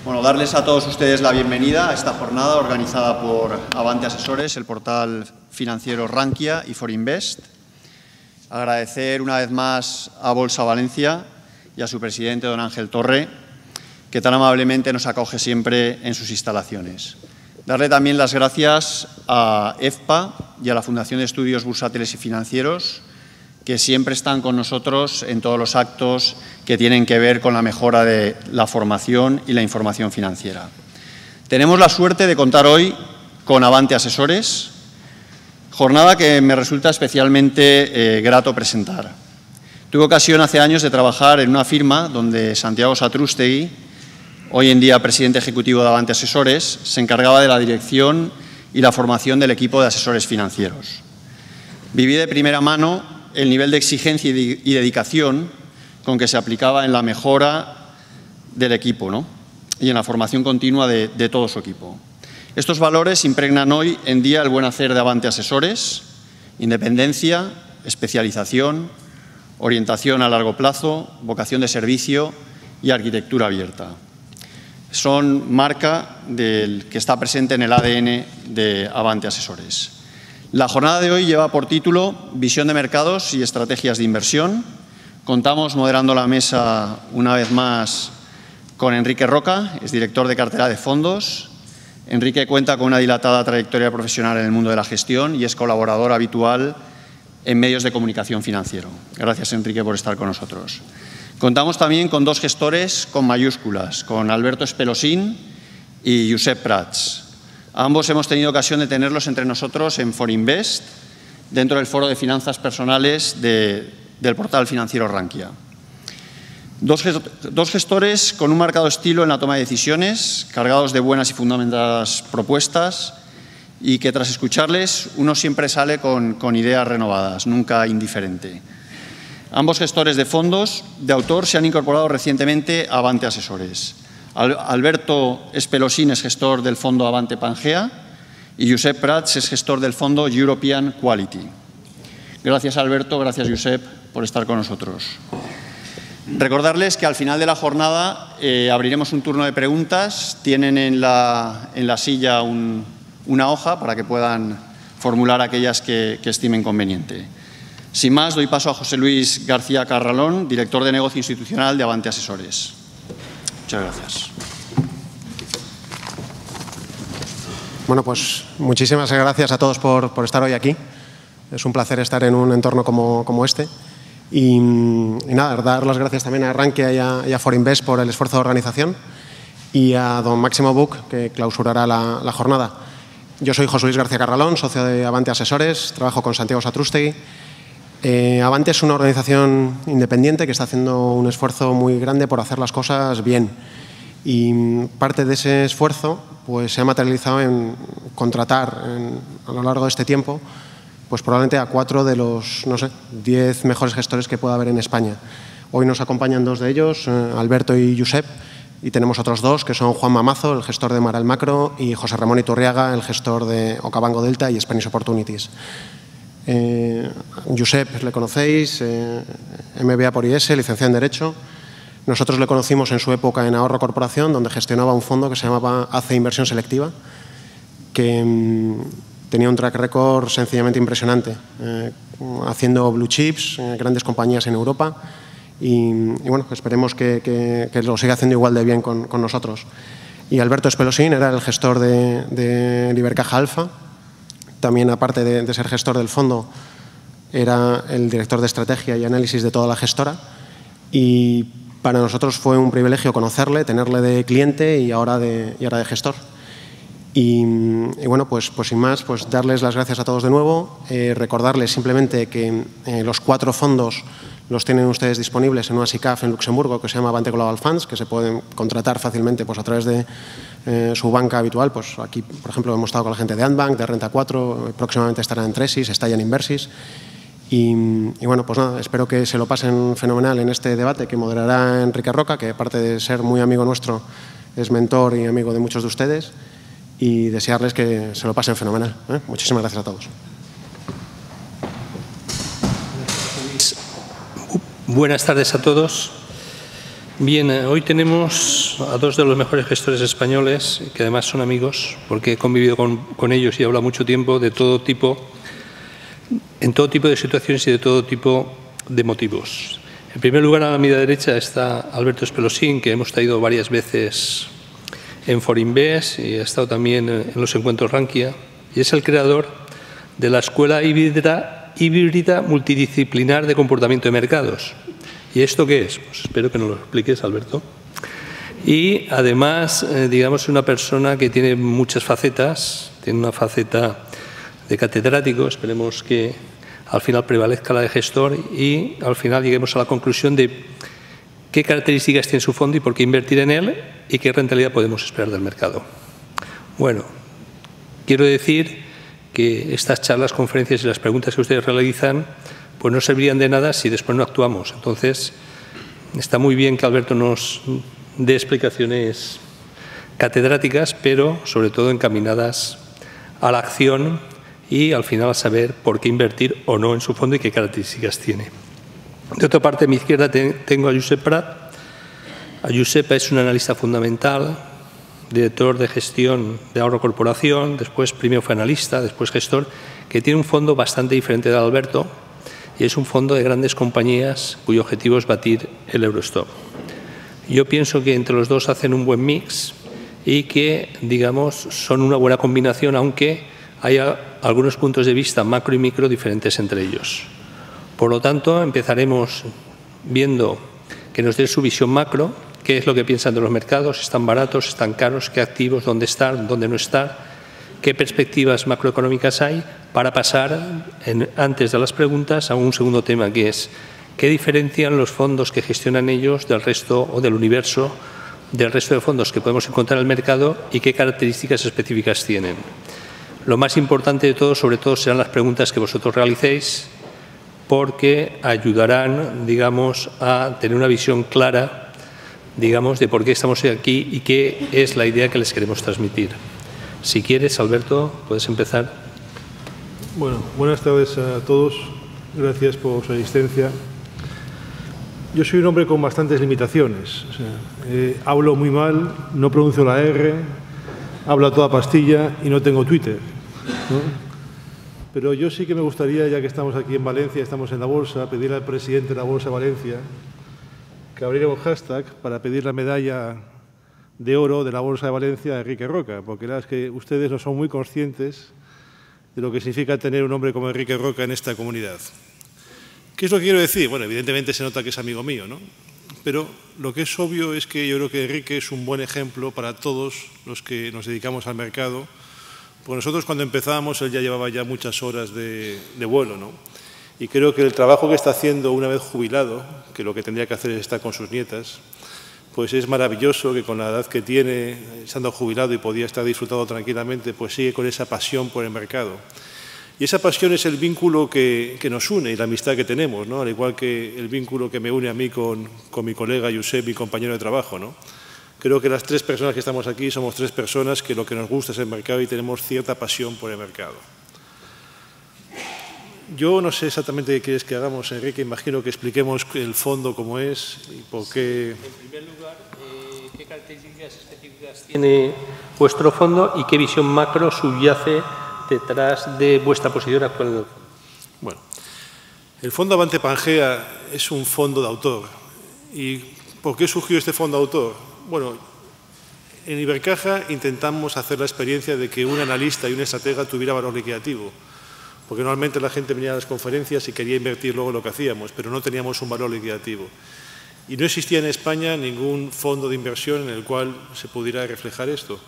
Bueno, darles a todos ustedes la bienvenida a esta jornada organizada por Avante Asesores, el portal financiero Rankia y Forinvest. Agradecer una vez más a Bolsa Valencia y a su presidente, don Ángel Torre, que tan amablemente nos acoge siempre en sus instalaciones. Darle también las gracias a EFPA y a la Fundación de Estudios Bursátiles y Financieros, que siempre están con nosotros en todos los actos que tienen que ver con la mejora de la formación y la información financiera. Tenemos la suerte de contar hoy con Avante Asesores, jornada que me resulta especialmente grato presentar. Tuve ocasión hace años de trabajar en una firma donde Santiago Satrústegui, hoy en día presidente ejecutivo de Avante Asesores, se encargaba de la dirección y la formación del equipo de asesores financieros. Viví de primera mano el nivel de exigencia y dedicación con que se aplicaba en la mejora del equipo, ¿no? Y en la formación continua de todo su equipo. Estos valores impregnan hoy en día el buen hacer de Avante Asesores: independencia, especialización, orientación a largo plazo, vocación de servicio y arquitectura abierta. Son marca del que está presente en el ADN de Avante Asesores. La jornada de hoy lleva por título Visión de mercados y estrategias de inversión. Contamos moderando la mesa una vez más con Enrique Roca, es director de cartera de fondos. Enrique cuenta con una dilatada trayectoria profesional en el mundo de la gestión y es colaborador habitual en medios de comunicación financiero. Gracias, Enrique, por estar con nosotros. Contamos también con dos gestores con mayúsculas, con Alberto Espelosín y Josep Prats. Ambos hemos tenido ocasión de tenerlos entre nosotros en Forinvest, dentro del foro de finanzas personales del portal financiero Rankia. Dos gestores con un marcado estilo en la toma de decisiones, cargados de buenas y fundamentadas propuestas, y que tras escucharles uno siempre sale con ideas renovadas, nunca indiferente. Ambos gestores de fondos de autor se han incorporado recientemente a Avante Asesores. Alberto Espelosín es gestor del fondo Avante Pangea y Josep Prats es gestor del fondo European Quality. Gracias, Alberto, gracias, Josep, por estar con nosotros. Recordarles que al final de la jornada abriremos un turno de preguntas. Tienen en la silla una hoja para que puedan formular aquellas que estimen conveniente. Sin más, doy paso a José Luis García Carralón, director de negocio institucional de Avante Asesores. Muchas gracias. Bueno, pues muchísimas gracias a todos por estar hoy aquí. Es un placer estar en un entorno como este. Y nada, dar las gracias también a Rankia y a Forinvest por el esfuerzo de organización y a don Máximo Buch, que clausurará la jornada. Yo soy José Luis García Carralón, socio de Avante Asesores, trabajo con Santiago Satrústegui. Avante es una organización independiente que está haciendo un esfuerzo muy grande por hacer las cosas bien. Y parte de ese esfuerzo pues, se ha materializado en contratar a lo largo de este tiempo pues probablemente a 4 de los, 10 mejores gestores que pueda haber en España. Hoy nos acompañan 2 de ellos, Alberto y Josep, y tenemos otros 2 que son Juan Mamazo, el gestor de Maral Macro, y José Ramón Iturriaga, el gestor de Ocabango Delta y Spanish Opportunities. Josep le conocéis, MBA por IES, licenciado en Derecho. Nosotros le conocimos en su época en Ahorro Corporación, donde gestionaba un fondo que se llamaba AC Inversión Selectiva, que tenía un track record sencillamente impresionante, haciendo blue chips, grandes compañías en Europa, y bueno, esperemos que lo siga haciendo igual de bien con nosotros. Y Alberto Espelosín era el gestor de Libercaja Alfa. También, aparte de ser gestor del fondo, era el director de estrategia y análisis de toda la gestora. Y para nosotros fue un privilegio conocerle, tenerle de cliente y ahora de gestor. Y bueno, pues sin más, pues darles las gracias a todos de nuevo. Recordarles simplemente que los 4 fondos los tienen ustedes disponibles en una SICAF en Luxemburgo que se llama Avante Global Funds, que se pueden contratar fácilmente pues, a través de su banca habitual. Pues aquí, por ejemplo, hemos estado con la gente de Antbank, de Renta 4, próximamente estarán en Tresis, Estalla en Inversis. Y bueno, pues nada, espero que se lo pasen fenomenal en este debate que moderará Enrique Roca, que aparte de ser muy amigo nuestro, es mentor y amigo de muchos de ustedes. Y desearles que se lo pasen fenomenal. Muchísimas gracias a todos. Buenas tardes a todos. Bien, hoy tenemos a dos de los mejores gestores españoles, que además son amigos, porque he convivido con ellos y he hablado mucho tiempo de todo tipo, en todo tipo de situaciones y de todo tipo de motivos. En primer lugar, a mi derecha está Alberto Espelosín, que hemos traído varias veces en ForInvest y ha estado también en los encuentros Rankia, y es el creador de la Escuela Híbrida Multidisciplinar de Comportamiento de Mercados. ¿Y esto qué es? Pues espero que nos lo expliques, Alberto. Y además, digamos, es una persona que tiene muchas facetas, tiene una faceta de catedrático, esperemos que al final prevalezca la de gestor y al final lleguemos a la conclusión de qué características tiene su fondo y por qué invertir en él y qué rentabilidad podemos esperar del mercado. Bueno, quiero decir que estas charlas, conferencias y las preguntas que ustedes realizan pues no servirían de nada si después no actuamos. Entonces, está muy bien que Alberto nos dé explicaciones catedráticas, pero sobre todo encaminadas a la acción y al final a saber por qué invertir o no en su fondo y qué características tiene. De otra parte, a mi izquierda tengo a Josep Prat. Josep es un analista fundamental, director de gestión de Ahorro Corporación, después primero fue analista, después gestor, que tiene un fondo bastante diferente de Alberto y es un fondo de grandes compañías cuyo objetivo es batir el Eurostoxx. Yo pienso que entre los dos hacen un buen mix y que, digamos, son una buena combinación, aunque haya algunos puntos de vista macro y micro diferentes entre ellos. Por lo tanto, empezaremos viendo que nos dé su visión macro, qué es lo que piensan de los mercados, están baratos, están caros, qué activos, dónde están, dónde no están, qué perspectivas macroeconómicas hay, para pasar, antes de las preguntas, a un segundo tema, que es qué diferencian los fondos que gestionan ellos del resto o del universo del resto de fondos que podemos encontrar en el mercado y qué características específicas tienen. Lo más importante de todo, sobre todo, serán las preguntas que vosotros realicéis, porque ayudarán, digamos, a tener una visión clara, digamos, de por qué estamos aquí y qué es la idea que les queremos transmitir. Si quieres, Alberto, puedes empezar. Bueno, buenas tardes a todos. Gracias por su asistencia. Yo soy un hombre con bastantes limitaciones. O sea, hablo muy mal, no pronuncio la R, hablo a toda pastilla y no tengo Twitter, ¿no? Pero yo sí que me gustaría, ya que estamos aquí en Valencia, estamos en la Bolsa, pedirle al presidente de la Bolsa de Valencia que abriera un hashtag para pedir la medalla de oro de la Bolsa de Valencia a Enrique Roca, porque la verdad es que ustedes no son muy conscientes de lo que significa tener un hombre como Enrique Roca en esta comunidad. ¿Qué es lo que quiero decir? Bueno, evidentemente se nota que es amigo mío, ¿no? Pero lo que es obvio es que yo creo que Enrique es un buen ejemplo para todos los que nos dedicamos al mercado, porque nosotros cuando empezábamos él ya llevaba ya muchas horas de vuelo, ¿no? Y creo que el trabajo que está haciendo una vez jubilado, que lo que tendría que hacer es estar con sus nietas, pues es maravilloso que con la edad que tiene, estando jubilado y podía estar disfrutando tranquilamente, pues sigue con esa pasión por el mercado. Y esa pasión es el vínculo que nos une y la amistad que tenemos, ¿no? Al igual que el vínculo que me une a mí con mi colega Josep, mi compañero de trabajo, ¿no? Creo que las tres personas que estamos aquí somos tres personas que lo que nos gusta es el mercado y tenemos cierta pasión por el mercado. Yo no sé exactamente qué quieres que hagamos, Enrique. Imagino que expliquemos el fondo cómo es y por qué. En primer lugar, ¿qué características específicas tiene vuestro fondo y qué visión macro subyace detrás de vuestra posición actual en el fondo? Bueno, el fondo Avante Pangea es un fondo de autor. ¿Y por qué surgió este fondo de autor? Bueno, en Ibercaja intentamos hacer la experiencia de que un analista y un estratega tuviera valor liquidativo, porque normalmente la gente venía a las conferencias y quería invertir luego lo que hacíamos, pero no teníamos un valor liquidativo. Y no existía en España ningún fondo de inversión en el cual se pudiera reflejar esto.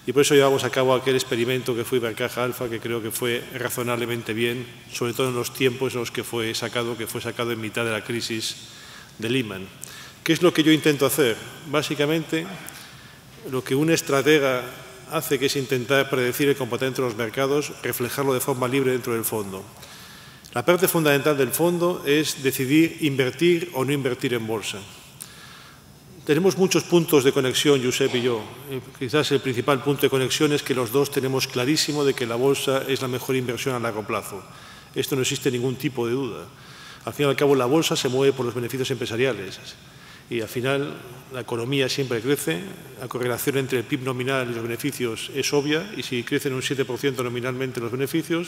Y por eso llevamos a cabo aquel experimento que fue Ibercaja Alfa, que creo que fue razonablemente bien, sobre todo en los tiempos en los que fue sacado en mitad de la crisis de Lehman. ¿Qué es lo que yo intento hacer? Básicamente, lo que un estratega hace, que es intentar predecir el comportamiento de los mercados, reflejarlo de forma libre dentro del fondo. La parte fundamental del fondo es decidir invertir o no invertir en bolsa. Tenemos muchos puntos de conexión, Josep y yo. Quizás el principal punto de conexión es que los dos tenemos clarísimo de que la bolsa es la mejor inversión a largo plazo. Esto no existe ningún tipo de duda. Al fin y al cabo, la bolsa se mueve por los beneficios empresariales. Y al final la economía siempre crece, la correlación entre el PIB nominal y los beneficios es obvia, y si crecen un 7% nominalmente los beneficios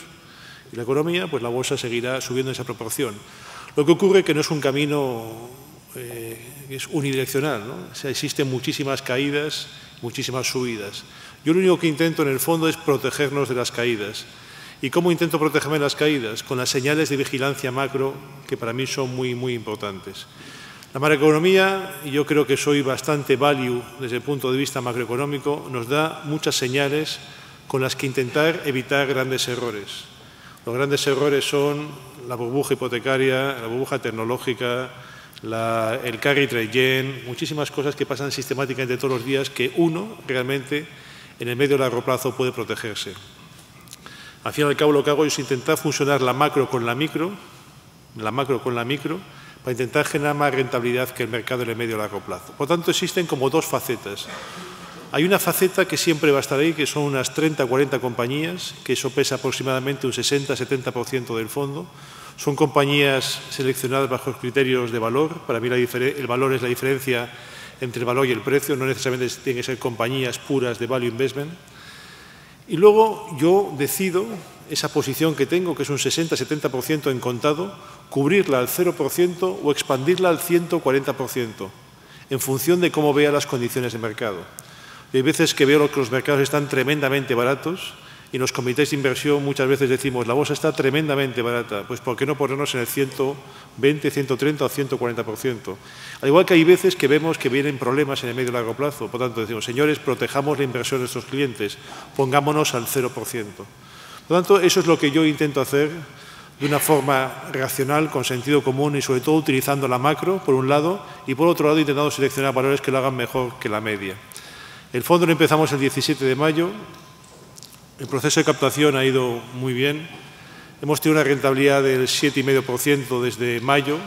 y la economía, pues la bolsa seguirá subiendo en esa proporción. Lo que ocurre es que no es un camino es unidireccional, ¿no? O sea, existen muchísimas caídas, muchísimas subidas. Yo lo único que intento en el fondo es protegernos de las caídas. ¿Y cómo intento protegerme de las caídas? Con las señales de vigilancia macro, que para mí son muy, muy importantes. La macroeconomía, y yo creo que soy bastante value desde el punto de vista macroeconómico, nos da muchas señales con las que intentar evitar grandes errores. Los grandes errores son la burbuja hipotecaria, la burbuja tecnológica, el carry trade yen, muchísimas cosas que pasan sistemáticamente todos los días que uno realmente en el medio y largo plazo puede protegerse. Al fin y al cabo lo que hago es intentar fusionar la macro con la micro, para intentar generar más rentabilidad que el mercado en el medio y largo plazo. Por tanto, existen como dos facetas. Hay una faceta que siempre va a estar ahí, que son unas 30 o 40 compañías, que eso pesa aproximadamente un 60-70% del fondo. Son compañías seleccionadas bajo criterios de valor. Para mí el valor es la diferencia entre el valor y el precio, no necesariamente tienen que ser compañías puras de value investment. Y luego yo decido esa posición que tengo, que es un 60-70% en contado, cubrirla al 0% o expandirla al 140%, en función de cómo vea las condiciones de mercado. Y hay veces que veo que los mercados están tremendamente baratos y en los comités de inversión muchas veces decimos la bolsa está tremendamente barata, pues ¿por qué no ponernos en el 120, 130 o 140%? Al igual que hay veces que vemos que vienen problemas en el medio y largo plazo, por tanto decimos, señores, protejamos la inversión de nuestros clientes, pongámonos al 0%. Por tanto, eso es lo que yo intento hacer de una forma racional, con sentido común y sobre todo utilizando la macro, por un lado, y por otro lado intentando seleccionar valores que lo hagan mejor que la media. El fondo lo empezamos el 17 de mayo, el proceso de captación ha ido muy bien, hemos tenido una rentabilidad del 7,5% desde mayo,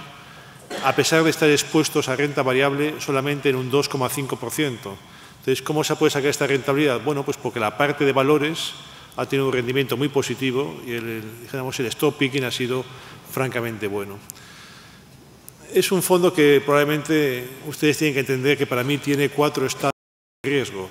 a pesar de estar expuestos a renta variable solamente en un 2,5%. Entonces, ¿cómo se puede sacar esta rentabilidad? Bueno, pues porque la parte de valores ha tenido un rendimiento muy positivo y el stop picking ha sido francamente bueno. Es un fondo que probablemente ustedes tienen que entender que para mí tiene 4 estados de riesgo.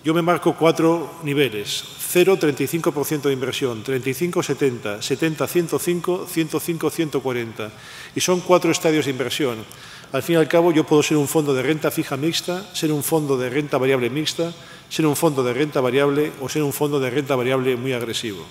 Yo me marco 4 niveles, 0, 35% de inversión, 35, 70, 70, 105, 105, 140. Y son 4 estadios de inversión. Al fin y al cabo, yo puedo ser un fondo de renta fija mixta, ser un fondo de renta variable mixta, ser un fondo de renta variable o ser un fondo de renta variable muy agresivo.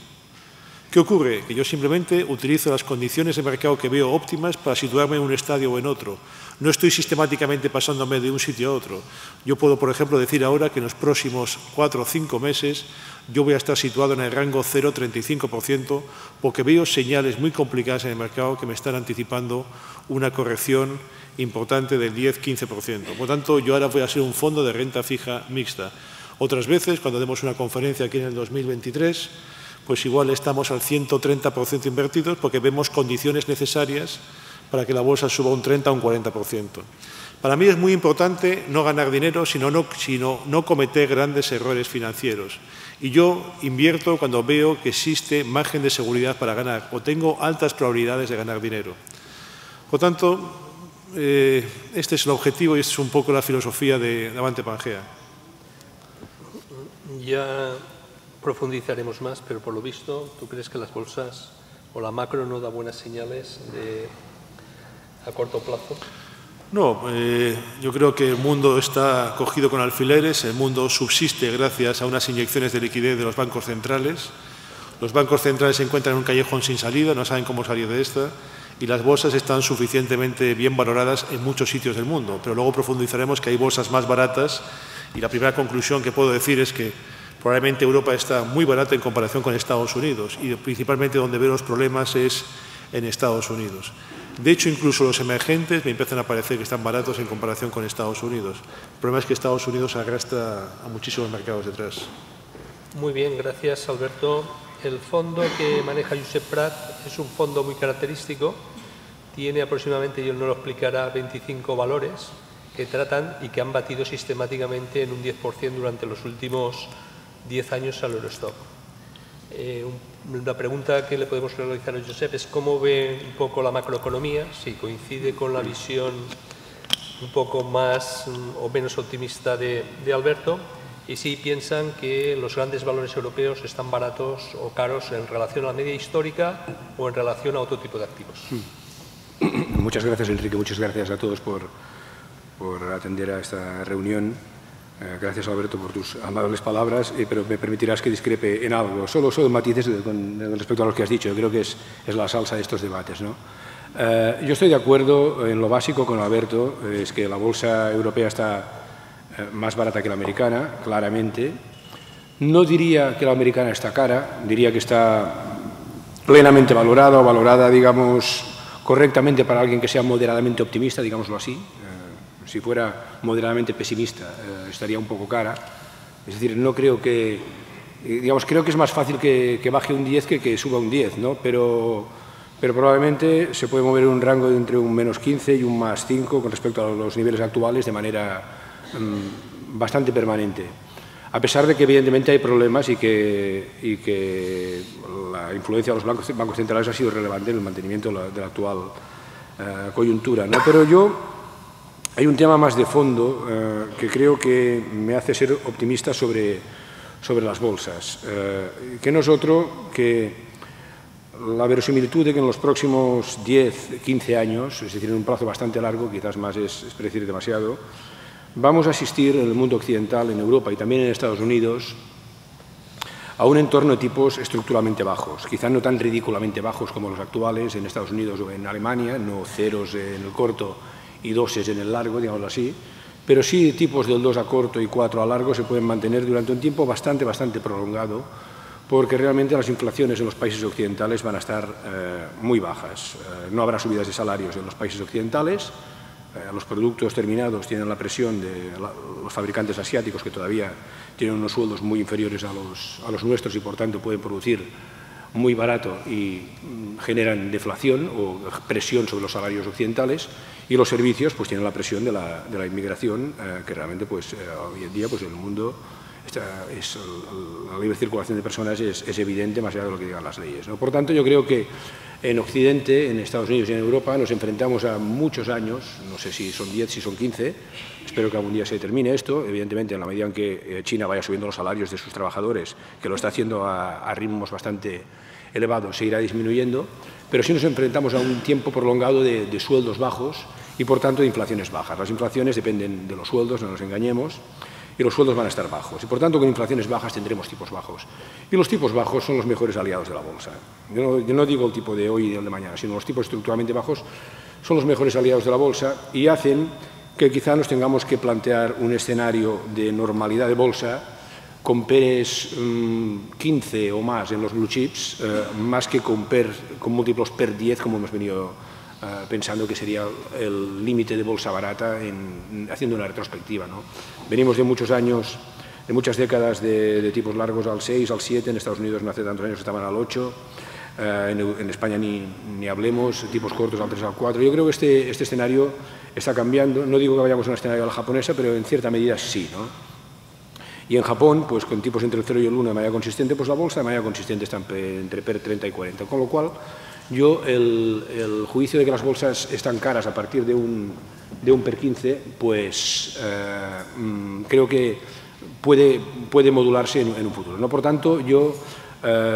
¿Qué ocurre? Que yo simplemente utilizo las condiciones de mercado que veo óptimas para situarme en un estadio o en otro. No estoy sistemáticamente pasándome de un sitio a otro. Yo puedo, por ejemplo, decir ahora que en los próximos 4 o 5 meses yo voy a estar situado en el rango 0,35% porque veo señales muy complicadas en el mercado que me están anticipando una corrección importante del 10-15%. Por tanto, yo ahora voy a ser un fondo de renta fija mixta. Otras veces, cuando demos una conferencia aquí en el 2023, pues igual estamos al 130% invertidos porque vemos condiciones necesarias para que la bolsa suba un 30 o un 40%. Para mí es muy importante no ganar dinero, sino no cometer grandes errores financieros. Y yo invierto cuando veo que existe margen de seguridad para ganar o tengo altas probabilidades de ganar dinero. Por tanto, este es el objetivo y esta es un poco la filosofía de Avante Pangea. Ya profundizaremos más, pero por lo visto, ¿tú crees que las bolsas o la macro no da buenas señales a corto plazo? No, yo creo que el mundo está cogido con alfileres, el mundo subsiste gracias a unas inyecciones de liquidez de los bancos centrales. Los bancos centrales se encuentran en un callejón sin salida, no saben cómo salir de esta, y las bolsas están suficientemente bien valoradas en muchos sitios del mundo. Pero luego profundizaremos que hay bolsas más baratas y la primera conclusión que puedo decir es que probablemente Europa está muy barata en comparación con Estados Unidos y principalmente donde veo los problemas es en Estados Unidos. De hecho, incluso los emergentes me empiezan a parecer que están baratos en comparación con Estados Unidos. El problema es que Estados Unidos arrastra a muchísimos mercados detrás. Muy bien, gracias Alberto. El fondo que maneja Josep Prat es un fondo muy característico. Tiene aproximadamente, y él nos lo explicará, 25 valores que tratan y que han batido sistemáticamente en un 10% durante los últimos 10 años al Eurostock. Una pregunta que le podemos realizar a Josep es cómo ve un poco la macroeconomía, si coincide con la visión un poco más o menos optimista de Alberto, y si piensan que los grandes valores europeos están baratos o caros en relación a la media histórica o en relación a otro tipo de activos. Muchas gracias, Enrique. Muchas gracias a todos por atender a esta reunión. Gracias, Alberto, por tus amables palabras, pero me permitirás que discrepe en algo. Solo matices con respecto a lo que has dicho. Yo creo que es la salsa de estos debates, ¿no? Yo estoy de acuerdo en lo básico con Alberto, es que la bolsa europea está más barata que la americana, claramente. No diría que la americana está cara, diría que está plenamente valorada o valorada, digamos, correctamente para alguien que sea moderadamente optimista, digámoslo así. Si fuera moderadamente pesimista, estaría un poco cara. Es decir, no creo que... Digamos, creo que es más fácil que baje un 10 que suba un 10, ¿no? Pero probablemente se puede mover un rango entre un menos 15 y un más 5 con respecto a los niveles actuales de manera bastante permanente. A pesar de que evidentemente hay problemas y que la influencia de los bancos centrales ha sido relevante en el mantenimiento de la actual coyuntura, ¿no? Pero hay un tema más de fondo que creo que me hace ser optimista sobre las bolsas, que no es otro que la verosimilitud de que en los próximos 10, 15 años, es decir, en un plazo bastante largo, quizás más es predecir demasiado, vamos a asistir en el mundo occidental, en Europa y también en Estados Unidos, a un entorno de tipos estructuralmente bajos, quizás no tan ridículamente bajos como los actuales en Estados Unidos o en Alemania, no ceros en el corto y doses en el largo, digámoslo así, pero sí tipos del 2 a corto y 4 a largo se pueden mantener durante un tiempo bastante prolongado, porque realmente las inflaciones en los países occidentales van a estar muy bajas. No habrá subidas de salarios en los países occidentales, los productos terminados tienen la presión de los fabricantes asiáticos que todavía tienen unos sueldos muy inferiores a los nuestros y por tanto pueden producir muy barato y generan deflación o presión sobre los salarios occidentales, y los servicios pues tienen la presión de la inmigración que realmente pues hoy en día pues en el mundo la libre circulación de personas es evidente más allá de lo que digan las leyes, ¿no? Por tanto, yo creo que en Occidente, en Estados Unidos y en Europa nos enfrentamos a muchos años, no sé si son 10, si son 15, espero que algún día se termine esto, evidentemente en la medida en que China vaya subiendo los salarios de sus trabajadores, que lo está haciendo a ritmos bastante elevados, se irá disminuyendo, pero sí nos enfrentamos a un tiempo prolongado de sueldos bajos y por tanto de inflaciones bajas. Las inflaciones dependen de los sueldos, no nos engañemos, y los sueldos van a estar bajos. Y por tanto, con inflaciones bajas tendremos tipos bajos. Y los tipos bajos son los mejores aliados de la bolsa. Yo no digo el tipo de hoy y el de mañana, sino los tipos estructuralmente bajos son los mejores aliados de la bolsa y hacen que quizá nos tengamos que plantear un escenario de normalidad de bolsa con PERs 15 o más en los blue chips, más que con múltiplos PER 10, como hemos venido pensando que sería el límite de bolsa barata haciendo una retrospectiva, ¿no? Venimos de muchos años, de muchas décadas de tipos largos al 6, al 7, en Estados Unidos no hace tantos años estaban al 8, en España ni hablemos, tipos cortos al 3, al 4. Yo creo que este escenario está cambiando, no digo que vayamos a un escenario a la japonesa, pero en cierta medida sí, ¿no? Y en Japón, pues con tipos entre el 0 y el 1 de manera consistente, pues la bolsa de manera consistente está entre PER 30 y 40, con lo cual yo el juicio de que las bolsas están caras a partir de un PER 15, pues creo que puede modularse en un futuro, ¿no? Por tanto, yo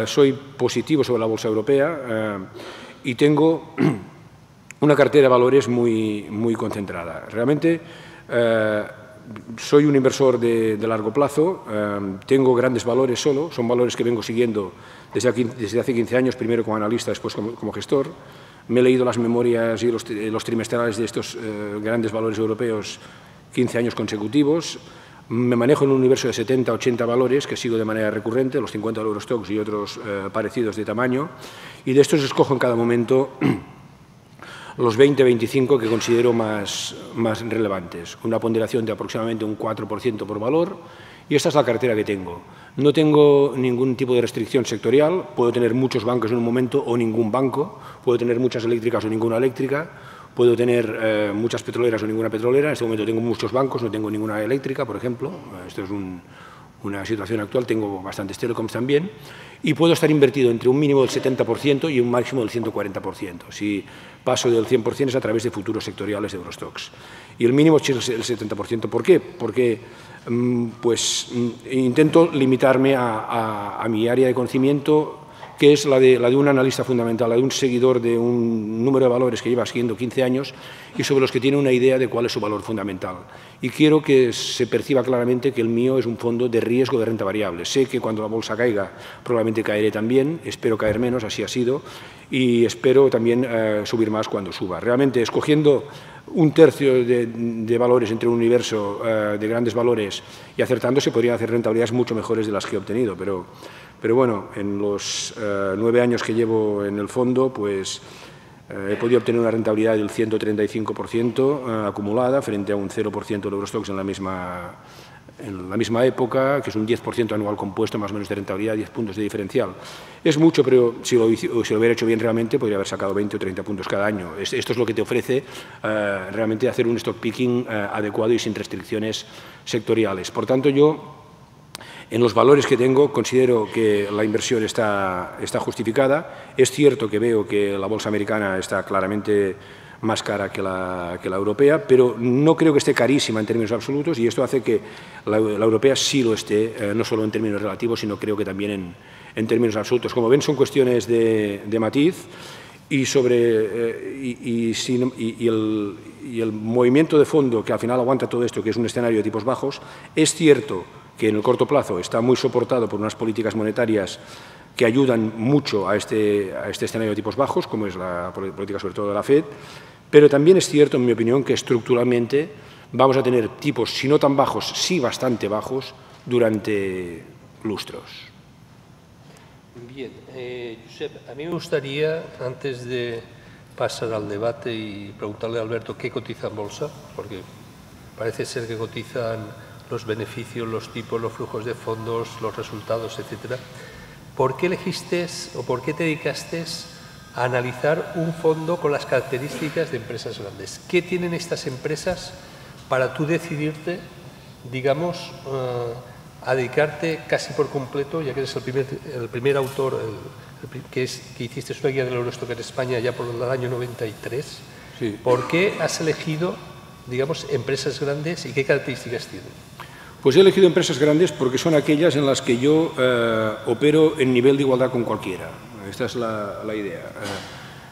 soy positivo sobre la bolsa europea y tengo una cartera de valores muy concentrada. Realmente soy un inversor de largo plazo, tengo grandes valores solo, son valores que vengo siguiendo desde hace 15 años, primero como analista, después como gestor. Me he leído las memorias y los trimestrales de estos grandes valores europeos 15 años consecutivos. Me manejo en un universo de 70, 80 valores que sigo de manera recurrente, los 50 Eurostoxx y otros parecidos de tamaño, y de estos escojo en cada momento los 20, 25 que considero más relevantes, una ponderación de aproximadamente un 4% por valor, y esta es la cartera que tengo. No tengo ningún tipo de restricción sectorial, puedo tener muchos bancos en un momento o ningún banco, puedo tener muchas eléctricas o ninguna eléctrica, puedo tener muchas petroleras o ninguna petrolera. En este momento tengo muchos bancos, no tengo ninguna eléctrica, por ejemplo. Esto es una situación actual, tengo bastantes telecoms también, y puedo estar invertido entre un mínimo del 70% y un máximo del 140%. Si paso del 100% es a través de futuros sectoriales de Eurostoxx. Y el mínimo es el 70%. ¿Por qué? Porque intento limitarme a mi área de conocimiento, que es la de un analista fundamental, la de un seguidor de un número de valores que lleva siguiendo 15 años y sobre los que tiene una idea de cuál es su valor fundamental. Y quiero que se perciba claramente que el mío es un fondo de riesgo de renta variable. Sé que cuando la bolsa caiga probablemente caeré también, espero caer menos, así ha sido, y espero también subir más cuando suba. Realmente, escogiendo un tercio de valores entre un universo de grandes valores y acertando, se podrían hacer rentabilidades mucho mejores de las que he obtenido, pero bueno, en los 9 años que llevo en el fondo, pues he podido obtener una rentabilidad del 135% acumulada frente a un 0% de Eurostoxx en la misma época, que es un 10% anual compuesto, más o menos de rentabilidad, 10 puntos de diferencial. Es mucho, pero si lo hubiera hecho bien realmente, podría haber sacado 20 o 30 puntos cada año. Esto es lo que te ofrece realmente hacer un stock picking adecuado y sin restricciones sectoriales. Por tanto, yo, en los valores que tengo, considero que la inversión está justificada. Es cierto que veo que la bolsa americana está claramente más cara que la europea, pero no creo que esté carísima en términos absolutos, y esto hace que la europea sí lo esté, no solo en términos relativos, sino creo que también en términos absolutos. Como ven, son cuestiones de matiz, y el movimiento de fondo que al final aguanta todo esto, que es un escenario de tipos bajos. Es cierto que en el corto plazo está muy soportado por unas políticas monetarias que ayudan mucho a este escenario de tipos bajos, como es la política sobre todo de la FED, pero también es cierto, en mi opinión, que estructuralmente vamos a tener tipos, si no tan bajos, sí bastante bajos, durante lustros. Bien, Josep, a mí me gustaría, antes de pasar al debate y preguntarle a Alberto qué cotiza en bolsa, porque parece ser que cotizan los beneficios, los tipos, los flujos de fondos, los resultados, etcétera. ¿Por qué elegiste o por qué te dedicaste a analizar un fondo con las características de empresas grandes? ¿Qué tienen estas empresas para tú decidirte, digamos, a dedicarte casi por completo, ya que eres el primer autor que hiciste una guía del Eurostoxx en España ya por el año 93? Sí. ¿Por qué has elegido, digamos, empresas grandes y qué características tienen? Pues he elegido empresas grandes porque son aquellas en las que yo opero en nivel de igualdad con cualquiera. Esta es la idea.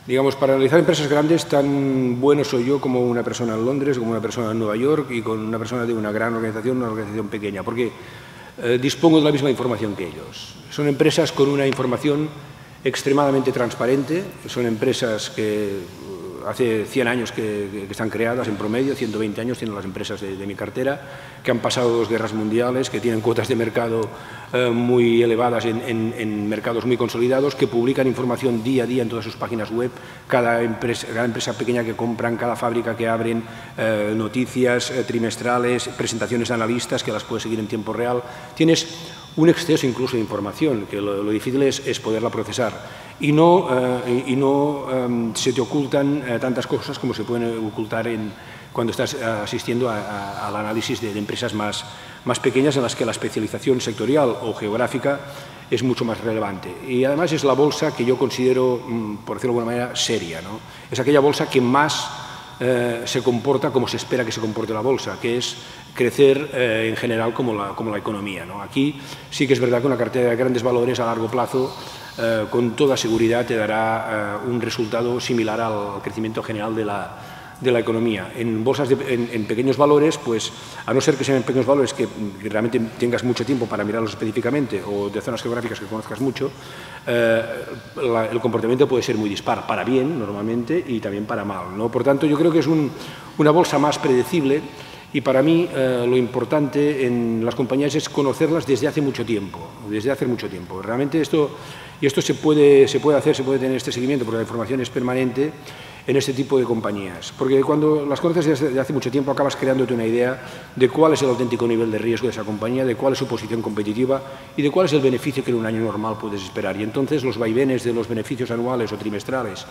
Digamos, para analizar empresas grandes, tan bueno soy yo como una persona en Londres, como una persona en Nueva York y con una persona de una gran organización, una organización pequeña, porque dispongo de la misma información que ellos. Son empresas con una información extremadamente transparente, son empresas que hace 100 años que están creadas en promedio, 120 años tienen las empresas de mi cartera, que han pasado 2 guerras mundiales, que tienen cuotas de mercado muy elevadas en mercados muy consolidados, que publican información día a día en todas sus páginas web, cada empresa pequeña que compran, cada fábrica que abren, noticias trimestrales, presentaciones de analistas que las puedes seguir en tiempo real. Tienes un exceso incluso de información, que lo difícil es poderla procesar. Y no se te ocultan tantas cosas como se pueden ocultar cuando estás asistiendo al análisis de empresas más pequeñas, en las que la especialización sectorial o geográfica es mucho más relevante. Y además es la bolsa que yo considero, por decirlo de alguna manera, seria, ¿no? Es aquella bolsa que más se comporta como se espera que se comporte la bolsa, que es crecer en general como la economía, ¿no? Aquí sí que es verdad que una cartera de grandes valores a largo plazo con toda seguridad te dará un resultado similar al crecimiento general de la economía. En bolsas en pequeños valores, pues a no ser que sean pequeños valores que realmente tengas mucho tiempo para mirarlos específicamente o de zonas geográficas que conozcas mucho, el comportamiento puede ser muy dispar, para bien normalmente y también para mal, ¿no? Por tanto, yo creo que es una bolsa más predecible. Y para mí lo importante en las compañías es conocerlas desde hace mucho tiempo, Realmente esto se puede tener este seguimiento, porque la información es permanente en este tipo de compañías. Porque cuando las conoces desde hace mucho tiempo acabas creándote una idea de cuál es el auténtico nivel de riesgo de esa compañía, de cuál es su posición competitiva y de cuál es el beneficio que en un año normal puedes esperar. Y entonces los vaivenes de los beneficios anuales o trimestrales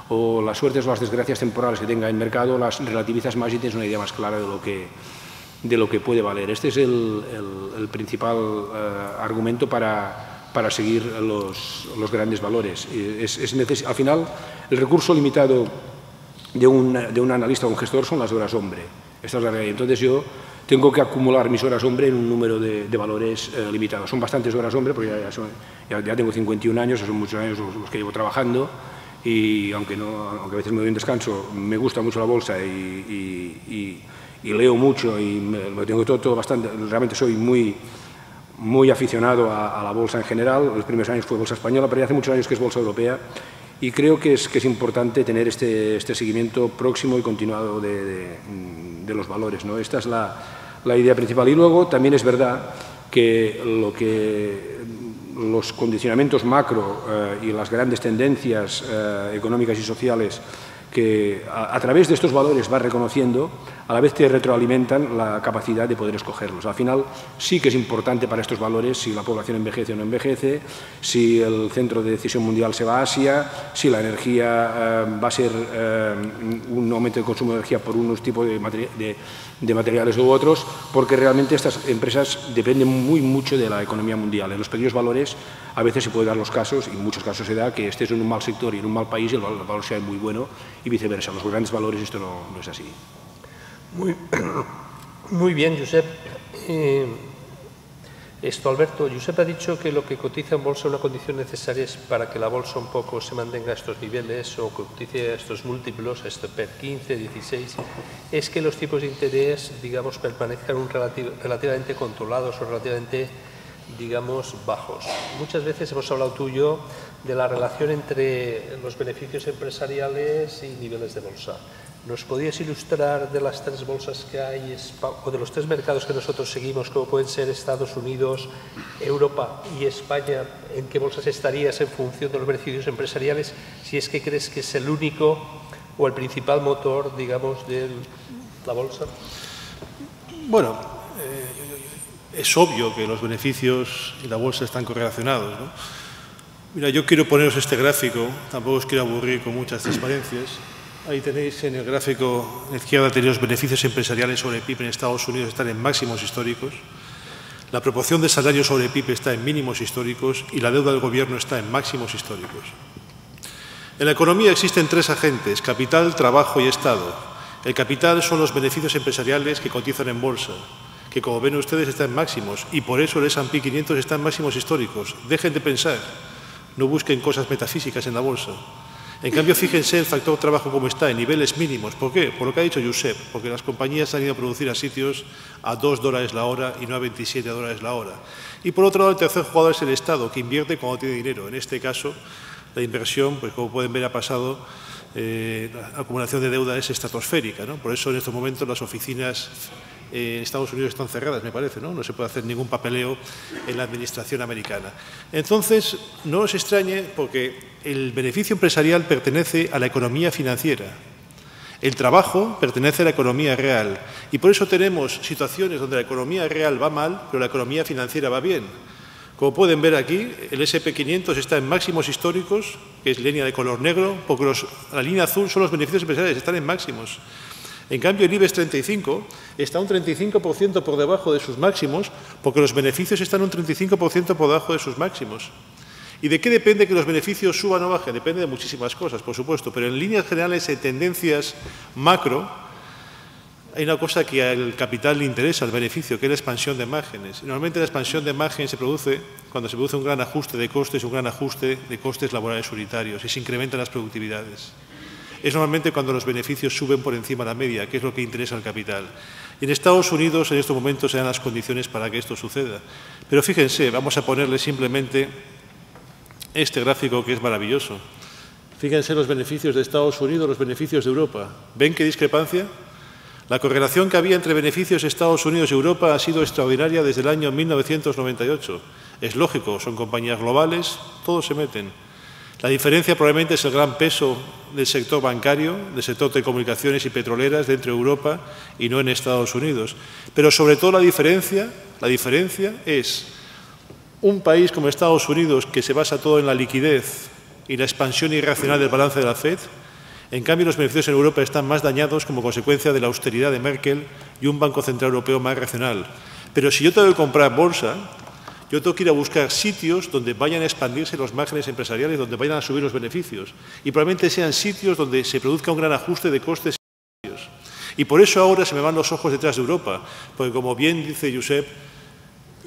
o las suertes o las desgracias temporales que tenga el mercado, las relativizas más y tienes una idea más clara de de lo que puede valer. Este es el principal argumento para seguir los grandes valores. Al final, el recurso limitado de un analista o un gestor son las horas hombre. Esta es la realidad. Entonces yo tengo que acumular mis horas hombre en un número de valores limitados. Son bastantes horas hombre, porque ya tengo 51 años, son muchos años los que llevo trabajando, y aunque a veces me doy un descanso, me gusta mucho la bolsa y leo mucho y me tengo todo bastante. Realmente soy muy aficionado a la bolsa en general. Los primeros años fue bolsa española, pero ya hace muchos años que es bolsa europea, y creo que es importante tener este seguimiento próximo y continuado de los valores, ¿no? Esta es la idea principal. Y luego también es verdad que los condicionamientos macro y las grandes tendencias económicas y sociales que a través de estos valores vas reconociendo, a la vez te retroalimentan la capacidad de poder escogerlos. Al final sí que es importante para estos valores si la población envejece o no envejece, si el centro de decisión mundial se va a Asia, si la energía va a ser un aumento de consumo de energía por unos tipos de materiales u otros, porque realmente estas empresas dependen mucho de la economía mundial. En los pequeños valores a veces se puede dar los casos, y en muchos casos se da, que estés en un mal sector y en un mal país y el valor sea muy bueno, y viceversa. Los grandes valores esto no es así. Muy bien, Josep. Alberto, Josep ha dicho que lo que cotiza en bolsa, una condición necesaria es para que la bolsa un poco se mantenga a estos niveles o cotice a estos múltiplos, PER 15, 16, es que los tipos de interés, digamos, permanezcan relativamente controlados o relativamente, digamos, bajos. Muchas veces hemos hablado tú y yo de la relación entre los beneficios empresariales y niveles de bolsa. ¿Nos podías ilustrar de las tres bolsas que hay o de los tres mercados que nosotros seguimos, como pueden ser Estados Unidos, Europa y España, en qué bolsas estarías en función de los beneficios empresariales, si es que crees que es el único o el principal motor, digamos, de la bolsa? Bueno, es obvio que los beneficios y la bolsa están correlacionados, ¿no? Mira, yo quiero poneros este gráfico, tampoco os quiero aburrir con muchas transparencias. Ahí tenéis en el gráfico a la izquierda tenéis los beneficios empresariales sobre PIB en Estados Unidos, están en máximos históricos. La proporción de salarios sobre PIB está en mínimos históricos y la deuda del gobierno está en máximos históricos. En la economía existen tres agentes: capital, trabajo y Estado. El capital son los beneficios empresariales que cotizan en bolsa, que como ven ustedes están en máximos, y por eso el S&P 500 está en máximos históricos. Dejen de pensar, no busquen cosas metafísicas en la bolsa. En cambio, fíjense el factor trabajo como está, en niveles mínimos. ¿Por qué? Por lo que ha dicho Josep, porque las compañías han ido a producir a sitios a $2 la hora y no a $27 la hora. Y por otro lado, el tercer jugador es el Estado, que invierte cuando tiene dinero. En este caso, la inversión, pues como pueden ver, ha pasado, la acumulación de deuda es estratosférica, ¿no? Por eso en estos momentos las oficinas en Estados Unidos están cerradas, me parece, ¿no? No se puede hacer ningún papeleo en la administración americana. Entonces, no os extrañe, porque el beneficio empresarial pertenece a la economía financiera. El trabajo pertenece a la economía real. Y por eso tenemos situaciones donde la economía real va mal, pero la economía financiera va bien. Como pueden ver aquí, el S&P 500 está en máximos históricos, que es línea de color negro, porque la línea azul son los beneficios empresariales, están en máximos. En cambio, el IBEX 35 está un 35% por debajo de sus máximos, porque los beneficios están un 35% por debajo de sus máximos. ¿Y de qué depende que los beneficios suban o bajen? Depende de muchísimas cosas, por supuesto, pero en líneas generales, en tendencias macro, hay una cosa que al capital le interesa, el beneficio, que es la expansión de márgenes. Normalmente la expansión de márgenes se produce cuando se produce un gran ajuste de costes, un gran ajuste de costes laborales unitarios y se incrementan las productividades. Es normalmente cuando los beneficios suben por encima de la media, que es lo que interesa al capital. Y en Estados Unidos, en estos momentos, se dan las condiciones para que esto suceda. Pero fíjense, vamos a ponerle simplemente este gráfico que es maravilloso. Fíjense los beneficios de Estados Unidos, los beneficios de Europa. ¿Ven qué discrepancia? La correlación que había entre beneficios de Estados Unidos y Europa ha sido extraordinaria desde el año 1998. Es lógico, son compañías globales, todos se meten. La diferencia probablemente es el gran peso del sector bancario, del sector de comunicaciones y petroleras dentro de Europa y no en Estados Unidos. Pero sobre todo la diferencia es un país como Estados Unidos, que se basa todo en la liquidez y la expansión irracional del balance de la FED. En cambio, los beneficios en Europa están más dañados como consecuencia de la austeridad de Merkel y un Banco Central Europeo más racional. Pero si yo tengo que comprar bolsa, yo tengo que ir a buscar sitios donde vayan a expandirse los márgenes empresariales, donde vayan a subir los beneficios. Y probablemente sean sitios donde se produzca un gran ajuste de costes. Y por eso ahora se me van los ojos detrás de Europa. Porque como bien dice Josep,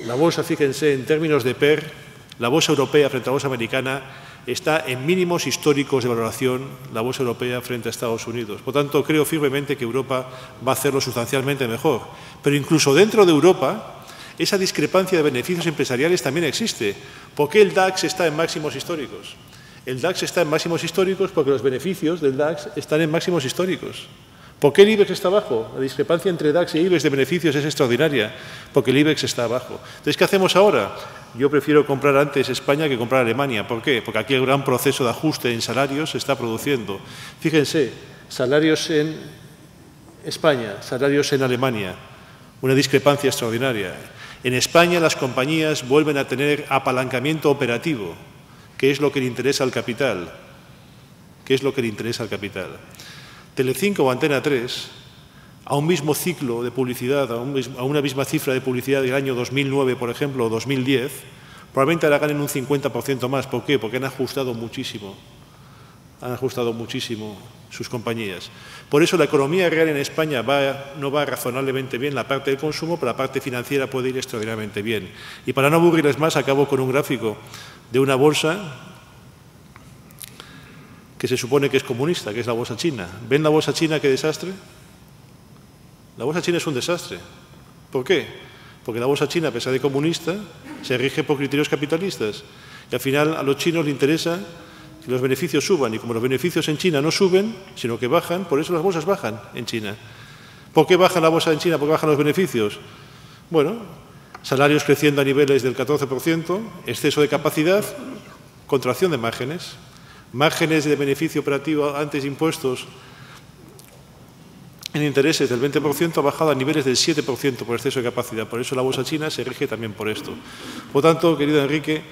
la bolsa, fíjense, en términos de PER, la bolsa europea frente a la bolsa americana está en mínimos históricos de valoración, la bolsa europea frente a Estados Unidos. Por tanto, creo firmemente que Europa va a hacerlo sustancialmente mejor. Pero incluso dentro de Europa, esa discrepancia de beneficios empresariales también existe. ¿Por qué el DAX está en máximos históricos? El DAX está en máximos históricos porque los beneficios del DAX están en máximos históricos. ¿Por qué el IBEX está abajo? La discrepancia entre DAX y IBEX de beneficios es extraordinaria, porque el IBEX está abajo. Entonces, ¿qué hacemos ahora? Yo prefiero comprar antes España que comprar Alemania. ¿Por qué? Porque aquí el gran proceso de ajuste en salarios se está produciendo. Fíjense, salarios en España, salarios en Alemania, una discrepancia extraordinaria. En España las compañías vuelven a tener apalancamiento operativo, que es lo que le interesa al capital. ¿Qué es lo que le interesa al capital? Telecinco o Antena 3, a un mismo ciclo de publicidad, a una misma cifra de publicidad del año 2009, por ejemplo, o 2010, probablemente la ganen un 50% más. ¿Por qué? Porque han ajustado muchísimo sus compañías. Por eso la economía real en España no va razonablemente bien, la parte del consumo, pero la parte financiera puede ir extraordinariamente bien. Y para no aburrirles más, acabo con un gráfico de una bolsa que se supone que es comunista, que es la bolsa china. ¿Ven la bolsa china qué desastre? La bolsa china es un desastre. ¿Por qué? Porque la bolsa china, a pesar de comunista, se rige por criterios capitalistas. Y al final a los chinos les interesa que los beneficios suban. Y como los beneficios en China no suben, sino que bajan, por eso las bolsas bajan en China. ¿Por qué baja la bolsa en China? ¿Por qué bajan los beneficios? Bueno, salarios creciendo a niveles del 14%, exceso de capacidad, contracción de márgenes. Márgenes de beneficio operativo antes de impuestos en intereses del 20% ha bajado a niveles del 7% por exceso de capacidad. Por eso la bolsa china se rige también por esto. Por tanto, querido Enrique,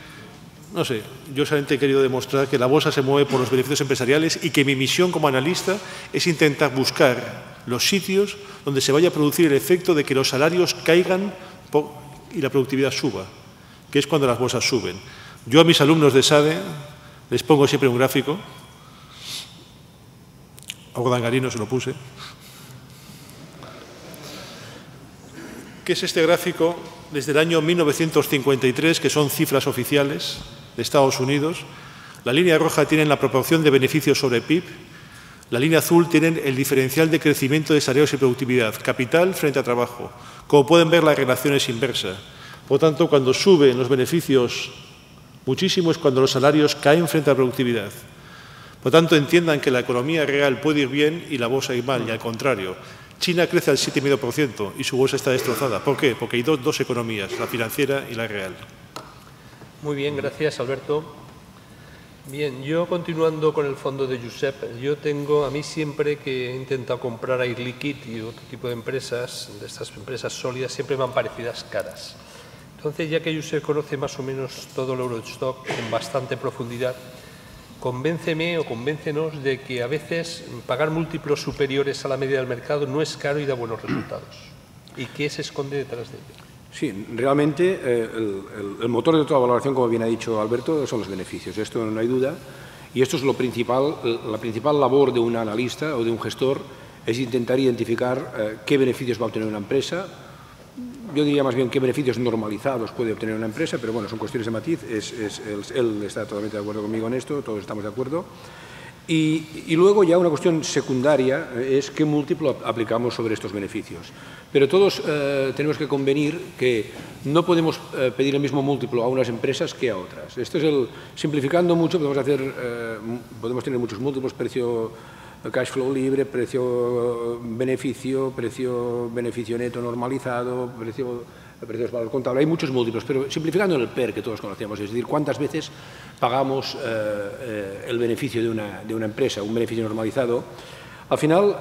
no sé, yo solamente he querido demostrar que la bolsa se mueve por los beneficios empresariales y que mi misión como analista es intentar buscar los sitios donde se vaya a producir el efecto de que los salarios caigan y la productividad suba, que es cuando las bolsas suben. Yo a mis alumnos de SADE les pongo siempre un gráfico. A Urdangarino se lo puse. ¿Qué es este gráfico? Desde el año 1953, que son cifras oficiales de Estados Unidos. La línea roja tiene la proporción de beneficios sobre PIB. La línea azul tiene el diferencial de crecimiento de salarios y productividad, capital frente a trabajo. Como pueden ver, la relación es inversa. Por tanto, cuando suben los beneficios muchísimo es cuando los salarios caen frente a la productividad. Por tanto, entiendan que la economía real puede ir bien y la bolsa ir mal, y al contrario. China crece al 7,5% y su bolsa está destrozada. ¿Por qué? Porque hay dos economías, la financiera y la real. Muy bien, gracias, Alberto. Bien, yo continuando con el fondo de Josep, a mí siempre que he intentado comprar Air Liquide y otro tipo de empresas, de estas empresas sólidas, siempre me han parecido caras. Entonces, ya que Josep conoce más o menos todo el Eurostock con bastante profundidad, convénceme o convéncenos de que a veces pagar múltiplos superiores a la media del mercado no es caro y da buenos resultados. ¿Y qué se esconde detrás de ello? Sí, realmente el motor de toda valoración, como bien ha dicho Alberto, son los beneficios. Esto no hay duda. Y esto es lo principal, la principal labor de un analista o de un gestor, es intentar identificar qué beneficios va a obtener una empresa. Yo diría más bien qué beneficios normalizados puede obtener una empresa, pero bueno, son cuestiones de matiz. Él está totalmente de acuerdo conmigo en esto, todos estamos de acuerdo. Y luego ya una cuestión secundaria es qué múltiplo aplicamos sobre estos beneficios. Pero todos tenemos que convenir que no podemos pedir el mismo múltiplo a unas empresas que a otras. Esto es simplificando mucho, podemos tener muchos múltiplos, precio cash flow libre, precio-beneficio, precio-beneficio neto normalizado, precios valor contable. Hay muchos múltiplos, pero simplificando en el PER que todos conocemos, es decir, cuántas veces pagamos el beneficio de una empresa, un beneficio normalizado. Al final,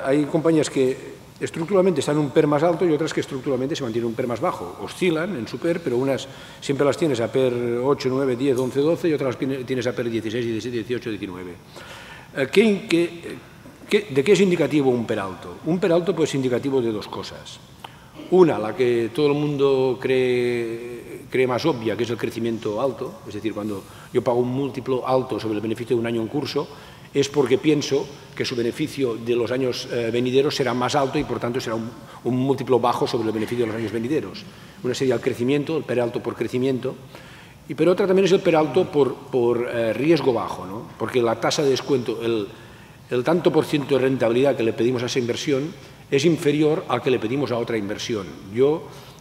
hay compañías que estructuralmente están en un PER más alto y otras que estructuralmente se mantienen un PER más bajo. Oscilan en su PER, pero unas siempre las tienes a PER 8, 9, 10, 11, 12 y otras las tienes a PER 16, 17, 18, 19. ¿De qué es indicativo un peralto? Un peralto pues, es indicativo de dos cosas. Una, la que todo el mundo cree más obvia, que es el crecimiento alto, es decir, cuando yo pago un múltiplo alto sobre el beneficio de un año en curso, es porque pienso que su beneficio de los años venideros será más alto y, por tanto, será un múltiplo bajo sobre el beneficio de los años venideros. Una sería el crecimiento, el peralto por crecimiento, pero otra también es el peralto por riesgo bajo, ¿no? Porque la tasa de descuento, el tanto por ciento de rentabilidad que le pedimos a esa inversión es inferior al que le pedimos a otra inversión.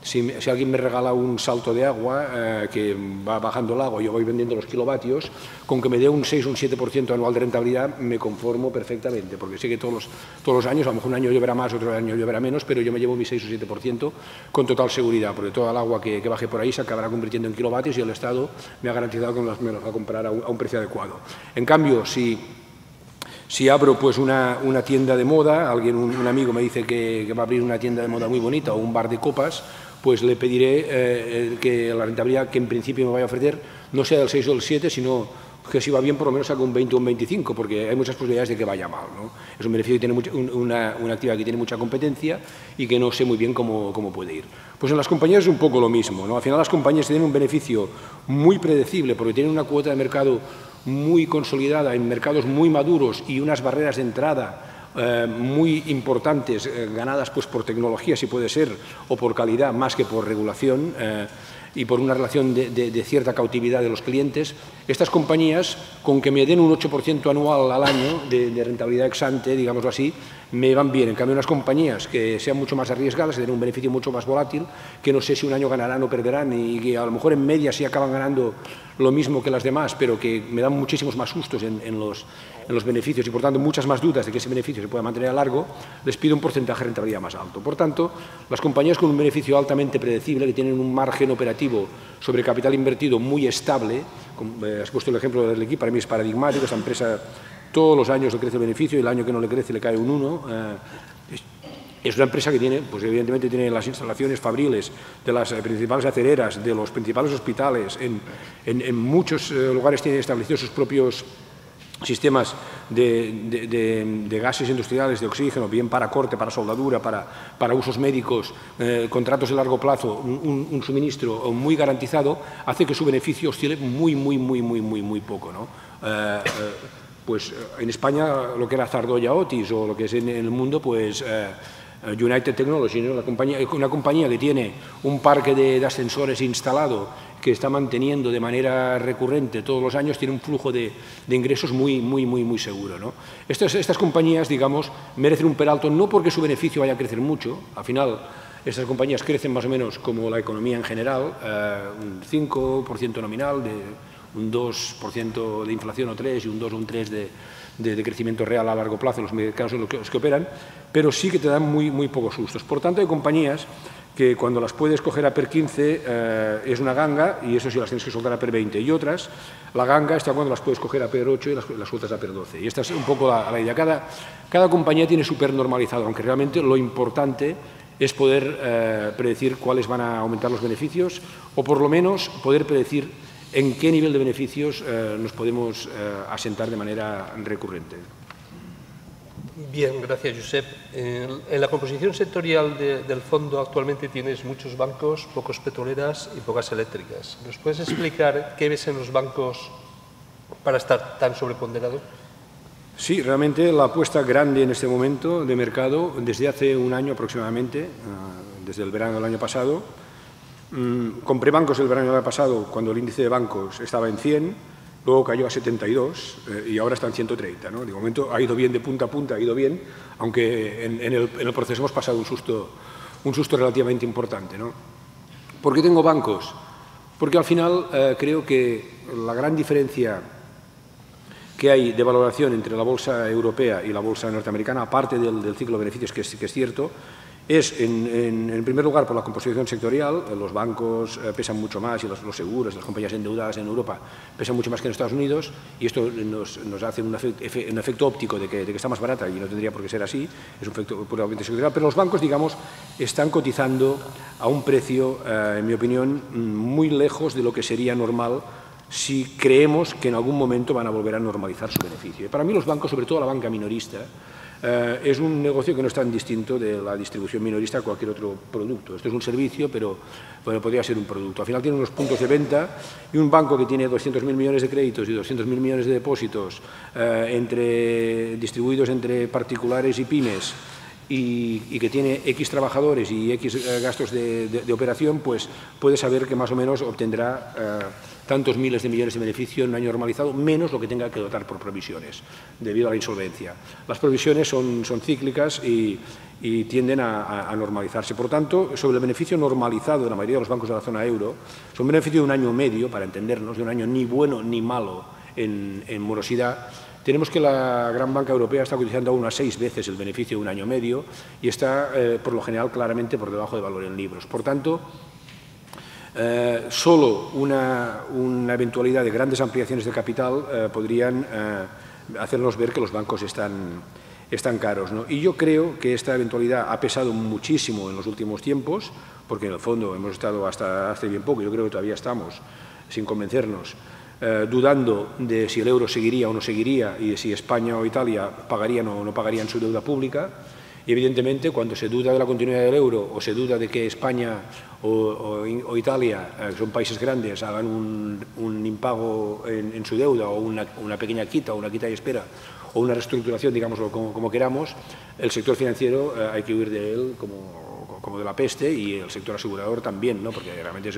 Si alguien me regala un salto de agua que va bajando el agua y yo voy vendiendo los kilovatios, con que me dé un 6 o un 7% anual de rentabilidad me conformo perfectamente, porque sé que todos los años, a lo mejor un año lloverá más, otro año lloverá menos, pero yo me llevo mi 6 o 7% con total seguridad, porque toda el agua que baje por ahí se acabará convirtiendo en kilovatios y el Estado me ha garantizado que me los va a comprar a un precio adecuado. En cambio, si abro pues una tienda de moda, un amigo me dice que va a abrir una tienda de moda muy bonita o un bar de copas, pues le pediré que la rentabilidad que en principio me vaya a ofrecer no sea del 6 o del 7, sino que si va bien por lo menos saque un 20 o un 25, porque hay muchas posibilidades de que vaya mal, ¿no? Es un beneficio que tiene una actividad que tiene mucha competencia y que no sé muy bien cómo puede ir. Pues en las compañías es un poco lo mismo, ¿no? Al final las compañías tienen un beneficio muy predecible porque tienen una cuota de mercado muy consolidada en mercados muy maduros y unas barreras de entrada muy importantes, ganadas pues por tecnología, si puede ser, o por calidad, más que por regulación, y por una relación de cierta cautividad de los clientes. Estas compañías, con que me den un 8% anual al año de rentabilidad ex ante, digámoslo así, me van bien. En cambio, unas compañías que sean mucho más arriesgadas, que den un beneficio mucho más volátil, que no sé si un año ganarán o perderán, y que a lo mejor en media sí acaban ganando lo mismo que las demás, pero que me dan muchísimos más sustos en los beneficios y, por tanto, muchas más dudas de que ese beneficio se pueda mantener a largo, les pido un porcentaje de rentabilidad más alto. Por tanto, las compañías con un beneficio altamente predecible, que tienen un margen operativo sobre capital invertido muy estable, has puesto el ejemplo del equipo, para mí es paradigmático, esa empresa todos los años le crece el beneficio y el año que no le crece le cae un 1. Es una empresa que tiene, pues evidentemente tiene las instalaciones fabriles de las principales acereras, de los principales hospitales, en muchos lugares tiene establecidos sus propios sistemas de gases industriales, de oxígeno, bien para corte, para soldadura, para usos médicos, contratos de largo plazo, un suministro muy garantizado, hace que su beneficio oscile muy poco, ¿no? Pues en España lo que era Zardoya Otis o lo que es en el mundo, pues United Technology, ¿no? Una compañía que tiene un parque de ascensores instalado que está manteniendo de manera recurrente todos los años, tiene un flujo de ingresos muy seguro, ¿no? Estas compañías, digamos, merecen un peralto no porque su beneficio vaya a crecer mucho, al final estas compañías crecen más o menos como la economía en general, un 5% nominal, un 2% de inflación o 3% y un 2 o un 3% de crecimiento real a largo plazo en los mercados en los que operan, pero sí que te dan muy pocos sustos. Por tanto, hay compañías que cuando las puedes coger a per 15 es una ganga, y eso sí las tienes que soltar a per 20, y otras, la ganga está cuando las puedes coger a per 8 y las sueltas a per 12. Y esta es un poco la idea. Cada compañía tiene su per normalizado, aunque realmente lo importante es poder predecir cuáles van a aumentar los beneficios, o por lo menos poder predecir en qué nivel de beneficios nos podemos asentar de manera recurrente. Bien, gracias, Josep. En la composición sectorial del fondo actualmente tienes muchos bancos, pocos petroleras y pocas eléctricas. ¿Nos puedes explicar qué ves en los bancos para estar tan sobreponderado? Sí, realmente la apuesta grande en este momento de mercado, desde hace un año aproximadamente, desde el verano del año pasado, compré bancos el verano del año pasado cuando el índice de bancos estaba en 100, luego cayó a 72 y ahora está en 130, ¿no? De momento ha ido bien de punta a punta, ha ido bien, aunque en el proceso hemos pasado un susto relativamente importante, ¿no? ¿Por qué tengo bancos? Porque al final creo que la gran diferencia que hay de valoración entre la bolsa europea y la bolsa norteamericana, aparte del ciclo de beneficios, que es cierto, es, en primer lugar, por la composición sectorial. Los bancos pesan mucho más y los seguros, las compañías endeudadas en Europa pesan mucho más que en Estados Unidos, y esto nos hace un efecto óptico de que está más barata, y no tendría por qué ser así, es un efecto puramente sectorial. Pero los bancos, digamos, están cotizando a un precio, en mi opinión, muy lejos de lo que sería normal si creemos que en algún momento van a volver a normalizar su beneficio. Para mí los bancos, sobre todo la banca minorista, es un negocio que no es tan distinto de la distribución minorista a cualquier otro producto. Esto es un servicio, pero bueno, podría ser un producto. Al final tiene unos puntos de venta y un banco que tiene 200.000 millones de créditos y 200.000 millones de depósitos distribuidos entre particulares y pymes y que tiene X trabajadores y X gastos de operación, pues puede saber que más o menos obtendrá tantos miles de millones de beneficio en un año normalizado, menos lo que tenga que dotar por provisiones, debido a la insolvencia. Las provisiones son cíclicas y tienden a normalizarse. Por tanto, sobre el beneficio normalizado de la mayoría de los bancos de la zona euro, es un beneficio de un año medio, para entendernos, de un año ni bueno ni malo en morosidad. Tenemos que la gran banca europea está cotizando aún a 6 veces el beneficio de un año medio y está, por lo general, claramente por debajo de valor en libros. Por tanto, solo una eventualidad de grandes ampliaciones de capital podrían hacernos ver que los bancos están caros, ¿no? Y yo creo que esta eventualidad ha pesado muchísimo en los últimos tiempos, porque en el fondo hemos estado hasta hace bien poco, yo creo que todavía estamos, sin convencernos, dudando de si el euro seguiría o no seguiría y de si España o Italia pagarían o no pagarían su deuda pública. Y evidentemente, cuando se duda de la continuidad del euro o se duda de que España o Italia, que son países grandes, hagan un impago en su deuda o una pequeña quita o una quita y espera o una reestructuración, digámoslo como queramos, el sector financiero hay que huir de él como de la peste, y el sector asegurador también, ¿no? Porque realmente es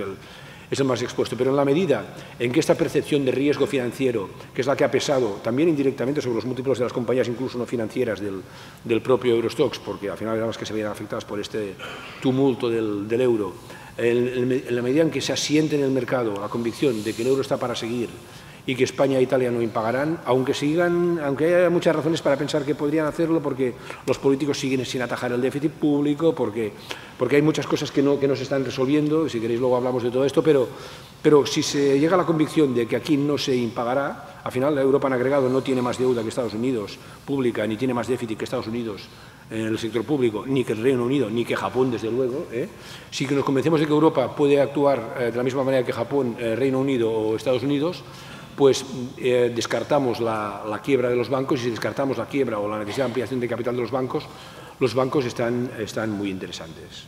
el más expuesto. Pero en la medida en que esta percepción de riesgo financiero, que es la que ha pesado también indirectamente sobre los múltiplos de las compañías, incluso no financieras, del propio Eurostoxx, porque al final eran las que se veían afectadas por este tumulto del euro, en la medida en que se asiente en el mercado la convicción de que el euro está para seguir y que España e Italia no impagarán, aunque haya muchas razones para pensar que podrían hacerlo, porque los políticos siguen sin atajar el déficit público, porque hay muchas cosas que no se están resolviendo, si queréis luego hablamos de todo esto, pero si se llega a la convicción de que aquí no se impagará, al final Europa en agregado no tiene más deuda que Estados Unidos pública, ni tiene más déficit que Estados Unidos en el sector público, ni que el Reino Unido, ni que Japón, desde luego. Si que nos convencemos de que Europa puede actuar de la misma manera que Japón, Reino Unido o Estados Unidos, pues descartamos la quiebra de los bancos, y si descartamos la quiebra o la necesidad de ampliación de capital de los bancos están muy interesantes.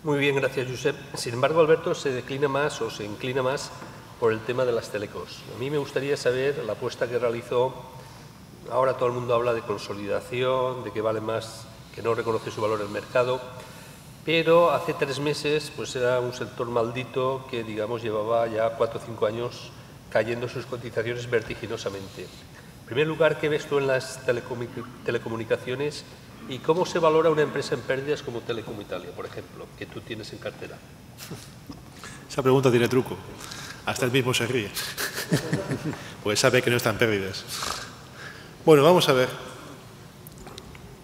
Muy bien, gracias, Josep. Sin embargo, Alberto se inclina más por el tema de las telecos. A mí me gustaría saber la apuesta que realizó. Ahora todo el mundo habla de consolidación, de que vale más, que no reconoce su valor en el mercado, pero hace 3 meses pues era un sector maldito que, digamos, llevaba ya 4 o 5 años cayendo sus cotizaciones vertiginosamente. En primer lugar, ¿qué ves tú en las telecomunicaciones y cómo se valora una empresa en pérdidas como Telecom Italia, por ejemplo, que tú tienes en cartera? Esa pregunta tiene truco. Hasta él mismo se ríe. Pues sabe que no están pérdidas. Bueno, vamos a ver.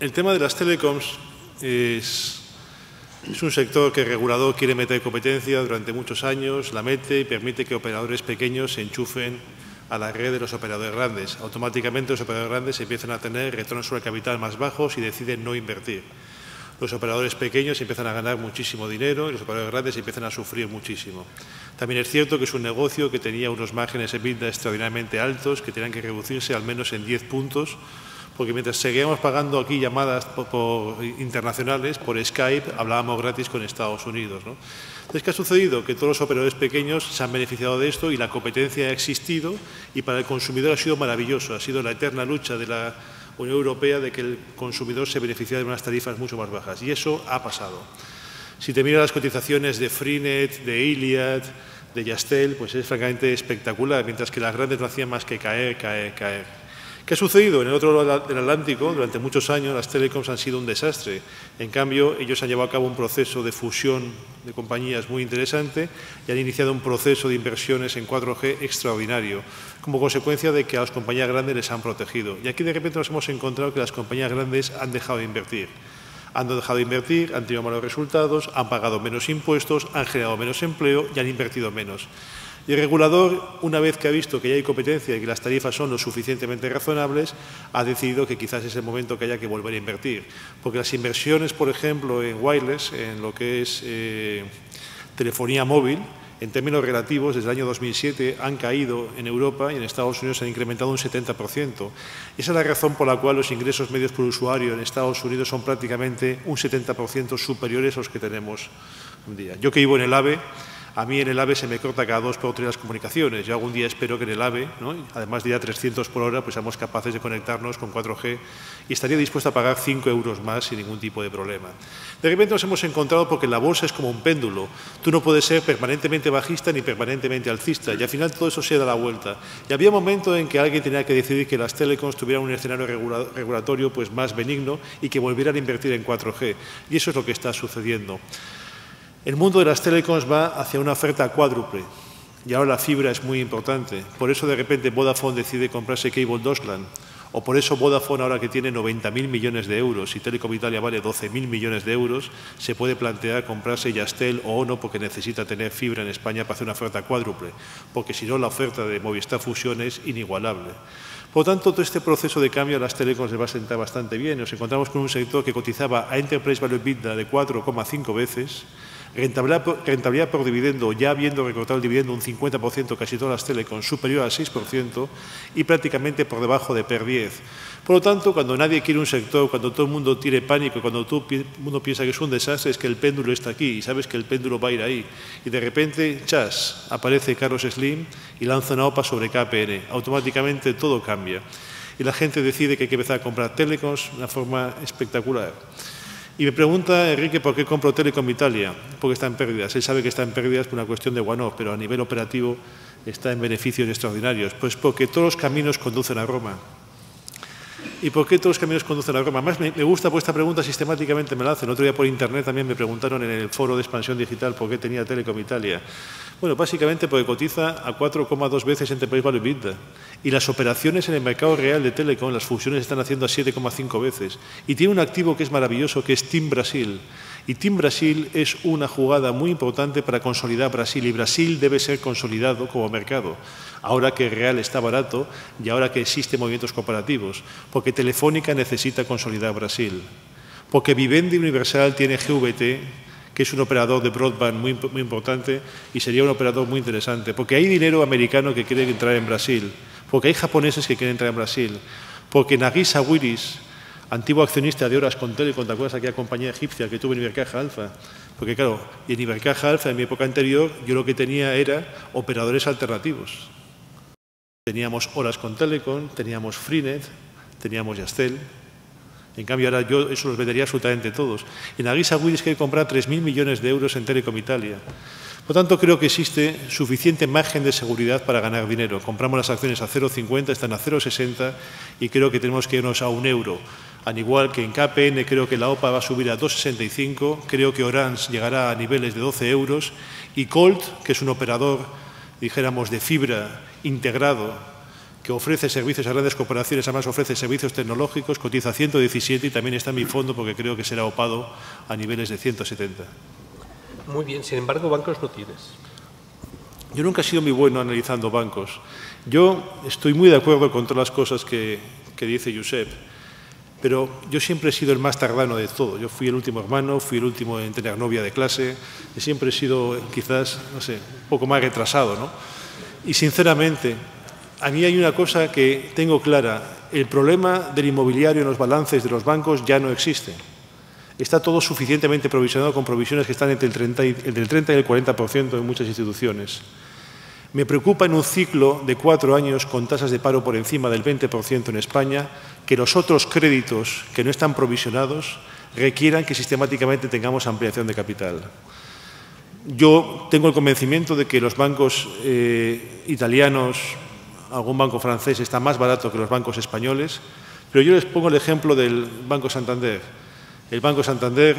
El tema de las telecoms es un sector que el regulador quiere meter competencia durante muchos años, la mete y permite que operadores pequeños se enchufen a la red de los operadores grandes. Automáticamente los operadores grandes empiezan a tener retornos sobre capital más bajos y deciden no invertir. Los operadores pequeños empiezan a ganar muchísimo dinero y los operadores grandes empiezan a sufrir muchísimo. También es cierto que es un negocio que tenía unos márgenes EBITDA extraordinariamente altos, que tenían que reducirse al menos en 10 puntos, porque mientras seguíamos pagando aquí llamadas internacionales por Skype, hablábamos gratis con Estados Unidos, ¿no? Entonces, ¿qué ha sucedido? Que todos los operadores pequeños se han beneficiado de esto y la competencia ha existido, y para el consumidor ha sido maravilloso. Ha sido la eterna lucha de la Unión Europea de que el consumidor se beneficie de unas tarifas mucho más bajas, y eso ha pasado. Si te miras las cotizaciones de Freenet, de Iliad, de Yastel, pues es francamente espectacular, mientras que las grandes no hacían más que caer. ¿Qué ha sucedido? En el otro lado del Atlántico, durante muchos años, las telecoms han sido un desastre. En cambio, ellos han llevado a cabo un proceso de fusión de compañías muy interesante y han iniciado un proceso de inversiones en 4G extraordinario, como consecuencia de que a las compañías grandes les han protegido. Y aquí de repente nos hemos encontrado que las compañías grandes han dejado de invertir. Han dejado de invertir, han tenido malos resultados, han pagado menos impuestos, han generado menos empleo y han invertido menos. Y el regulador, una vez que ha visto que ya hay competencia y que las tarifas son lo suficientemente razonables, ha decidido que quizás es el momento que haya que volver a invertir. Porque las inversiones, por ejemplo, en wireless, en lo que es telefonía móvil, en términos relativos, desde el año 2007 han caído en Europa y en Estados Unidos se han incrementado un 70%. Esa es la razón por la cual los ingresos medios por usuario en Estados Unidos son prácticamente un 70% superiores a los que tenemos un día. Yo que vivo en el AVE, a mí en el AVE se me corta cada 2 por 3 las comunicaciones. Yo algún día espero que en el AVE, ¿no?, además de ir a 300 por hora, pues seamos capaces de conectarnos con 4G y estaría dispuesto a pagar 5 euros más sin ningún tipo de problema. De repente nos hemos encontrado porque la bolsa es como un péndulo. Tú no puedes ser permanentemente bajista ni permanentemente alcista y al final todo eso se da la vuelta. Y había un momento en que alguien tenía que decidir que las telecoms tuvieran un escenario regulatorio pues más benigno y que volvieran a invertir en 4G. Y eso es lo que está sucediendo. El mundo de las telecoms va hacia una oferta cuádruple y ahora la fibra es muy importante. Por eso de repente Vodafone decide comprarse Cable Deutschland o por eso Vodafone ahora que tiene 90.000 millones de euros y Telecom Italia vale 12.000 millones de euros, se puede plantear comprarse Yastel o Ono porque necesita tener fibra en España para hacer una oferta cuádruple, porque si no la oferta de Movistar Fusión es inigualable. Por lo tanto, todo este proceso de cambio a las telecoms les va a sentar bastante bien. Nos encontramos con un sector que cotizaba a Enterprise Value EBITDA de 4,5 veces, rentabilidad por dividendo, ya habiendo recortado el dividendo un 50%, casi todas las telecoms, superior al 6% y prácticamente por debajo de PER 10. Por lo tanto, cuando nadie quiere un sector, cuando todo el mundo tiene pánico, cuando todo el mundo piensa que es un desastre, es que el péndulo está aquí y sabes que el péndulo va a ir ahí. Y de repente, ¡chas!, aparece Carlos Slim y lanza una OPA sobre KPN. Automáticamente todo cambia. Y la gente decide que hay que empezar a comprar telecoms de una forma espectacular. Y me pregunta Enrique por qué compro Telecom Italia, porque está en pérdidas. Él sabe que está en pérdidas por una cuestión de one-off, pero a nivel operativo está en beneficios extraordinarios. Pues porque todos los caminos conducen a Roma. ¿Y por qué todos los caminos conducen a Roma? Además, me gusta, pues esta pregunta sistemáticamente me la hacen. El otro día por internet también me preguntaron en el foro de expansión digital por qué tenía Telecom Italia. Bueno, básicamente porque cotiza a 4,2 veces Enterprise Value EBITDA. Y las operaciones en el mercado real de Telecom, las fusiones están haciendo a 7,5 veces. Y tiene un activo que es maravilloso, que es TIM Brasil. Y TIM Brasil es una jugada muy importante para consolidar Brasil. Y Brasil debe ser consolidado como mercado. Ahora que el real está barato y ahora que existen movimientos comparativos. Porque Telefónica necesita consolidar Brasil. Porque Vivendi Universal tiene GVT, que es un operador de broadband muy importante y sería un operador muy interesante. Porque hay dinero americano que quiere entrar en Brasil. Porque hay japoneses que quieren entrar en Brasil. Porque Nagisa Wiris, antiguo accionista de Horas con Telecom, ¿te acuerdas aquella compañía egipcia que tuvo en Ibercaja Alfa? Porque claro, y en Ibercaja Alfa, en mi época anterior, yo lo que tenía era operadores alternativos. Teníamos Horas con Telecom, teníamos Freenet, teníamos Yastel. En cambio, ahora yo eso los vendería absolutamente todos. Y Nagisa Wiris quiere comprar 3.000 millones de euros en Telecom Italia. Por tanto, creo que existe suficiente margen de seguridad para ganar dinero. Compramos las acciones a 0,50, están a 0,60 y creo que tenemos que irnos a 1 euro. Al igual que en KPN, creo que la OPA va a subir a 2,65, creo que Orange llegará a niveles de 12 euros y Colt, que es un operador, dijéramos, de fibra integrado, que ofrece servicios a grandes corporaciones, además ofrece servicios tecnológicos, cotiza 117 y también está en mi fondo porque creo que será opado a niveles de 170. Muy bien, sin embargo, bancos no tienes. Yo nunca he sido muy bueno analizando bancos. Yo estoy muy de acuerdo con todas las cosas que dice Josep, pero yo siempre he sido el más tardano de todo. Yo fui el último hermano, fui el último en tener novia de clase, y siempre he sido quizás, no sé, un poco más retrasado, ¿no? Y sinceramente, a mí hay una cosa que tengo clara. El problema del inmobiliario en los balances de los bancos ya no existe. Está todo suficientemente provisionado con provisiones que están entre el 30 y el 40% en muchas instituciones. Me preocupa en un ciclo de 4 años con tasas de paro por encima del 20% en España que los otros créditos que no están provisionados requieran que sistemáticamente tengamos ampliación de capital. Yo tengo el convencimiento de que los bancos italianos, algún banco francés está más barato que los bancos españoles, pero yo les pongo el ejemplo del Banco Santander. El Banco Santander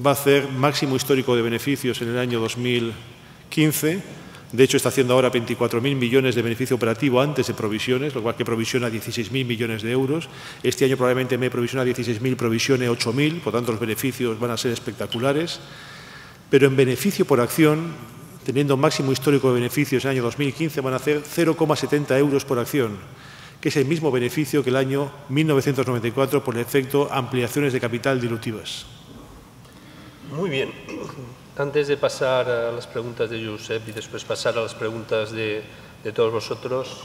va a hacer máximo histórico de beneficios en el año 2015. De hecho, está haciendo ahora 24.000 millones de beneficio operativo antes de provisiones, lo cual que provisiona 16.000 millones de euros. Este año probablemente me provisiona 16.000, provisione 8.000, por tanto los beneficios van a ser espectaculares. Pero en beneficio por acción, teniendo máximo histórico de beneficios en el año 2015, van a hacer 0,70 euros por acción, que es el mismo beneficio que el año 1994 por el efecto ampliaciones de capital dilutivas. Muy bien. Antes de pasar a las preguntas de Josep y después pasar a las preguntas de todos vosotros,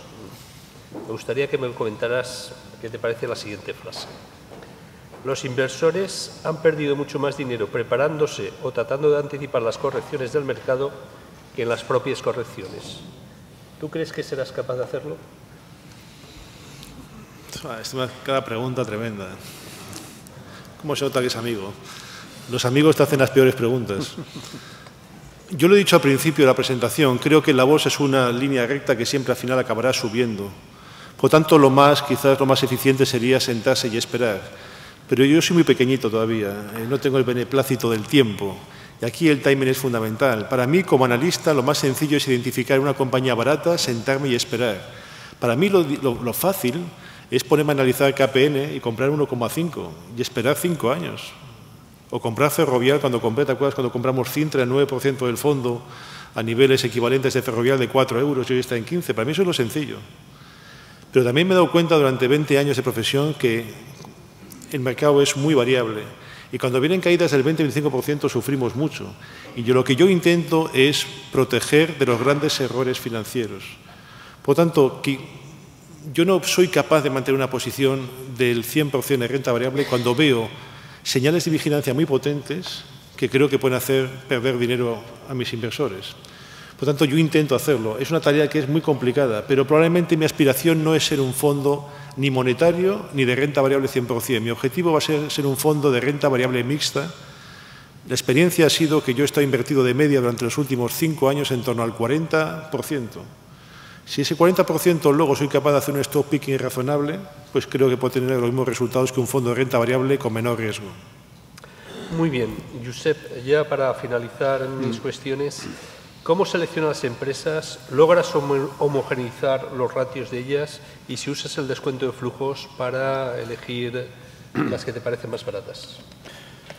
me gustaría que me comentaras qué te parece la siguiente frase. Los inversores han perdido mucho más dinero preparándose o tratando de anticipar las correcciones del mercado que en las propias correcciones. ¿Tú crees que serás capaz de hacerlo? Cada pregunta tremenda. ¿Cómo se nota que es amigo? Los amigos te hacen las peores preguntas. Yo lo he dicho al principio de la presentación, creo que la bolsa es una línea recta que siempre al final acabará subiendo. Por tanto, quizás lo más eficiente sería sentarse y esperar. Pero yo soy muy pequeñito todavía, no tengo el beneplácito del tiempo. Y aquí el timing es fundamental. Para mí, como analista, lo más sencillo es identificar una compañía barata, sentarme y esperar. Para mí, lo fácil es ponerme a analizar KPN y comprar 1,5 y esperar 5 años. O comprar Ferrovial cuando compré, ¿te acuerdas? Cuando compramos Cintra, el 9% del fondo a niveles equivalentes de Ferrovial de 4 euros y hoy está en 15. Para mí eso es lo sencillo. Pero también me he dado cuenta durante 20 años de profesión que el mercado es muy variable. Y cuando vienen caídas del 20-25% sufrimos mucho. Y lo que yo intento es proteger de los grandes errores financieros. Por tanto, yo no soy capaz de mantener una posición del 100% de renta variable cuando veo señales de vigilancia muy potentes que creo que pueden hacer perder dinero a mis inversores. Por tanto, yo intento hacerlo. Es una tarea que es muy complicada, pero probablemente mi aspiración no es ser un fondo ni monetario ni de renta variable 100%. Mi objetivo va a ser un fondo de renta variable mixta. La experiencia ha sido que yo he estado invertido de media durante los últimos 5 años en torno al 40%. Si ese 40% luego soy capaz de hacer un stock picking razonable, pues creo que puedo tener los mismos resultados que un fondo de renta variable con menor riesgo. Muy bien. Josep, ya para finalizar mis cuestiones, ¿cómo seleccionas las empresas? ¿Logras homogeneizar los ratios de ellas? Y si usas el descuento de flujos para elegir las que te parecen más baratas.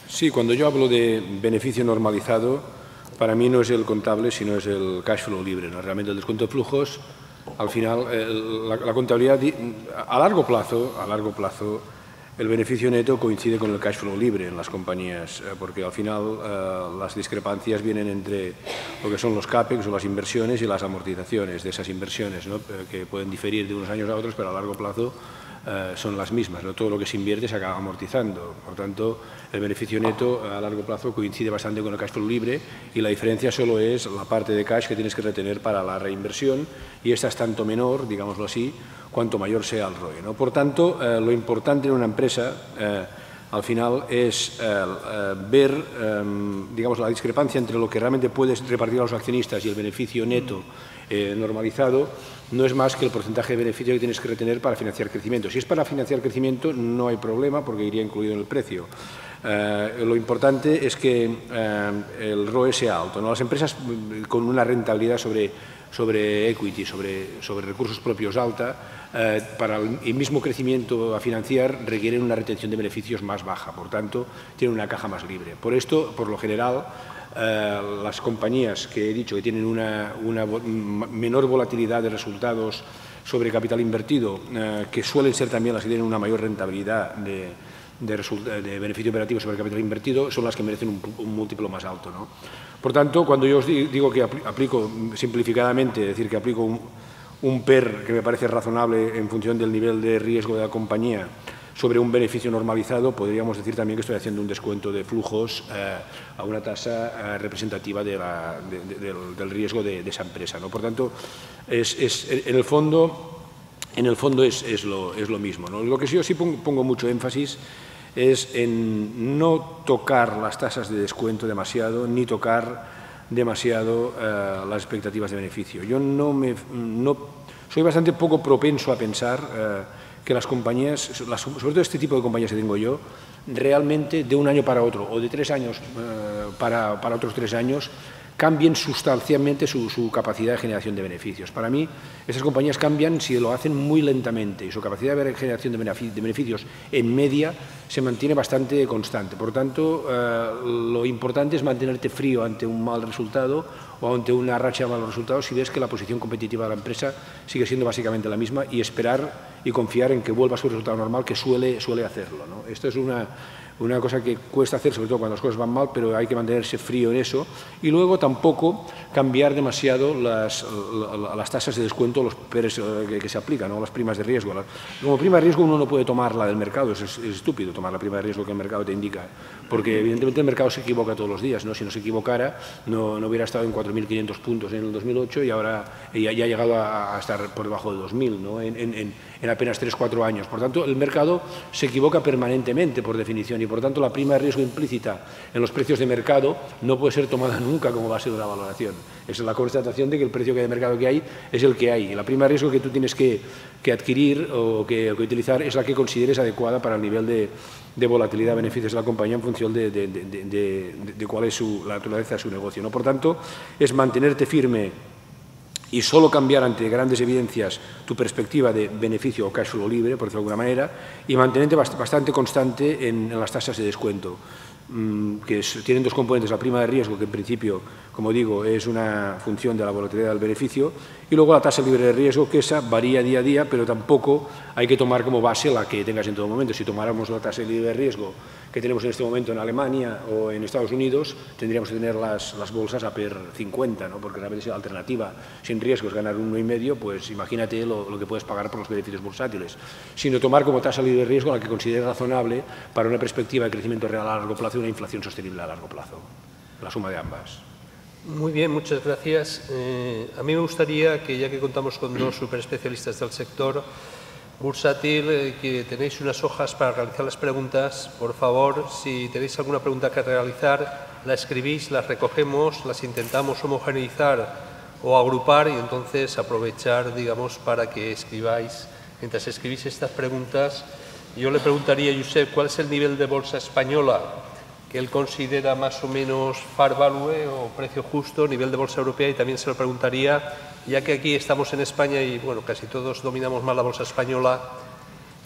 Sí, cuando yo hablo de beneficio normalizado, para mí no es el contable, sino es el cash flow libre, ¿no? Realmente el descuento de flujos, al final, la contabilidad a largo plazo, el beneficio neto coincide con el cash flow libre en las compañías, porque al final las discrepancias vienen entre lo que son los CAPEX o las inversiones y las amortizaciones de esas inversiones, ¿no? Que pueden diferir de unos años a otros, pero a largo plazo son las mismas, ¿no? Todo lo que se invierte se acaba amortizando. Por tanto, el beneficio neto a largo plazo coincide bastante con el cash flow libre y la diferencia solo es la parte de cash que tienes que retener para la reinversión y esta es tanto menor, digámoslo así, cuanto mayor sea el ROE, ¿no? Por tanto, lo importante en una empresa al final es ver digamos, la discrepancia entre lo que realmente puedes repartir a los accionistas y el beneficio neto normalizado no es más que el porcentaje de beneficio que tienes que retener para financiar crecimiento. Si es para financiar crecimiento no hay problema porque iría incluido en el precio. Lo importante es que el ROE sea alto, ¿no? Las empresas con una rentabilidad sobre equity, sobre recursos propios alta, para el mismo crecimiento a financiar requieren una retención de beneficios más baja, por tanto, tienen una caja más libre. Por esto, por lo general, las compañías que he dicho que tienen una menor volatilidad de resultados sobre capital invertido, que suelen ser también las que tienen una mayor rentabilidad de beneficio operativo sobre capital invertido, son las que merecen un múltiplo más alto, ¿no? Por tanto, cuando yo os digo que aplico simplificadamente, es decir, que aplico un PER que me parece razonable en función del nivel de riesgo de la compañía sobre un beneficio normalizado, podríamos decir también que estoy haciendo un descuento de flujos a una tasa representativa del riesgo de esa empresa, ¿no? Por tanto, en el fondo es lo mismo, ¿no? Lo que yo sí pongo mucho énfasis es en no tocar las tasas de descuento demasiado, ni tocar demasiado las expectativas de beneficio. Yo soy bastante poco propenso a pensar que las compañías, sobre todo este tipo de compañías que tengo yo, realmente de un año para otro o de 3 años para otros 3 años, cambien sustancialmente su capacidad de generación de beneficios. Para mí, esas compañías cambian si lo hacen muy lentamente y su capacidad de generación de beneficios en media se mantiene bastante constante. Por tanto, lo importante es mantenerte frío ante un mal resultado o ante una racha de malos resultados, si ves que la posición competitiva de la empresa sigue siendo básicamente la misma, y esperar y confiar en que vuelva a su resultado normal, que suele hacerlo, ¿no? Esto es una cosa que cuesta hacer, sobre todo cuando las cosas van mal, pero hay que mantenerse frío en eso. Y luego tampoco cambiar demasiado las tasas de descuento, los PERs que se aplican, ¿no? Las primas de riesgo. Como prima de riesgo uno no puede tomar la del mercado, es estúpido tomar la prima de riesgo que el mercado te indica, porque evidentemente el mercado se equivoca todos los días, ¿no? Si no se equivocara, no hubiera estado en 4.500 puntos en el 2008 y ahora ya ha llegado a estar por debajo de 2.000, ¿no? En apenas 3-4 años. Por tanto, el mercado se equivoca permanentemente, por definición, y por tanto la prima de riesgo implícita en los precios de mercado no puede ser tomada nunca como base de una valoración. Esa es la constatación de que el precio de mercado que hay es el que hay. Y la prima de riesgo que tú tienes que adquirir o que utilizar es la que consideres adecuada para el nivel de volatilidad de beneficios de la compañía en función de cuál es la naturaleza de su negocio, ¿no? Por tanto, es mantenerte firme y solo cambiar ante grandes evidencias tu perspectiva de beneficio o cash flow libre, por decirlo de alguna manera, y mantenerte bastante constante en las tasas de descuento, que tienen dos componentes: la prima de riesgo, que en principio, como digo, es una función de la volatilidad del beneficio, y luego la tasa libre de riesgo, que esa varía día a día, pero tampoco hay que tomar como base la que tengas en todo momento. Si tomáramos la tasa libre de riesgo que tenemos en este momento en Alemania o en Estados Unidos, tendríamos que tener las bolsas a PER 50, ¿no? Porque realmente la alternativa sin riesgo es ganar 1,5, pues imagínate lo que puedes pagar por los beneficios bursátiles. Sino tomar como tasa libre de riesgo la que consideres razonable para una perspectiva de crecimiento real a largo plazo y una inflación sostenible a largo plazo. La suma de ambas. Muy bien, muchas gracias. A mí me gustaría que, ya que contamos con dos superespecialistas del sector bursátil, que tenéis unas hojas para realizar las preguntas. Por favor, si tenéis alguna pregunta que realizar, la escribís, las recogemos, las intentamos homogeneizar o agrupar y entonces aprovechar, digamos, para que escribáis. Mientras escribís estas preguntas, yo le preguntaría a Josep cuál es el nivel de bolsa española que él considera más o menos par value o precio justo, nivel de bolsa europea, y también se lo preguntaría, ya que aquí estamos en España y bueno, casi todos dominamos más la bolsa española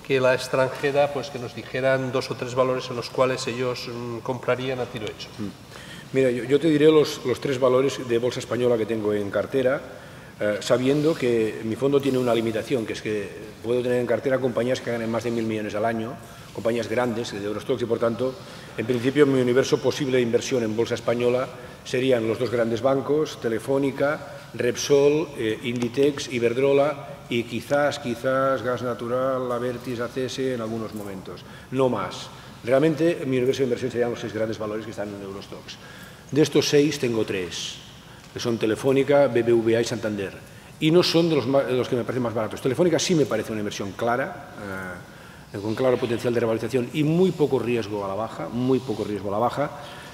que la extranjera, pues que nos dijeran 2 o 3 valores en los cuales ellos comprarían a tiro hecho. Mira, yo te diré los 3 valores de bolsa española que tengo en cartera, sabiendo que mi fondo tiene una limitación, que es que puedo tener en cartera compañías que ganen más de 1.000 millones al año, compañías grandes de Eurostoxx, y por tanto, en principio, mi universo posible de inversión en bolsa española serían los 2 grandes bancos, Telefónica, Repsol, Inditex, Iberdrola y quizás Gas Natural, Abertis, ACS en algunos momentos, no más. Realmente mi universo de inversión serían los 6 grandes valores que están en Eurostoxx. De estos 6 tengo 3, que son Telefónica, BBVA y Santander, y no son de los que me parecen más baratos. Telefónica sí me parece una inversión clara, con claro potencial de revalorización y muy poco riesgo a la baja,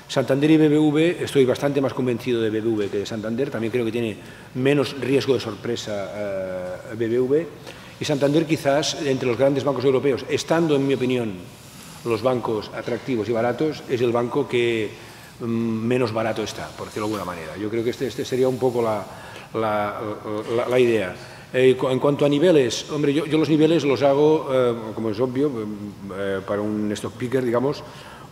Santander y BBV, estoy bastante más convencido de BBV que de Santander, también creo que tiene menos riesgo de sorpresa BBV, y Santander quizás, entre los grandes bancos europeos, estando en mi opinión los bancos atractivos y baratos, es el banco que menos barato está, por decirlo de alguna manera. Yo creo que este sería un poco la idea. En cuanto a niveles, hombre, yo los niveles los hago, como es obvio, para un stock picker, digamos,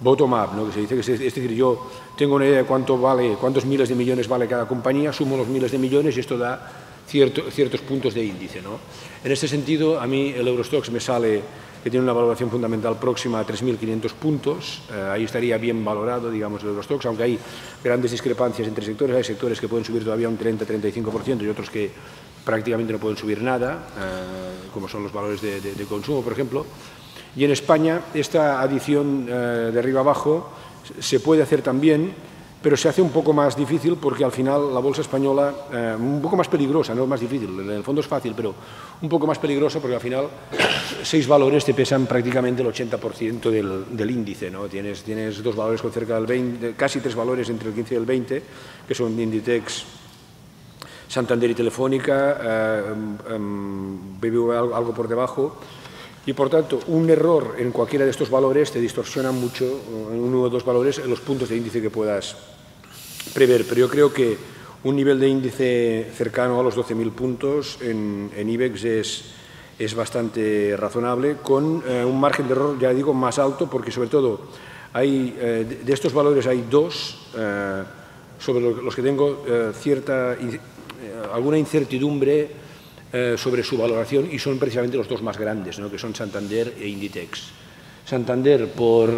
bottom-up, ¿no? Que se dice que es decir, yo tengo una idea de cuántos miles de millones vale cada compañía, sumo los miles de millones y esto da ciertos puntos de índice, ¿no? En este sentido, a mí el Eurostoxx me sale que tiene una valoración fundamental próxima a 3.500 puntos, ahí estaría bien valorado, digamos, el Eurostoxx, aunque hay grandes discrepancias entre sectores, hay sectores que pueden subir todavía un 30-35% y otros que prácticamente no pueden subir nada, como son los valores de consumo, por ejemplo. Y en España esta adición de arriba abajo se puede hacer también, pero se hace un poco más difícil porque al final la bolsa española, un poco más peligrosa, no es más difícil, en el fondo es fácil, pero un poco más peligrosa porque al final 6 valores te pesan prácticamente el 80% del índice, ¿no? Tienes 2 valores con cerca del 20, casi 3 valores entre el 15 y el 20, que son Inditex, Santander y Telefónica, BBVA algo por debajo, y por tanto un error en cualquiera de estos valores te distorsiona mucho, en uno o 2 valores, los puntos de índice que puedas prever. Pero yo creo que un nivel de índice cercano a los 12.000 puntos en IBEX es bastante razonable, con un margen de error, ya digo, más alto, porque sobre todo de estos valores hay 2, sobre los que tengo alguna incertidumbre sobre su valoración, y son precisamente los dos más grandes, ¿no?, que son Santander e Inditex. Santander por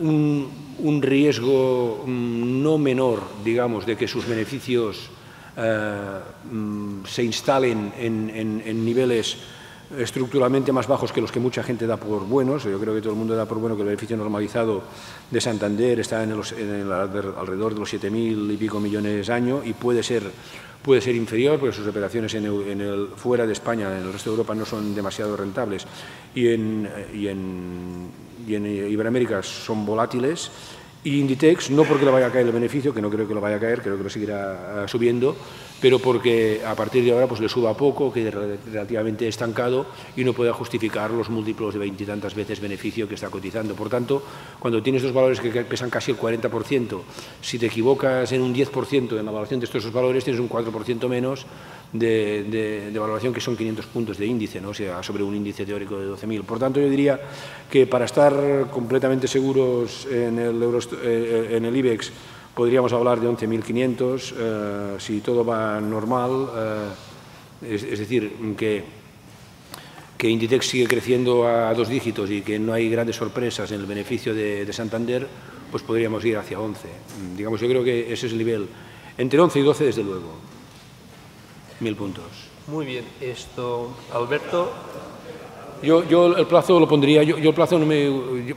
un riesgo no menor, digamos, de que sus beneficios se instalen en niveles estructuralmente más bajos que los que mucha gente da por buenos. Yo creo que todo el mundo da por bueno que el beneficio normalizado de Santander está alrededor de los 7.000 y pico millones año, y puede ser inferior, porque sus operaciones fuera de España, en el resto de Europa, no son demasiado rentables, y en Iberoamérica son volátiles. Y Inditex, no porque le vaya a caer el beneficio, que no creo que lo vaya a caer, creo que lo seguirá subiendo, pero porque a partir de ahora pues le suba poco, quede relativamente estancado y no pueda justificar los múltiplos de 20 y tantas veces beneficio que está cotizando. Por tanto, cuando tienes dos valores que pesan casi el 40%, si te equivocas en un 10% en la valoración de estos dos valores, tienes un 4% menos de valoración, que son 500 puntos de índice, ¿no? O sea, sobre un índice teórico de 12.000. Por tanto, yo diría que para estar completamente seguros en el IBEX podríamos hablar de 11.500, si todo va normal, es decir, que Inditex sigue creciendo a 2 dígitos y que no hay grandes sorpresas en el beneficio de Santander, pues podríamos ir hacia 11. Digamos, yo creo que ese es el nivel. Entre 11 y 12, desde luego. 1.000 puntos. Muy bien. Alberto. Yo el plazo lo pondría, yo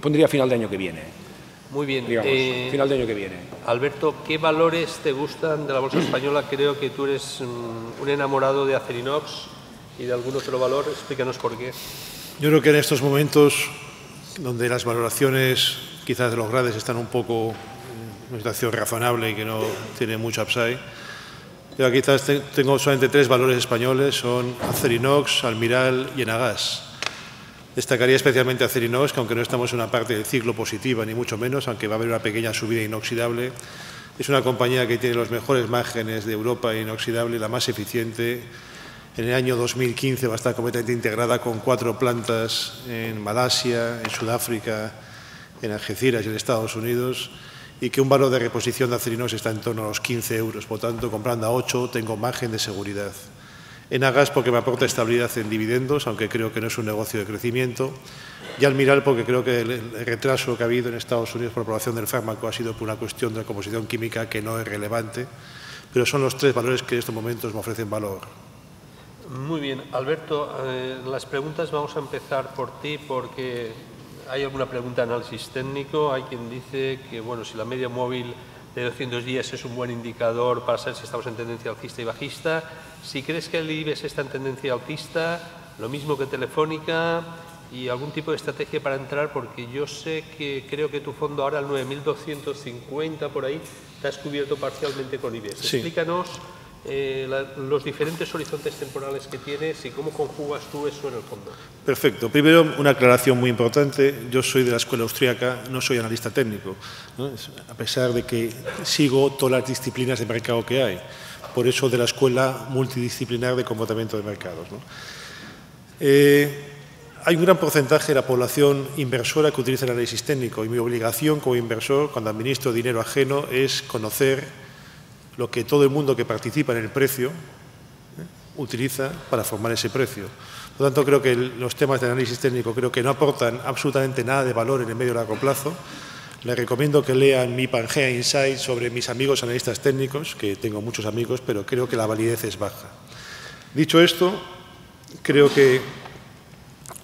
pondría a final de año que viene. Muy bien. Digamos, final de año que viene. Alberto, ¿qué valores te gustan de la bolsa española? Creo que tú eres un enamorado de Acerinox y de algún otro valor. Explícanos por qué. Yo creo que en estos momentos, donde las valoraciones quizás de los grandes están un poco en una situación razonable y que no tiene mucho upside, yo quizás tengo solamente 3 valores españoles, son Acerinox, Almiral y Enagas. Destacaría especialmente Acerinox, que aunque no estamos en una parte del ciclo positiva, ni mucho menos, aunque va a haber una pequeña subida inoxidable, es una compañía que tiene los mejores márgenes de Europa inoxidable, la más eficiente. En el año 2015 va a estar completamente integrada con 4 plantas en Malasia, en Sudáfrica, en Algeciras y en Estados Unidos, y que un valor de reposición de Acerinox está en torno a los 15 euros. Por tanto, comprando a 8 tengo margen de seguridad. Enagas porque me aporta estabilidad en dividendos, aunque creo que no es un negocio de crecimiento. Y Almiral porque creo que el retraso que ha habido en Estados Unidos por aprobación del fármaco ha sido por una cuestión de composición química que no es relevante, pero son los 3 valores que en estos momentos me ofrecen valor. Muy bien. Alberto, las preguntas vamos a empezar por ti, porque hay alguna pregunta de análisis técnico. Hay quien dice que, bueno, si la media móvil de 200 días es un buen indicador para saber si estamos en tendencia alcista y bajista. Si crees que el IBEX está en tendencia alcista, lo mismo que Telefónica, y algún tipo de estrategia para entrar, porque yo sé que creo que tu fondo ahora, el 9.250 por ahí, te has cubierto parcialmente con IBEX. Sí. Explícanos los diferentes horizontes temporales que tienes y cómo conjugas tú eso en el fondo. Perfecto. Primero, una aclaración muy importante. Yo soy de la escuela austríaca, no soy analista técnico, ¿no? A pesar de que sigo todas las disciplinas de mercado que hay. Por eso de la escuela multidisciplinar de comportamiento de mercados, ¿no? Hay un gran porcentaje de la población inversora que utiliza el análisis técnico, y mi obligación como inversor, cuando administro dinero ajeno, es conocer lo que todo el mundo que participa en el precio utiliza para formar ese precio. Por lo tanto, creo que los temas de análisis técnico creo que no aportan absolutamente nada de valor en el medio y largo plazo. Les recomiendo que lean mi Pangea Insight sobre mis amigos analistas técnicos, que tengo muchos amigos, pero creo que la validez es baja. Dicho esto, creo que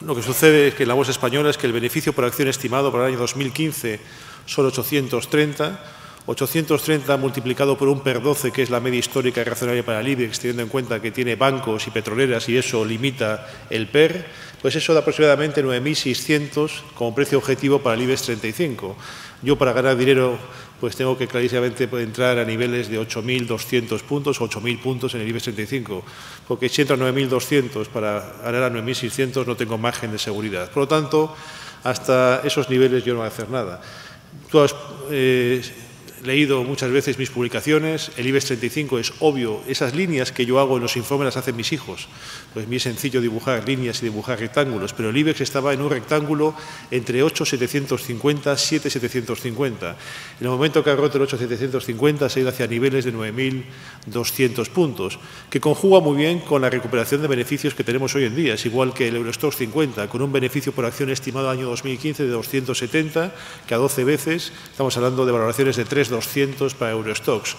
lo que sucede es que en la bolsa española es que el beneficio por acción estimado para el año 2015 son 830 multiplicado por un PER 12, que es la media histórica y razonable para el IBEX, teniendo en cuenta que tiene bancos y petroleras y eso limita el PER, pues eso da aproximadamente 9.600 como precio objetivo para el IBEX 35. Yo, para ganar dinero, pues tengo que clarísimamente entrar a niveles de 8.200 puntos o 8.000 puntos en el IBEX 35, porque si entro a 9.200 para ganar a 9.600 no tengo margen de seguridad. Por lo tanto, hasta esos niveles yo no voy a hacer nada. leído muchas veces mis publicaciones. El IBEX 35 es obvio. Esas líneas que yo hago en los informes las hacen mis hijos. Pues mí es sencillo dibujar líneas y dibujar rectángulos, pero el IBEX estaba en un rectángulo entre 8.750 y 7.750. En el momento que ha roto el 8.750 se ha ido hacia niveles de 9.200 puntos, que conjuga muy bien con la recuperación de beneficios que tenemos hoy en día. Es igual que el Eurostoxx 50, con un beneficio por acción estimado año 2015 de 270, que a 12 veces estamos hablando de valoraciones de 3.200 para Eurostoxx.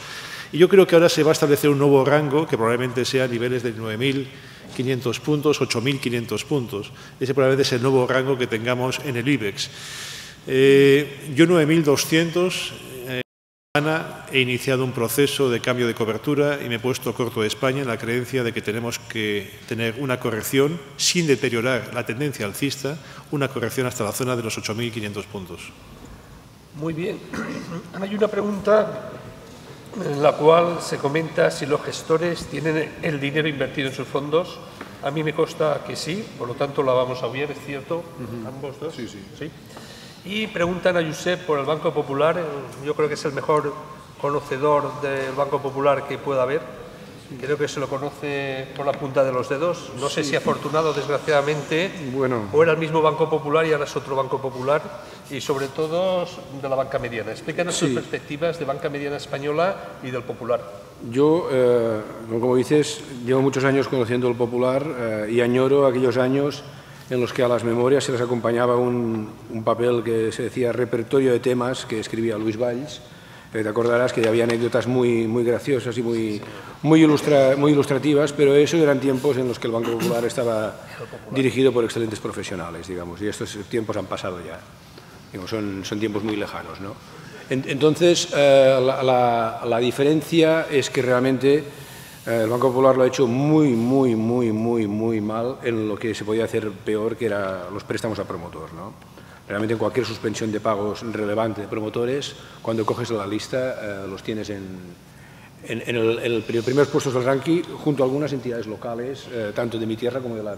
Y yo creo que ahora se va a establecer un nuevo rango que probablemente sea a niveles de 9.500 puntos, 8.500 puntos. Ese probablemente es el nuevo rango que tengamos en el IBEX. Yo 9.200 he iniciado un proceso de cambio de cobertura y me he puesto corto de España en la creencia de que tenemos que tener una corrección sin deteriorar la tendencia alcista, una corrección hasta la zona de los 8.500 puntos. Muy bien. Hay una pregunta en la cual se comenta si los gestores tienen el dinero invertido en sus fondos. A mí me consta que sí, por lo tanto la vamos a obviar, ¿es cierto? ¿Ambos dos? Sí, sí. ¿Sí? Y preguntan a Josep por el Banco Popular. Yo creo que es el mejor conocedor del Banco Popular que pueda haber. Creo que se lo conoce por la punta de los dedos. No sé si afortunado, desgraciadamente, o era el mismo Banco Popular y ahora es otro Banco Popular. Y sobre todo de la banca mediana. Explícanos sus perspectivas de banca mediana española y del Popular. Yo, como dices, llevo muchos años conociendo el Popular y añoro aquellos años en los que a las memorias se les acompañaba un papel que se decía repertorio de temas que escribía Luis Valls. Te acordarás que había anécdotas muy graciosas y muy ilustrativas, pero eso eran tiempos en los que el Banco Popular estaba dirigido por excelentes profesionales, digamos, y estos tiempos han pasado ya. Digamos, son tiempos muy lejanos, ¿no? Entonces, la diferencia es que realmente el Banco Popular lo ha hecho muy mal en lo que se podía hacer peor, que era los préstamos a promotor, ¿no? Realmente en cualquier suspensión de pagos relevante de promotores, cuando coges la lista, los tienes en los primeros puestos del ranking, junto a algunas entidades locales, tanto de mi tierra como de la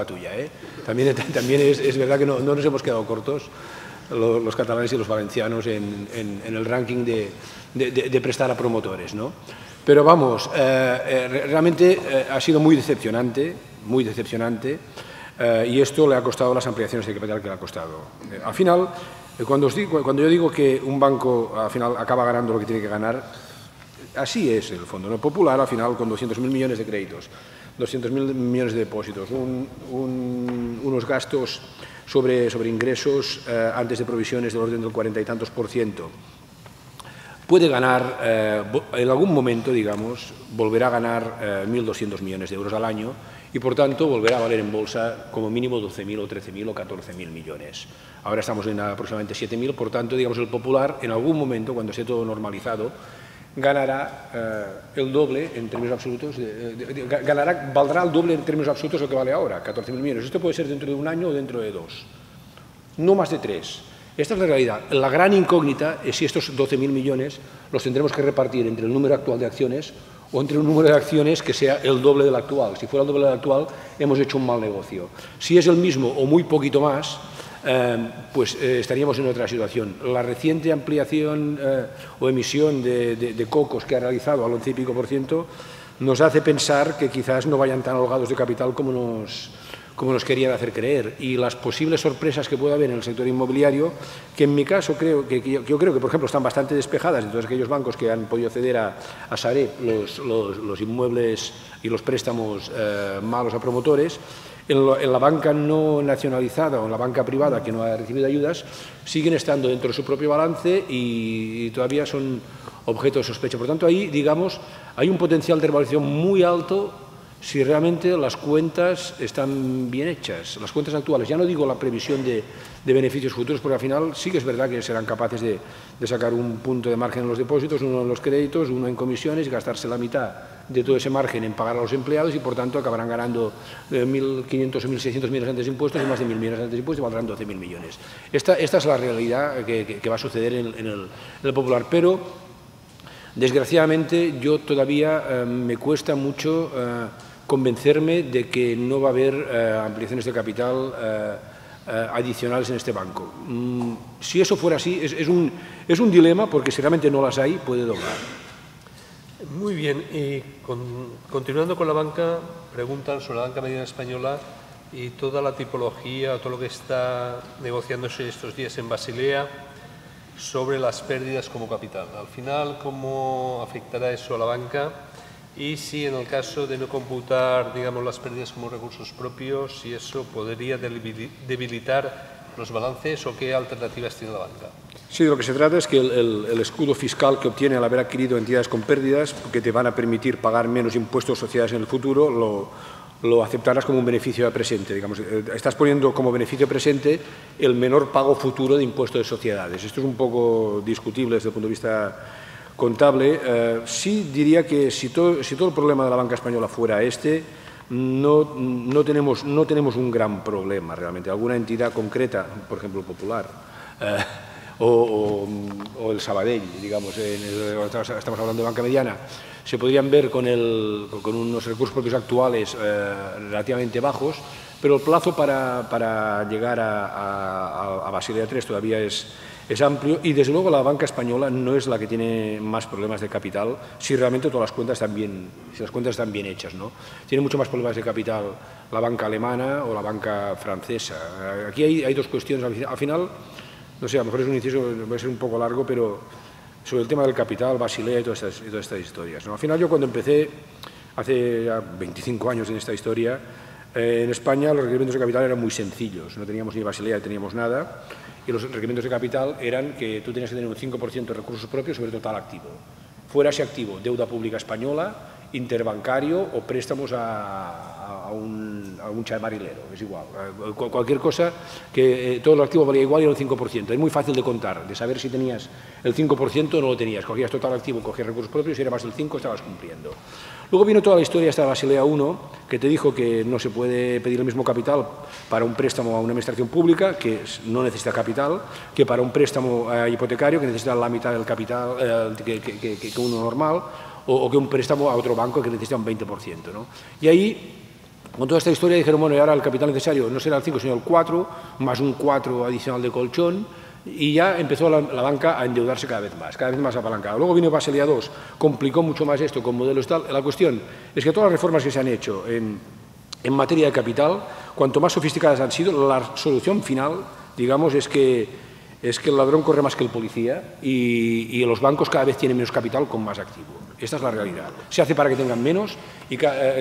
tuya. También es verdad que no nos hemos quedado cortos los catalanes y los valencianos en el ranking de prestar a promotores, ¿no? Pero vamos, realmente ha sido muy decepcionante, y esto le ha costado las ampliaciones de capital que le ha costado. Al final, cuando yo digo que un banco al final acaba ganando lo que tiene que ganar, así es el Fondo Popular, al final con 200.000 millones de créditos, 200.000 millones de depósitos, unos gastos sobre ingresos antes de provisiones del orden del 40 y tantos %. Puede ganar, en algún momento, digamos, volverá a ganar 1.200 millones de euros al año y, por tanto, volverá a valer en bolsa como mínimo 12.000 o 13.000 o 14.000 millones. Ahora estamos en aproximadamente 7.000, por tanto, digamos, el Popular, en algún momento, cuando esté todo normalizado, ganará el doble en términos absolutos, valdrá el doble en términos absolutos lo que vale ahora, 14.000 millones. Esto puede ser dentro de un año o dentro de 2, no más de 3. Esta es la realidad. La gran incógnita es si estos 12.000 millones los tendremos que repartir entre el número actual de acciones o entre un número de acciones que sea el doble del actual. Si fuera el doble del actual, hemos hecho un mal negocio. Si es el mismo o muy poquito más, pues estaríamos en otra situación. La reciente ampliación o emisión de cocos que ha realizado al 11 y pico % nos hace pensar que quizás no vayan tan holgados de capital como nos querían hacer creer, y las posibles sorpresas que pueda haber en el sector inmobiliario, que en mi caso yo creo que, por ejemplo, están bastante despejadas de todos aquellos bancos que han podido ceder a Sareb los inmuebles y los préstamos malos a promotores. En la banca no nacionalizada o en la banca privada que no ha recibido ayudas, siguen estando dentro de su propio balance y todavía son objeto de sospecha. Por tanto, ahí, digamos, hay un potencial de revalorización muy alto si realmente las cuentas están bien hechas, las cuentas actuales. Ya no digo la previsión de beneficios futuros, porque al final sí que es verdad que serán capaces de sacar un punto de margen en los depósitos, uno en los créditos, uno en comisiones, y gastarse la mitad de todo ese margen en pagar a los empleados, y por tanto acabarán ganando 1.500 o 1.600 millones antes de impuestos y más de 1.000 millones antes de impuestos, y valdrán 12.000 millones. Esta es la realidad que va a suceder en el Popular, pero desgraciadamente yo todavía me cuesta mucho convencerme de que no va a haber ampliaciones de capital adicionales en este banco. Si eso fuera así, es un dilema, porque si realmente no las hay, puede doblar. Muy bien, y continuando con la banca, preguntan sobre la banca mediana española y toda la tipología, todo lo que está negociándose estos días en Basilea sobre las pérdidas como capital. Al final, ¿cómo afectará eso a la banca? Y si en el caso de no computar, digamos, las pérdidas como recursos propios, si eso podría debilitar los balances o qué alternativas tiene la banca. Sí, de lo que se trata es que el escudo fiscal que obtiene al haber adquirido entidades con pérdidas, que te van a permitir pagar menos impuestos a sociedades en el futuro, lo aceptarás como un beneficio presente. Digamos, estás poniendo como beneficio presente el menor pago futuro de impuestos de sociedades. Esto es un poco discutible desde el punto de vista contable. Sí diría que si todo el problema de la banca española fuera no tenemos un gran problema realmente. Alguna entidad concreta, por ejemplo el Popular, o el Sabadell, digamos, estamos hablando de banca mediana, se podrían ver con unos recursos propios actuales relativamente bajos, pero el plazo para llegar a Basilea III todavía es amplio y, desde luego, la banca española no es la que tiene más problemas de capital si realmente todas las cuentas están bien hechas, ¿no? Tiene mucho más problemas de capital la banca alemana o la banca francesa. Aquí hay dos cuestiones. Al final, no sé, a lo mejor es un inciso, va a ser un poco largo, pero sobre el tema del capital, Basilea y todas estas historias, ¿no? Al final, yo cuando empecé, hace ya 25 años en esta historia, en España los requerimientos de capital eran muy sencillos. No teníamos ni Basilea, ni teníamos nada. Y los requerimientos de capital eran que tú tenías que tener un 5% de recursos propios sobre total activo. Fuera ese activo, deuda pública española, interbancario o préstamos a un chamarilero, es igual. Cualquier cosa, que todos los activos valía igual y era un 5%. Es muy fácil de contar, de saber si tenías el 5% o no lo tenías. Cogías total activo, cogías recursos propios y era más del 5%, estabas cumpliendo. Luego vino toda la historia esta de Basilea I, que te dijo que no se puede pedir el mismo capital para un préstamo a una administración pública, que no necesita capital, que para un préstamo hipotecario, que necesita la mitad del capital que uno normal, o que un préstamo a otro banco que necesita un 20%, ¿no? Y ahí, con toda esta historia, dijeron, bueno, y ahora el capital necesario no será el 5, sino el 4, más un 4 adicional de colchón, y ya empezó la banca a endeudarse cada vez más apalancada. Luego vino Basilea II, complicó mucho más esto con modelos tal. La cuestión es que todas las reformas que se han hecho en materia de capital, cuanto más sofisticadas han sido, la solución final, digamos, es que el ladrón corre más que el policía y los bancos cada vez tienen menos capital con más activo. Esta es la realidad. Se hace para que tengan menos,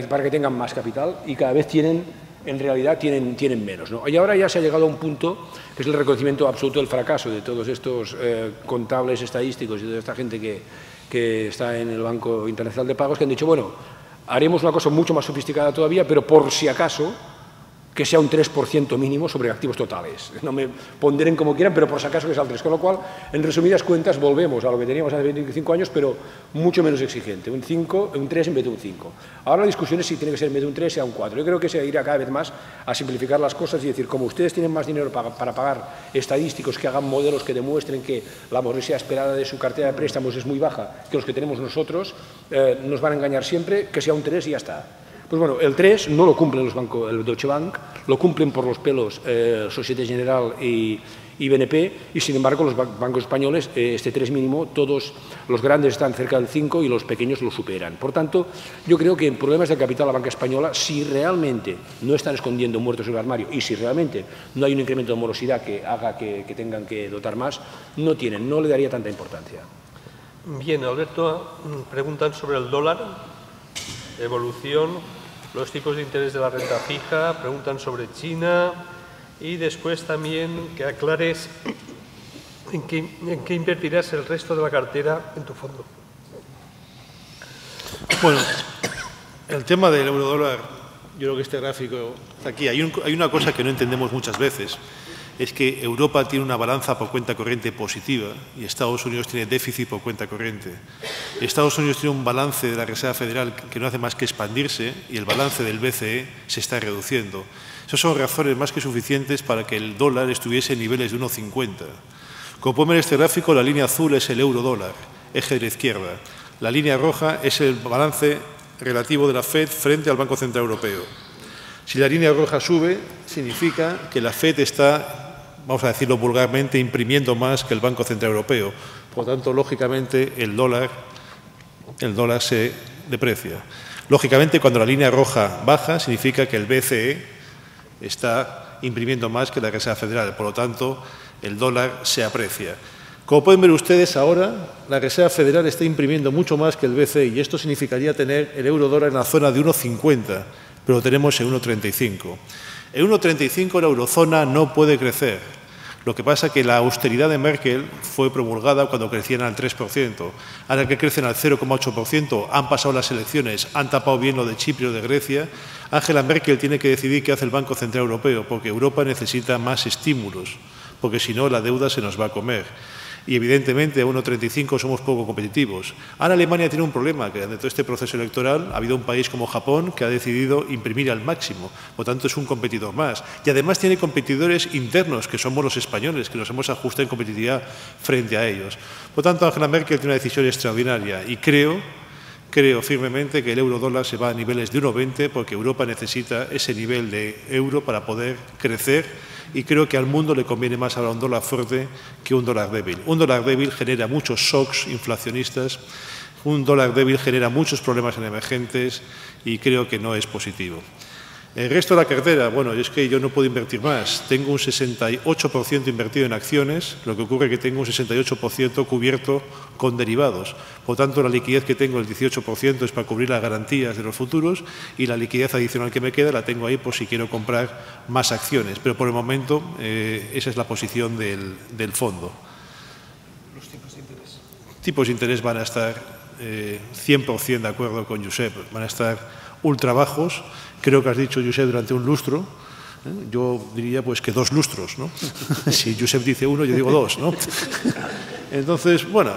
para que tengan más capital y cada vez en realidad tienen menos, ¿no? Y ahora ya se ha llegado a un punto que es el reconocimiento absoluto del fracaso de todos estos contables estadísticos y de toda esta gente que está en el Banco Internacional de Pagos, que han dicho, bueno, haremos una cosa mucho más sofisticada todavía, pero por si acaso, que sea un 3% mínimo sobre activos totales. No me ponderen como quieran, pero por si acaso que sea el 3%. Con lo cual, en resumidas cuentas, volvemos a lo que teníamos hace 25 años, pero mucho menos exigente. Un 3 en vez de un 5. Ahora la discusión es si tiene que ser en vez de un 3, sea un 4. Yo creo que se irá cada vez más a simplificar las cosas y decir, como ustedes tienen más dinero para pagar estadísticos que hagan modelos que demuestren que la morosidad esperada de su cartera de préstamos es muy baja que los que tenemos nosotros, nos van a engañar siempre, que sea un 3 y ya está. Pues bueno, el 3 no lo cumplen los bancos, el Deutsche Bank, lo cumplen por los pelos Société Générale y BNP, y sin embargo los bancos españoles, este 3 mínimo, todos los grandes están cerca del 5 y los pequeños lo superan. Por tanto, yo creo que en problemas de capital la banca española, si realmente no están escondiendo muertos en el armario y si realmente no hay un incremento de morosidad que haga que tengan que dotar más, no le daría tanta importancia. Bien, Alberto, preguntan sobre el dólar, evolución, los tipos de interés de la renta fija, preguntan sobre China y después también que aclares en qué invertirás el resto de la cartera en tu fondo. Bueno, el tema del eurodólar, yo creo que este gráfico está aquí. Hay una cosa que no entendemos muchas veces, es que Europa tiene una balanza por cuenta corriente positiva y Estados Unidos tiene déficit por cuenta corriente. Estados Unidos tiene un balance de la Reserva Federal que no hace más que expandirse y el balance del BCE se está reduciendo. Esas son razones más que suficientes para que el dólar estuviese en niveles de 1,50. Como pueden ver en este gráfico, la línea azul es el euro-dólar, eje de la izquierda. La línea roja es el balance relativo de la FED frente al Banco Central Europeo. Si la línea roja sube, significa que la FED está, vamos a decirlo vulgarmente, imprimiendo más que el Banco Central Europeo. Por lo tanto, lógicamente, el dólar se deprecia. Lógicamente, cuando la línea roja baja, significa que el BCE está imprimiendo más que la Reserva Federal. Por lo tanto, el dólar se aprecia. Como pueden ver ustedes, ahora la Reserva Federal está imprimiendo mucho más que el BCE y esto significaría tener el euro-dólar en la zona de 1,50, pero lo tenemos en 1,35. En 1,35 la eurozona no puede crecer. Lo que pasa es que la austeridad de Merkel fue promulgada cuando crecían al 3%. Ahora que crecen al 0,8%, han pasado las elecciones, han tapado bien lo de Chipre o de Grecia. Angela Merkel tiene que decidir qué hace el Banco Central Europeo, porque Europa necesita más estímulos, porque si no la deuda se nos va a comer. Y evidentemente a 1,35 somos poco competitivos. Ahora Alemania tiene un problema, que dentro de este proceso electoral ha habido un país como Japón que ha decidido imprimir al máximo, por tanto es un competidor más. Y además tiene competidores internos, que somos los españoles, que nos hemos ajustado en competitividad frente a ellos. Por tanto, Angela Merkel tiene una decisión extraordinaria y creo firmemente que el euro-dólar se va a niveles de 1,20 porque Europa necesita ese nivel de euro para poder crecer. Y creo que al mundo le conviene más ahora un dólar fuerte que un dólar débil. Un dólar débil genera muchos shocks inflacionistas, un dólar débil genera muchos problemas en emergentes y creo que no es positivo. El resto de la cartera, bueno, es que yo no puedo invertir más. Tengo un 68% invertido en acciones, lo que ocurre es que tengo un 68% cubierto con derivados. Por tanto, la liquidez que tengo, el 18%, es para cubrir las garantías de los futuros y la liquidez adicional que me queda la tengo ahí por si quiero comprar más acciones. Pero por el momento esa es la posición del fondo. Los tipos de interés. Tipos de interés van a estar 100% de acuerdo con Josep, van a estar ultra bajos. Creo que has dicho, Josep, durante un lustro. Yo diría pues que 2 lustros, ¿no? Si Josep dice 1, yo digo 2, ¿no? Entonces, bueno,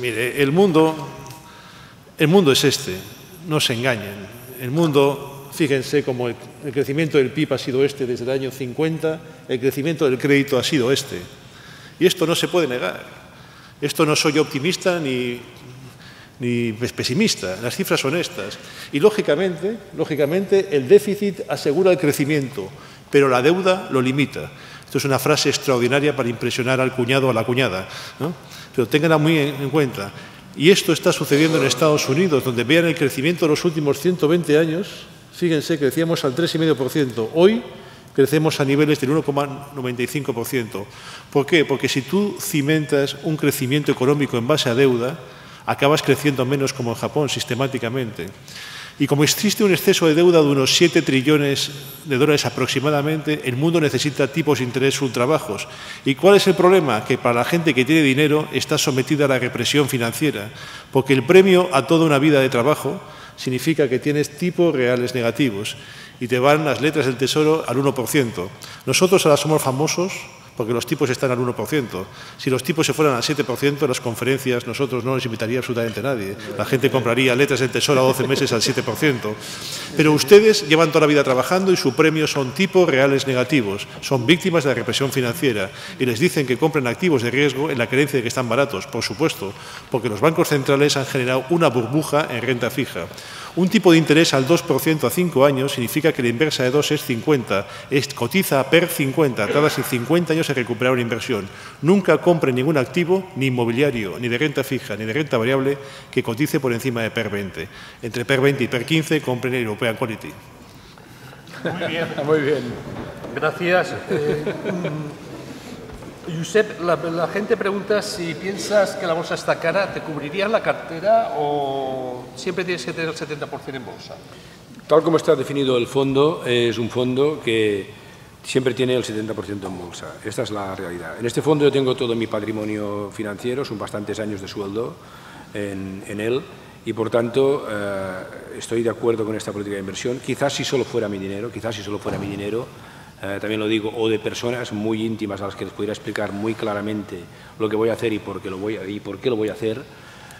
mire, el mundo es este, no se engañen. El mundo, fíjense cómo el crecimiento del PIB ha sido este desde el año 50, el crecimiento del crédito ha sido este. Y esto no se puede negar. Esto no soy optimista ni pesimista, las cifras son estas. Y lógicamente, el déficit asegura el crecimiento, pero la deuda lo limita. Esto es una frase extraordinaria para impresionar al cuñado o a la cuñada, ¿no? Pero ténganla muy en cuenta. Y esto está sucediendo en Estados Unidos, donde vean el crecimiento de los últimos 120 años. Fíjense, crecíamos al 3,5%. Hoy crecemos a niveles del 1,95%. ¿Por qué? Porque si tú cimentas un crecimiento económico en base a deuda, acabas creciendo menos como en Japón sistemáticamente. Y como existe un exceso de deuda de unos 7 trillones de dólares aproximadamente, el mundo necesita tipos de interés ultra bajos. ¿Y cuál es el problema? Que para la gente que tiene dinero está sometida a la represión financiera, porque el premio a toda una vida de trabajo significa que tienes tipos reales negativos y te van las letras del Tesoro al 1%. Nosotros ahora somos famosos porque los tipos están al 1%. Si los tipos se fueran al 7%, las conferencias nosotros no nos invitaría absolutamente nadie. La gente compraría letras del Tesoro a 12 meses al 7%. Pero ustedes llevan toda la vida trabajando y su premio son tipos reales negativos. Son víctimas de la represión financiera y les dicen que compren activos de riesgo en la creencia de que están baratos, por supuesto, porque los bancos centrales han generado una burbuja en renta fija. Un tipo de interés al 2% a 5 años significa que la inversa de 2 es 50, cotiza per 50, tardas 50 años en recuperar una inversión. Nunca compren ningún activo, ni inmobiliario, ni de renta fija, ni de renta variable, que cotice por encima de per 20. Entre per 20 y per 15 compren European Quality. Muy bien, muy bien. Gracias. Josep, la gente pregunta si piensas que la bolsa está cara, ¿te cubrirías la cartera o siempre tienes que tener el 70% en bolsa? Tal como está definido el fondo, es un fondo que siempre tiene el 70% en bolsa. Esta es la realidad. En este fondo yo tengo todo mi patrimonio financiero, son bastantes años de sueldo en él y, por tanto, estoy de acuerdo con esta política de inversión. Quizás si solo fuera mi dinero, también lo digo, o de personas muy íntimas a las que les pudiera explicar muy claramente lo que voy a hacer y por qué lo voy a hacer,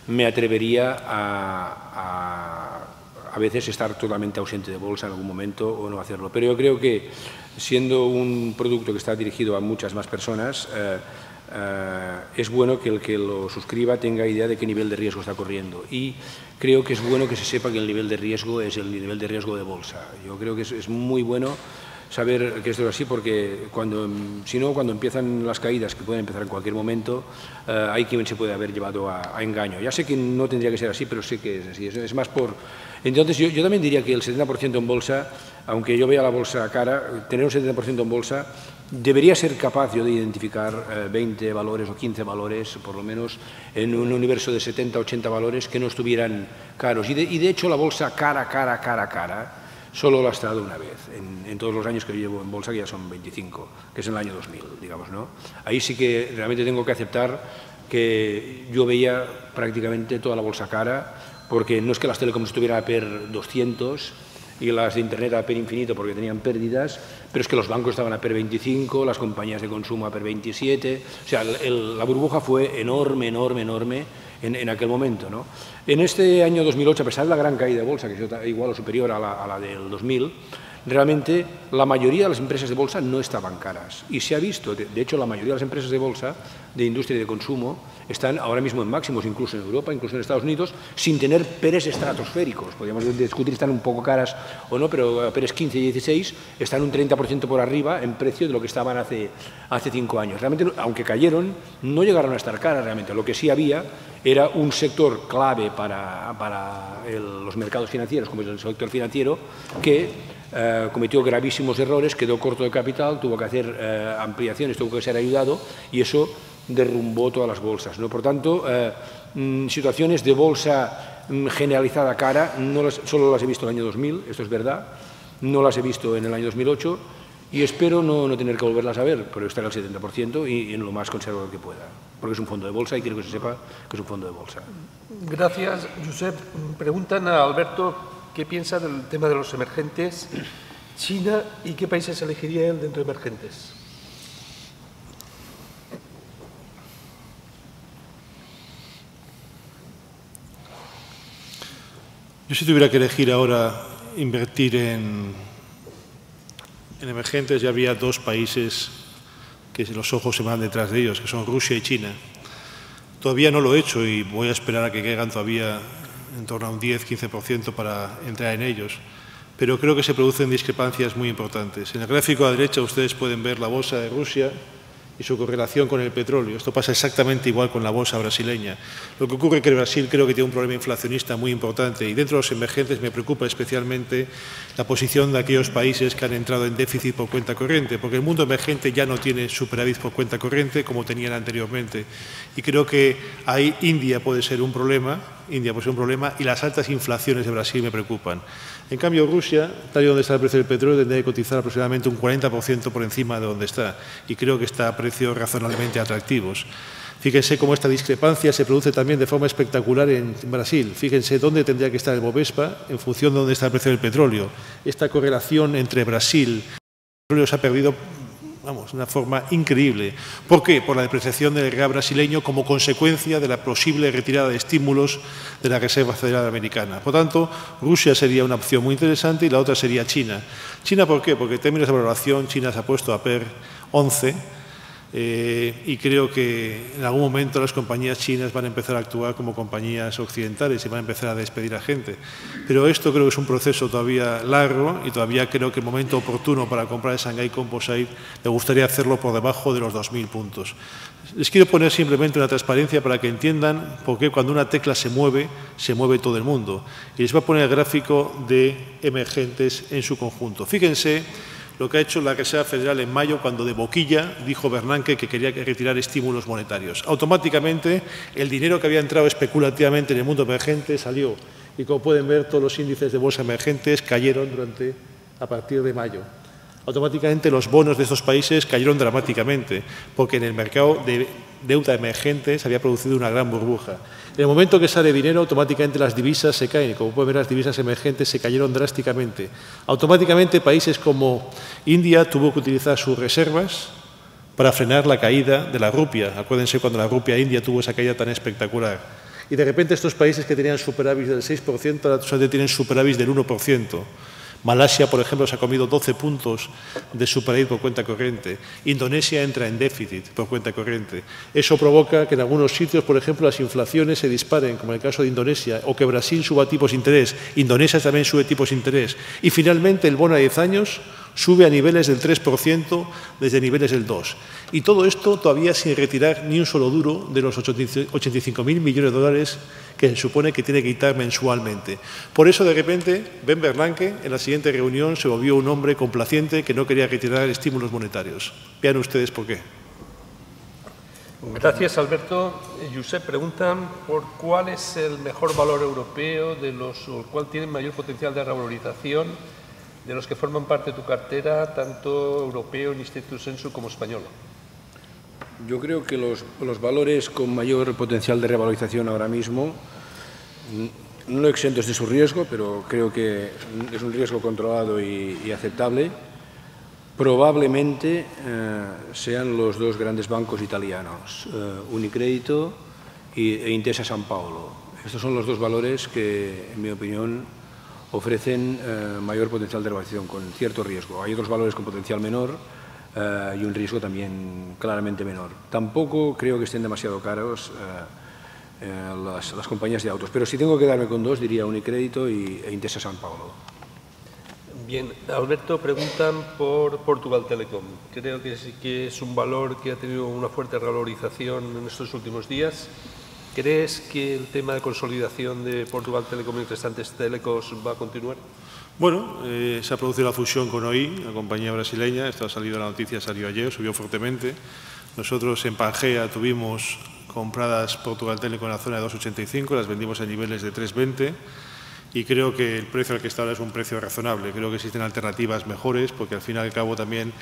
me atrevería a veces estar totalmente ausente de bolsa en algún momento o no hacerlo. Pero yo creo que, siendo un producto que está dirigido a muchas más personas, es bueno que el que lo suscriba tenga idea de qué nivel de riesgo está corriendo. Y creo que es bueno que se sepa que el nivel de riesgo es el nivel de riesgo de bolsa. Yo creo que es muy bueno saber que esto es así, porque si no, cuando empiezan las caídas, que pueden empezar en cualquier momento, hay quien se puede haber llevado a engaño. Ya sé que no tendría que ser así, pero sé que es así. Es más por... Entonces, yo también diría que el 70% en bolsa, aunque yo vea la bolsa cara, tener un 70% en bolsa, debería ser capaz yo de identificar 20 valores o 15 valores, por lo menos, en un universo de 70, 80 valores que no estuvieran caros. Y de hecho, la bolsa cara, solo la ha estado una vez, en todos los años que llevo en bolsa, que ya son 25, que es en el año 2000, digamos, ¿no? Ahí sí que realmente tengo que aceptar que yo veía prácticamente toda la bolsa cara, porque no es que las telecoms estuvieran a PER 200 y las de Internet a PER infinito porque tenían pérdidas, pero es que los bancos estaban a PER 25, las compañías de consumo a PER 27, o sea, la burbuja fue enorme en aquel momento, ¿no? En este año 2008, a pesar de la gran caída de bolsa, que es igual o superior a la del 2000, realmente la mayoría de las empresas de bolsa no estaban caras. Y se ha visto, de hecho, la mayoría de las empresas de bolsa, de industria y de consumo, están ahora mismo en máximos, incluso en Europa, incluso en Estados Unidos, sin tener PERes estratosféricos. Podríamos discutir si están un poco caras o no, pero PERes 15 y 16 están un 30% por arriba en precio de lo que estaban hace 5 años. Realmente, aunque cayeron, no llegaron a estar caras realmente. Lo que sí había era un sector clave para los mercados financieros, como es el sector financiero, que cometió gravísimos errores, quedó corto de capital, tuvo que hacer ampliaciones, tuvo que ser ayudado, y eso derrumbó todas las bolsas, ¿no? Por tanto, situaciones de bolsa generalizada cara, solo las he visto en el año 2000, esto es verdad, no las he visto en el año 2008, y espero no tener que volverlas a ver, pero estar al 70% y en lo más conservador que pueda, porque es un fondo de bolsa y quiero que se sepa que es un fondo de bolsa. Gracias, Josep. Preguntan a Alberto qué piensa del tema de los emergentes, China, y qué países elegiría él dentro de emergentes. Yo, si tuviera que elegir ahora invertir en emergentes, ya habría dos países que los ojos se van detrás de ellos, que son Rusia y China. Todavía no lo he hecho y voy a esperar a que caigan todavía en torno a un 10-15% para entrar en ellos. Pero creo que se producen discrepancias muy importantes. En el gráfico a la derecha ustedes pueden ver la bolsa de Rusia y su correlación con el petróleo. Esto pasa exactamente igual con la bolsa brasileña. Lo que ocurre es que Brasil creo que tiene un problema inflacionista muy importante y dentro de los emergentes me preocupa especialmente la posición de aquellos países que han entrado en déficit por cuenta corriente, porque el mundo emergente ya no tiene superávit por cuenta corriente como tenían anteriormente. Y creo que ahí India puede ser un problema y las altas inflaciones de Brasil me preocupan. En cambio, Rusia, tal y donde está el precio del petróleo, tendría que cotizar aproximadamente un 40% por encima de donde está. Y creo que está a precios razonablemente atractivos. Fíjense cómo esta discrepancia se produce también de forma espectacular en Brasil. Fíjense dónde tendría que estar el Bovespa en función de dónde está el precio del petróleo. Esta correlación entre Brasil y el petróleo se ha perdido, vamos, de una forma increíble. ¿Por qué? Por la depreciación del real brasileño como consecuencia de la posible retirada de estímulos de la Reserva Federal Americana. Por tanto, Rusia sería una opción muy interesante y la otra sería China. ¿China por qué? Porque en términos de valoración China se ha puesto a PER 11 y creo que en algún momento las compañías chinas van a empezar a actuar como compañías occidentales y van a empezar a despedir a gente. Pero esto creo que es un proceso todavía largo y todavía creo que el momento oportuno para comprar el Shanghai Composite me gustaría hacerlo por debajo de los 2.000 puntos. Les quiero poner simplemente una transparencia para que entiendan por qué cuando una tecla se mueve todo el mundo. Y les voy a poner el gráfico de emergentes en su conjunto. Fíjense lo que ha hecho la Reserva Federal en mayo cuando de boquilla dijo Bernanke que quería retirar estímulos monetarios. Automáticamente el dinero que había entrado especulativamente en el mundo emergente salió y como pueden ver todos los índices de bolsa emergentes cayeron a partir de mayo. Automáticamente los bonos de estos países cayeron dramáticamente porque en el mercado de deuda emergente se había producido una gran burbuja. En el momento que sale dinero, automáticamente las divisas se caen. Como pueden ver, las divisas emergentes se cayeron drásticamente. Automáticamente países como India tuvo que utilizar sus reservas para frenar la caída de la rupia. Acuérdense cuando la rupia india tuvo esa caída tan espectacular. Y de repente estos países que tenían superávit del 6% ahora solamente tienen superávit del 1%. Malasia, por ejemplo, se ha comido 12 puntos de superávit por cuenta corriente. Indonesia entra en déficit por cuenta corriente. Eso provoca que en algunos sitios, por ejemplo, las inflaciones se disparen, como en el caso de Indonesia, o que Brasil suba tipos de interés. Indonesia también sube tipos de interés. Y finalmente el bono a 10 años sube a niveles del 3% desde niveles del 2%. Y todo esto todavía sin retirar ni un solo duro de los 85.000 millones de dólares que se supone que tiene que quitar mensualmente. Por eso, de repente, Ben Bernanke en la siguiente reunión se volvió un hombre complaciente que no quería retirar estímulos monetarios. Vean ustedes por qué. Gracias, Alberto. Josep pregunta por cuál es el mejor valor europeo, o cuál tiene mayor potencial de revalorización de los que forman parte de tu cartera, tanto europeo, en Instituto Sensu, como español. Yo creo que los valores con mayor potencial de revalorización ahora mismo, no exentos de su riesgo, pero creo que es un riesgo controlado y aceptable, probablemente sean los dos grandes bancos italianos, Unicredito e Intesa Sanpaolo. Estos son los dos valores que, en mi opinión, ofrecen mayor potencial de revalorización con cierto riesgo. Hay otros valores con potencial menor y un riesgo también claramente menor. Tampoco creo que estén demasiado caros las compañías de autos, pero si tengo que darme con dos, diría Unicredito e Intesa Sanpaolo. Bien, Alberto, preguntan por Portugal Telecom. Creo que sí que es un valor que ha tenido una fuerte revalorización en estos últimos días. ¿Crees que el tema de consolidación de Portugal Telecom y restantes telecos va a continuar? Bueno, se ha producido la fusión con OI, la compañía brasileña. Esto ha salido, la noticia salió ayer, subió fuertemente. Nosotros en Pangea tuvimos compradas Portugal Telecom en la zona de 2,85, las vendimos a niveles de 3,20 y creo que el precio al que está ahora es un precio razonable. Creo que existen alternativas mejores porque al fin y al cabo también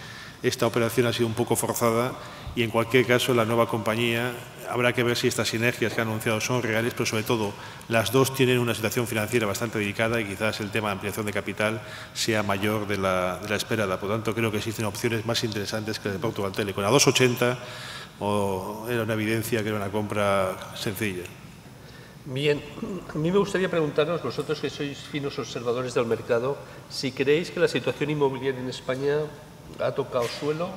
esta operación ha sido un poco forzada y en cualquier caso la nueva compañía habrá que ver si estas sinergias que han anunciado son reales, pero sobre todo las dos tienen una situación financiera bastante delicada y quizás el tema de ampliación de capital sea mayor de la esperada. Por lo tanto, creo que existen opciones más interesantes que la de Portugal Telecom. A 2,80 era una evidencia que era una compra sencilla. Bien, a mí me gustaría preguntaros, vosotros que sois finos observadores del mercado, si creéis que la situación inmobiliaria en España ha tocado suelo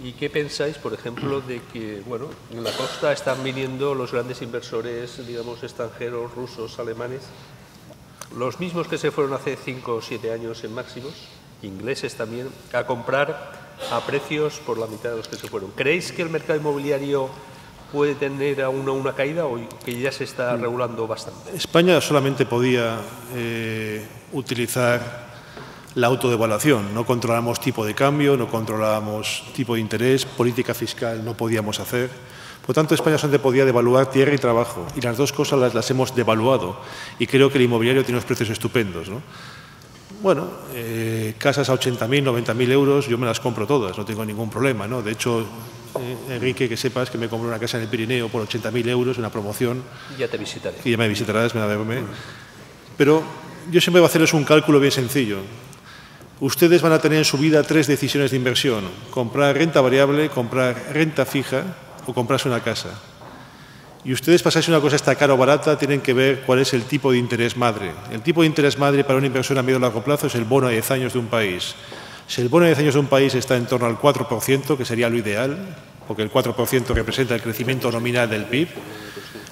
y qué pensáis, por ejemplo, de que, bueno, en la costa están viniendo los grandes inversores, digamos, extranjeros, rusos, alemanes, los mismos que se fueron hace 5 o 7 años en máximos, ingleses también, a comprar a precios por la mitad de los que se fueron. ¿Creéis que el mercado inmobiliario puede tener aún una caída o que ya se está regulando bastante? España solamente podía utilizar la autodevaluación. No controlábamos tipo de cambio, no controlábamos tipo de interés, política fiscal no podíamos hacer. Por tanto, España solamente podía devaluar tierra y trabajo y las dos cosas las hemos devaluado y creo que el inmobiliario tiene unos precios estupendos, ¿no? Bueno, casas a 80.000, 90.000 euros, yo me las compro todas, no tengo ningún problema, ¿no? De hecho, Enrique, que sepas que me compré una casa en el Pirineo por 80.000 euros, una promoción. Ya te visitaré. Y ya me visitarás, me la verme. Pero yo siempre voy a hacerles un cálculo bien sencillo. Ustedes van a tener en su vida 3 decisiones de inversión: comprar renta variable, comprar renta fija o comprarse una casa. Y ustedes, para saber si una cosa está cara o barata, tienen que ver cuál es el tipo de interés madre. El tipo de interés madre para una inversión a medio y largo plazo es el bono a 10 años de un país. Si el bono a 10 años de un país está en torno al 4%, que sería lo ideal, porque el 4% representa el crecimiento nominal del PIB,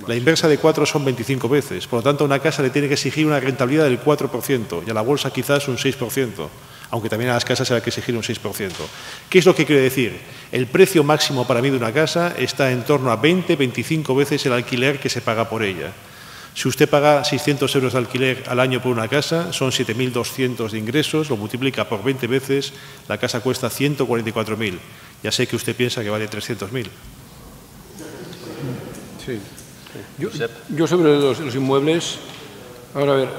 la inversa de 4 son 25 veces. Por lo tanto, a una casa le tiene que exigir una rentabilidad del 4% y a la bolsa quizás un 6%. Aunque también a las casas hay que exigir un 6%. ¿Qué es lo que quiere decir? El precio máximo para mí de una casa está en torno a 20-25 veces el alquiler que se paga por ella. Si usted paga 600 euros de alquiler al año por una casa, son 7.200 de ingresos, lo multiplica por 20 veces, la casa cuesta 144.000. Ya sé que usted piensa que vale 300.000. Sí. Yo sobre los inmuebles, ahora a ver,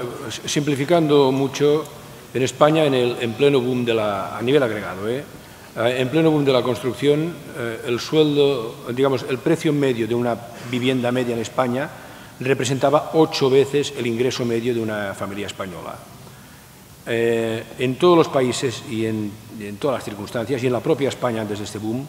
simplificando mucho, en España, en pleno boom a nivel agregado, en pleno boom de la construcción, el sueldo, digamos, el precio medio de una vivienda media en España representaba 8 veces el ingreso medio de una familia española. En todos los países y en todas las circunstancias, y en la propia España antes de este boom,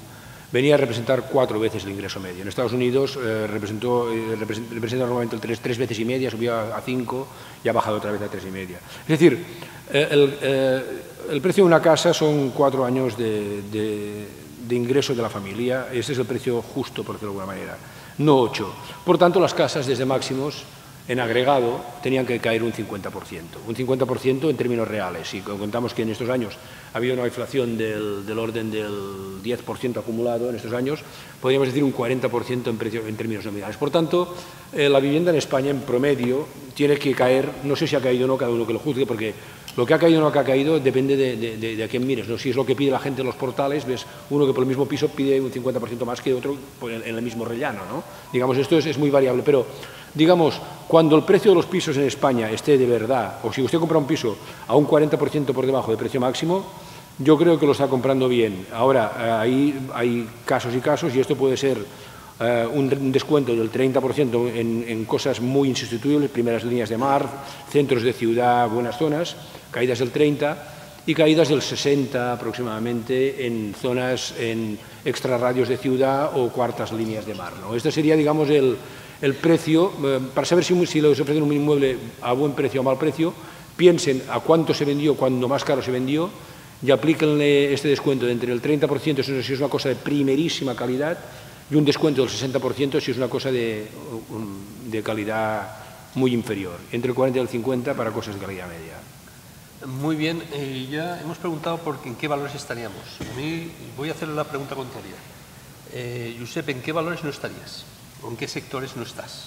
venía a representar 4 veces el ingreso medio. En Estados Unidos representa normalmente tres veces y media, subió a 5 y ha bajado otra vez a 3,5. Es decir, el precio de una casa son 4 años de ingreso de la familia. Ese es el precio justo, por decirlo de alguna manera, no 8. Por tanto, las casas desde máximos en agregado tenían que caer un 50%. Un 50% en términos reales. Si contamos que en estos años ha habido una inflación del orden del 10% acumulado en estos años, podríamos decir un 40% en términos nominales. Por tanto, la vivienda en España en promedio tiene que caer, no sé si ha caído o no, cada uno que lo juzgue, porque lo que ha caído o no que ha caído depende de a quién mires, ¿no? Si es lo que pide la gente en los portales, ves uno que por el mismo piso pide un 50% más que otro en el mismo rellano, ¿no? Digamos, esto es muy variable, pero digamos, cuando el precio de los pisos en España esté de verdad, o si usted compra un piso a un 40% por debajo del precio máximo, yo creo que lo está comprando bien. Ahora, ahí hay casos y casos, y esto puede ser un descuento del 30% en cosas muy insustituibles, primeras líneas de mar, centros de ciudad, buenas zonas, caídas del 30% y caídas del 60% aproximadamente en zonas, en extrarradios de ciudad o cuartas líneas de mar, ¿no? Este sería, digamos, el precio, para saber si les ofrecen un inmueble a buen precio o a mal precio, piensen a cuánto se vendió, cuando más caro se vendió, y aplíquenle este descuento de entre el 30%, eso si es una cosa de primerísima calidad, y un descuento del 60% si es una cosa de calidad muy inferior, entre el 40 y el 50 para cosas de calidad media. Muy bien, ya hemos preguntado en qué valores estaríamos. A mí voy a hacer la pregunta contraria. Josep, ¿en qué valores no estarías? ¿O en qué sectores no estás?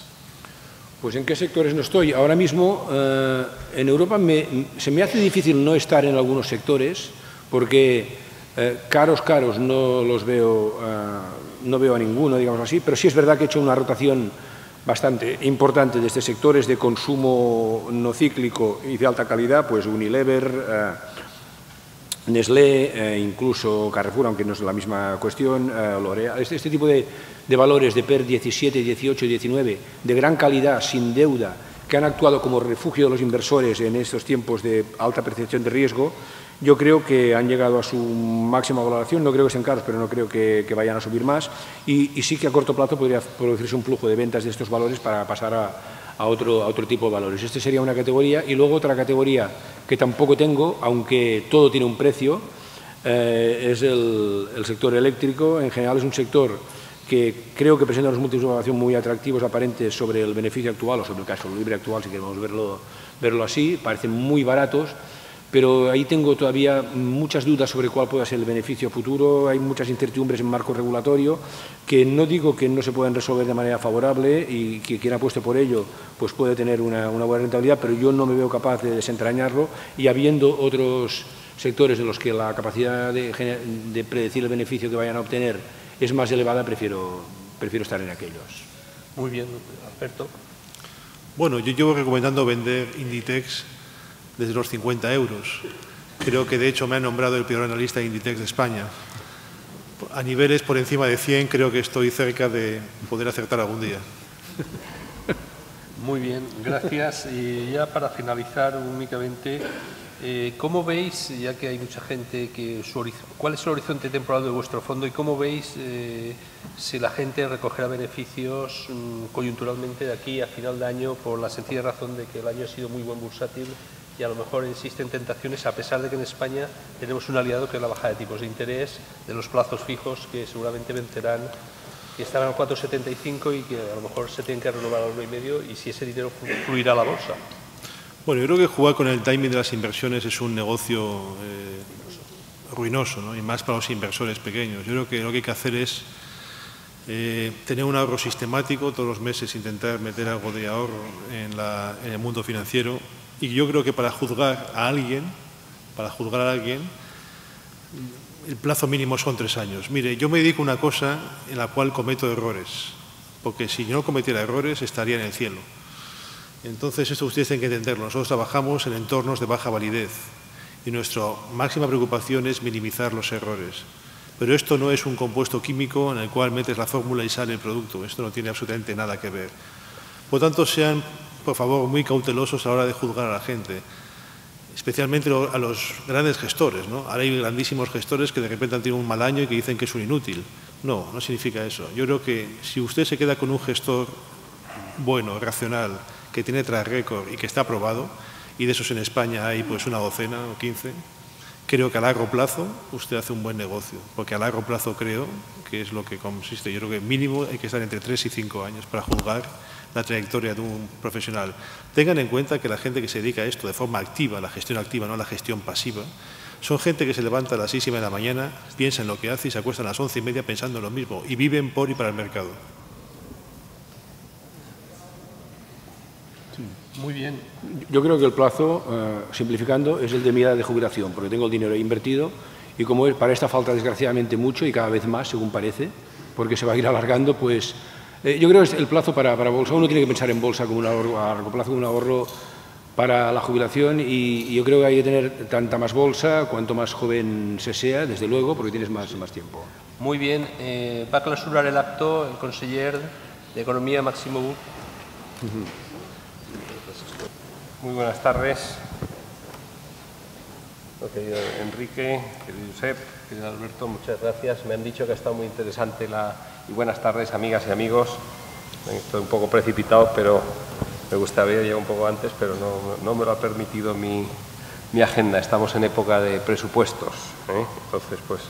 Pues en qué sectores no estoy. Ahora mismo en Europa se me hace difícil no estar en algunos sectores porque caros no los veo, no veo a ninguno, digamos así, pero sí es verdad que he hecho una rotación bastante importante desde sectores de consumo no cíclico y de alta calidad, pues Unilever, Nestlé, incluso Carrefour, aunque no es la misma cuestión, L'Oréal, este tipo de valores de PER 17, 18 y 19, de gran calidad, sin deuda, que han actuado como refugio de los inversores en estos tiempos de alta percepción de riesgo, yo creo que han llegado a su máxima valoración. No creo que sean caros, pero no creo que vayan a subir más, y sí que a corto plazo podría producirse un flujo de ventas de estos valores para pasar a otro tipo de valores. Este sería una categoría, y luego otra categoría que tampoco tengo, aunque todo tiene un precio, es el sector eléctrico. En general es un sector que creo que presenta unos múltiplos de valoración muy atractivos aparentes sobre el beneficio actual o sobre el caso libre actual, si queremos verlo así. Parecen muy baratos, pero ahí tengo todavía muchas dudas sobre cuál pueda ser el beneficio futuro. Hay muchas incertidumbres en marco regulatorio que no digo que no se puedan resolver de manera favorable, y que quien apueste por ello pues puede tener una buena rentabilidad, pero yo no me veo capaz de desentrañarlo, y habiendo otros sectores de los que la capacidad de predecir el beneficio que vayan a obtener es más elevada, prefiero estar en aquellos. Muy bien, Alberto. Bueno, yo llevo recomendando vender Inditex desde los 50 euros. Creo que de hecho me han nombrado el peor analista de Inditex de España. A niveles por encima de 100 creo que estoy cerca de poder acertar algún día. Muy bien, gracias. Y ya para finalizar únicamente, ¿cómo veis, ya que hay mucha gente cuál es el horizonte temporal de vuestro fondo, y cómo veis si la gente recogerá beneficios coyunturalmente de aquí a final de año, por la sencilla razón de que el año ha sido muy buen bursátil y a lo mejor existen tentaciones, a pesar de que en España tenemos un aliado que es la bajada de tipos de interés, de los plazos fijos que seguramente vencerán, que estarán al 4,75 y que a lo mejor se tienen que renovar al 1,5, y si ese dinero fluirá a la bolsa. Bueno, yo creo que jugar con el timing de las inversiones es un negocio ruinoso, ¿no? Y más para los inversores pequeños. Yo creo que lo que hay que hacer es tener un ahorro sistemático, todos los meses intentar meter algo de ahorro en el mundo financiero. Y yo creo que para juzgar a alguien, el plazo mínimo son 3 años. Mire, yo me dedico a una cosa en la cual cometo errores, porque si yo no cometiera errores estaría en el cielo. Entonces, esto ustedes tienen que entenderlo. Nosotros trabajamos en entornos de baja validez y nuestra máxima preocupación es minimizar los errores. Pero esto no es un compuesto químico en el cual metes la fórmula y sale el producto. Esto no tiene absolutamente nada que ver. Por tanto, sean, por favor, muy cautelosos a la hora de juzgar a la gente, especialmente a los grandes gestores, ¿no? Ahora hay grandísimos gestores que de repente han tenido un mal año y que dicen que es un inútil. No, no significa eso. Yo creo que si usted se queda con un gestor bueno, racional, que tiene track record y que está aprobado, y de esos en España hay pues una docena o 15, creo que a largo plazo usted hace un buen negocio, porque a largo plazo creo que es lo que consiste. Yo creo que mínimo hay que estar entre 3 y 5 años para juzgar la trayectoria de un profesional. Tengan en cuenta que la gente que se dedica a esto de forma activa, la gestión activa, no la gestión pasiva, son gente que se levanta a las 6:30 de la mañana, piensa en lo que hace y se acuesta a las 11:30 pensando en lo mismo, y viven por y para el mercado. Muy bien. Yo creo que el plazo, simplificando, es el de mi edad de jubilación, porque tengo el dinero invertido y como para esta falta desgraciadamente mucho y cada vez más, según parece, porque se va a ir alargando, pues yo creo que es el plazo para bolsa. Uno tiene que pensar en bolsa como un ahorro, a largo plazo como un ahorro para la jubilación y yo creo que hay que tener tanta más bolsa cuanto más joven se sea, desde luego, porque tienes más tiempo. Muy bien. Va a clausurar el acto el conseller de Economía, Máximo Buch. Muy buenas tardes. Querido Enrique, querido Josep, querido Alberto, muchas gracias. Me han dicho que ha estado muy interesante y buenas tardes, amigas y amigos. Estoy un poco precipitado, pero me gustaría llegar un poco antes, pero no me lo ha permitido mi agenda. Estamos en época de presupuestos, entonces pues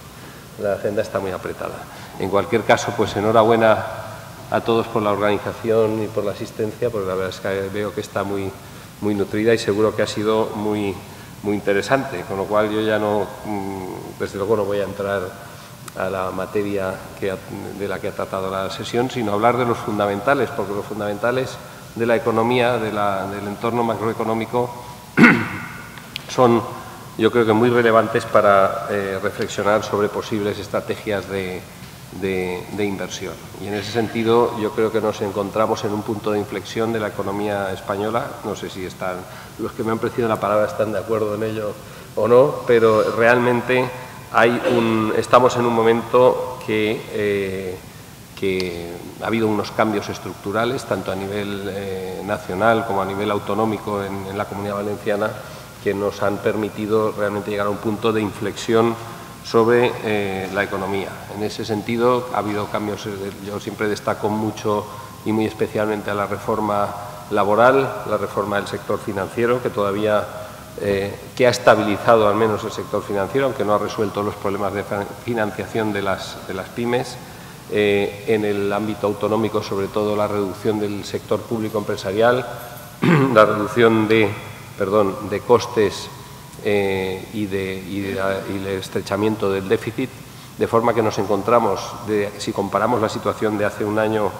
la agenda está muy apretada. En cualquier caso, pues enhorabuena a todos por la organización y por la asistencia, porque la verdad es que veo que está muy nutrida y seguro que ha sido muy interesante, con lo cual yo ya no, desde luego no voy a entrar a la materia de la que ha tratado la sesión, sino hablar de los fundamentales, porque los fundamentales de la economía, del entorno macroeconómico, son, yo creo que muy relevantes para reflexionar sobre posibles estrategias de inversión. Y en ese sentido yo creo que nos encontramos en un punto de inflexión de la economía española. No sé si los que me han precedido la palabra están de acuerdo en ello o no, pero realmente estamos en un momento que ha habido unos cambios estructurales, tanto a nivel nacional como a nivel autonómico en la Comunidad Valenciana, que nos han permitido realmente llegar a un punto de inflexión sobre la economía. En ese sentido ha habido cambios. Yo siempre destaco mucho y muy especialmente a la reforma laboral, la reforma del sector financiero, que ha estabilizado al menos el sector financiero, aunque no ha resuelto los problemas de financiación de las pymes. En el ámbito autonómico, sobre todo la reducción del sector público empresarial, la reducción de costes y el estrechamiento del déficit, de forma que nos encontramos, si comparamos la situación de hace un año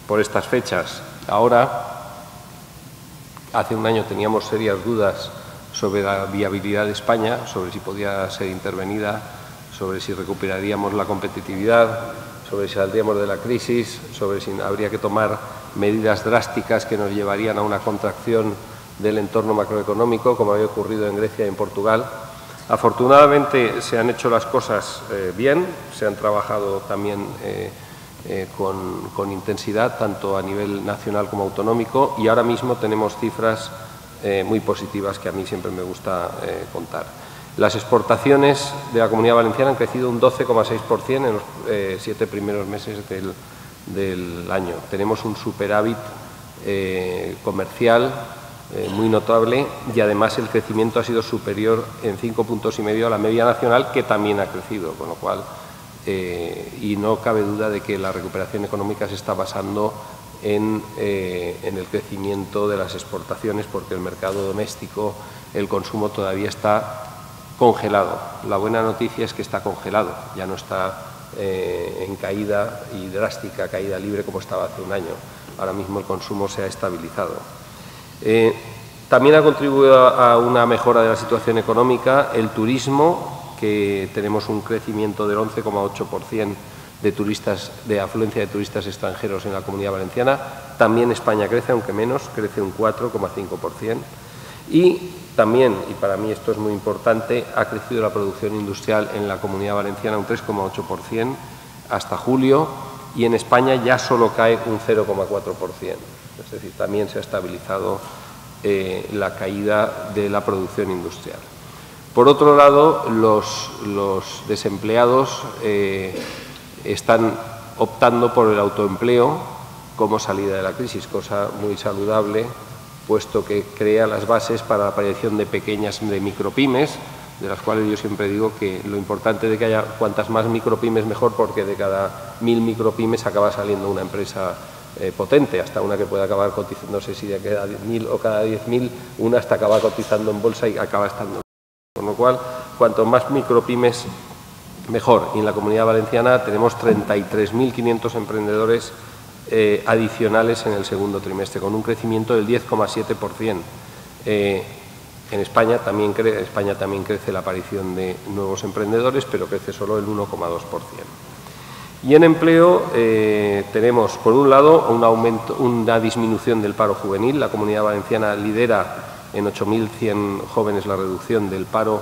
por estas fechas, ahora, hace un año teníamos serias dudas sobre la viabilidad de España, sobre si podía ser intervenida, sobre si recuperaríamos la competitividad, sobre si saldríamos de la crisis, sobre si habría que tomar medidas drásticas que nos llevarían a una contracción del entorno macroeconómico, como había ocurrido en Grecia y en Portugal. Afortunadamente se han hecho las cosas bien, se han trabajado también con intensidad, tanto a nivel nacional como autonómico, y ahora mismo tenemos cifras muy positivas que a mí siempre me gusta contar. Las exportaciones de la Comunidad Valenciana han crecido un 12,6% en los 7 primeros meses del año. Tenemos un superávit comercial muy notable y además el crecimiento ha sido superior en 5,5 puntos a la media nacional, que también ha crecido, con lo cual, y no cabe duda de que la recuperación económica se está basando en el crecimiento de las exportaciones, porque el mercado doméstico, el consumo todavía está congelado. La buena noticia es que está congelado, ya no está en caída y drástica caída libre como estaba hace un año. Ahora mismo el consumo se ha estabilizado. También ha contribuido a una mejora de la situación económica el turismo, que tenemos un crecimiento del 11,8% de afluencia de turistas extranjeros en la Comunidad Valenciana. También España crece, aunque menos, crece un 4,5%. Y también, y para mí esto es muy importante, ha crecido la producción industrial en la Comunidad Valenciana un 3,8% hasta julio, y en España ya solo cae un 0,4%. Es decir, también se ha estabilizado la caída de la producción industrial. Por otro lado, los desempleados están optando por el autoempleo como salida de la crisis, cosa muy saludable, puesto que crea las bases para la aparición de de micropymes, de las cuales yo siempre digo que lo importante de que haya cuantas más micropymes mejor, porque de cada 1000 micropymes acaba saliendo una empresa potente, hasta una que puede acabar cotizando, no sé si de cada 10.000 o cada 10.000, una hasta acaba cotizando en bolsa y acaba estando. Con lo cual, cuanto más micropymes, mejor. Y en la Comunidad Valenciana tenemos 33.500 emprendedores adicionales en el segundo trimestre, con un crecimiento del 10,7%. En España también crece la aparición de nuevos emprendedores, pero crece solo el 1,2%. Y en empleo tenemos, por un lado, una disminución del paro juvenil. La Comunidad Valenciana lidera en 8.100 jóvenes la reducción del paro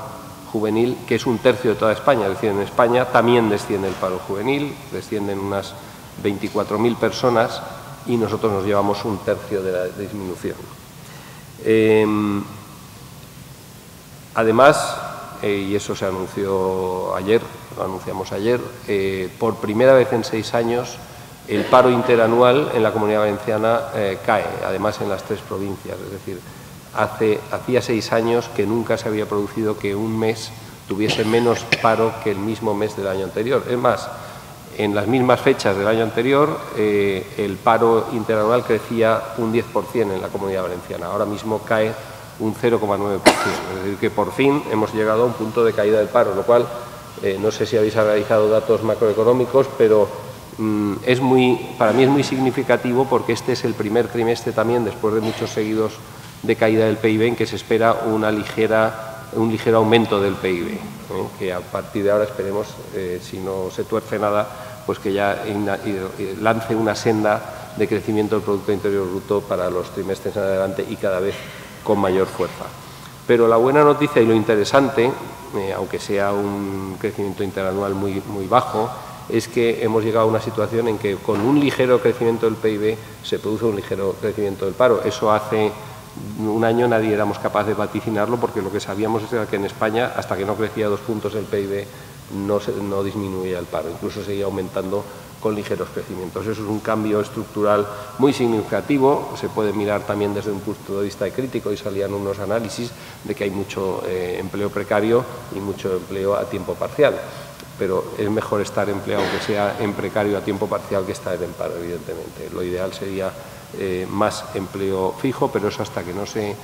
juvenil, que es un tercio de toda España. Es decir, en España también desciende el paro juvenil, descienden unas 24.000 personas y nosotros nos llevamos un tercio de la disminución. Además, y eso se anunció ayer, lo anunciamos ayer, por primera vez en 6 años el paro interanual en la Comunidad Valenciana cae, además en las 3 provincias. Es decir, hacía 6 años que nunca se había producido que un mes tuviese menos paro que el mismo mes del año anterior. Es más, en las mismas fechas del año anterior, el paro interanual crecía un 10% en la Comunidad Valenciana. Ahora mismo cae un 0,9%. Es decir, que por fin hemos llegado a un punto de caída del paro, lo cual, no sé si habéis analizado datos macroeconómicos, pero para mí es muy significativo, porque este es el primer trimestre también, después de muchos seguidos de caída del PIB, en que se espera un ligero aumento del PIB, que a partir de ahora esperemos, si no se tuerce nada, pues que ya lance una senda de crecimiento del Producto Interior Bruto para los trimestres en adelante y cada vez con mayor fuerza. Pero la buena noticia y lo interesante, aunque sea un crecimiento interanual muy bajo, es que hemos llegado a una situación en que con un ligero crecimiento del PIB se produce un ligero crecimiento del paro. Eso hace un año nadie éramos capaces de vaticinarlo, porque lo que sabíamos era que en España, hasta que no crecía 2 puntos el PIB, no disminuía el paro, incluso seguía aumentando con ligeros crecimientos. Eso es un cambio estructural muy significativo. Se puede mirar también desde un punto de vista crítico, y salían unos análisis de que hay mucho empleo precario y mucho empleo a tiempo parcial. Pero es mejor estar empleado, aunque sea en precario a tiempo parcial, que estar en paro, evidentemente. Lo ideal sería más empleo fijo, pero eso hasta que no se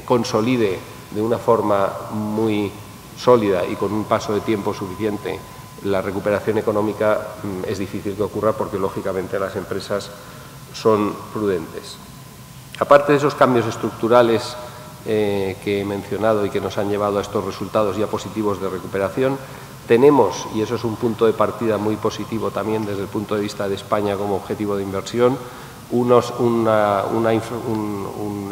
consolide de una forma muy sólida y con un paso de tiempo suficiente la recuperación económica, es difícil que ocurra, porque lógicamente las empresas son prudentes. Aparte de esos cambios estructurales que he mencionado y que nos han llevado a estos resultados ya positivos de recuperación, tenemos, y eso es un punto de partida muy positivo también desde el punto de vista de España como objetivo de inversión, un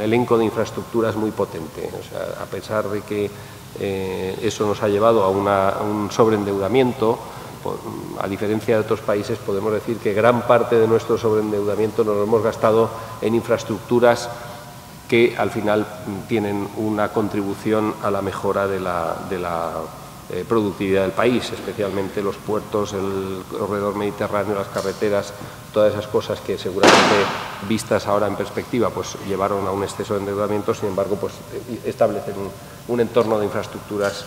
elenco de infraestructuras muy potente. O sea, a pesar de que eso nos ha llevado a un sobreendeudamiento, a diferencia de otros países, podemos decir que gran parte de nuestro sobreendeudamiento nos lo hemos gastado en infraestructuras que al final tienen una contribución a la mejora de la productividad del país, especialmente los puertos, el corredor mediterráneo, las carreteras, todas esas cosas que seguramente, vistas ahora en perspectiva, pues llevaron a un exceso de endeudamiento. Sin embargo, pues establecen un entorno de infraestructuras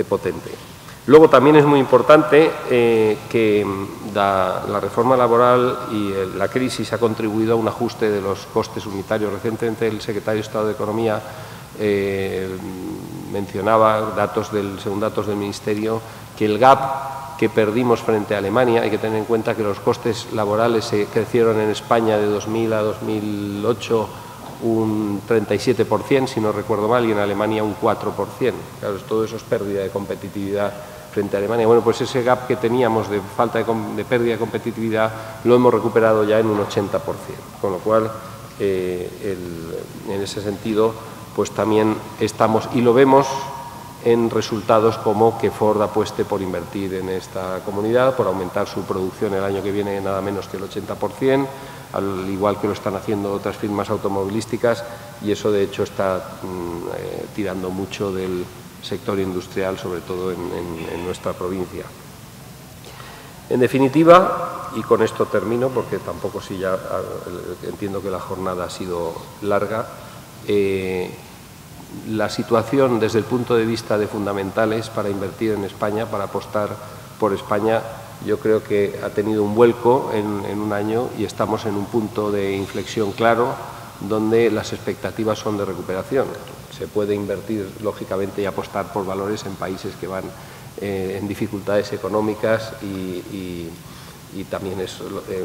potente. Luego también es muy importante que la reforma laboral y la crisis ha contribuido a un ajuste de los costes unitarios. Recientemente el secretario de Estado de Economía mencionaba, según datos del Ministerio, que el gap que perdimos frente a Alemania, hay que tener en cuenta que los costes laborales crecieron en España de 2000 a 2008 un 37%, si no recuerdo mal, y en Alemania un 4%. Claro, todo eso es pérdida de competitividad frente a Alemania. Bueno, pues ese gap que teníamos de falta de pérdida de competitividad lo hemos recuperado ya en un 80%, con lo cual, en ese sentido, pues también estamos, y lo vemos en resultados como que Ford apueste por invertir en esta comunidad, por aumentar su producción el año que viene nada menos que el 80%, al igual que lo están haciendo otras firmas automovilísticas, y eso de hecho está tirando mucho del sector industrial, sobre todo en nuestra provincia. En definitiva, y con esto termino, porque tampoco si ya entiendo que la jornada ha sido larga, la situación desde el punto de vista de fundamentales para invertir en España, para apostar por España, yo creo que ha tenido un vuelco en un año y estamos en un punto de inflexión claro donde las expectativas son de recuperación. Se puede invertir, lógicamente, y apostar por valores en países que van en dificultades económicas y también es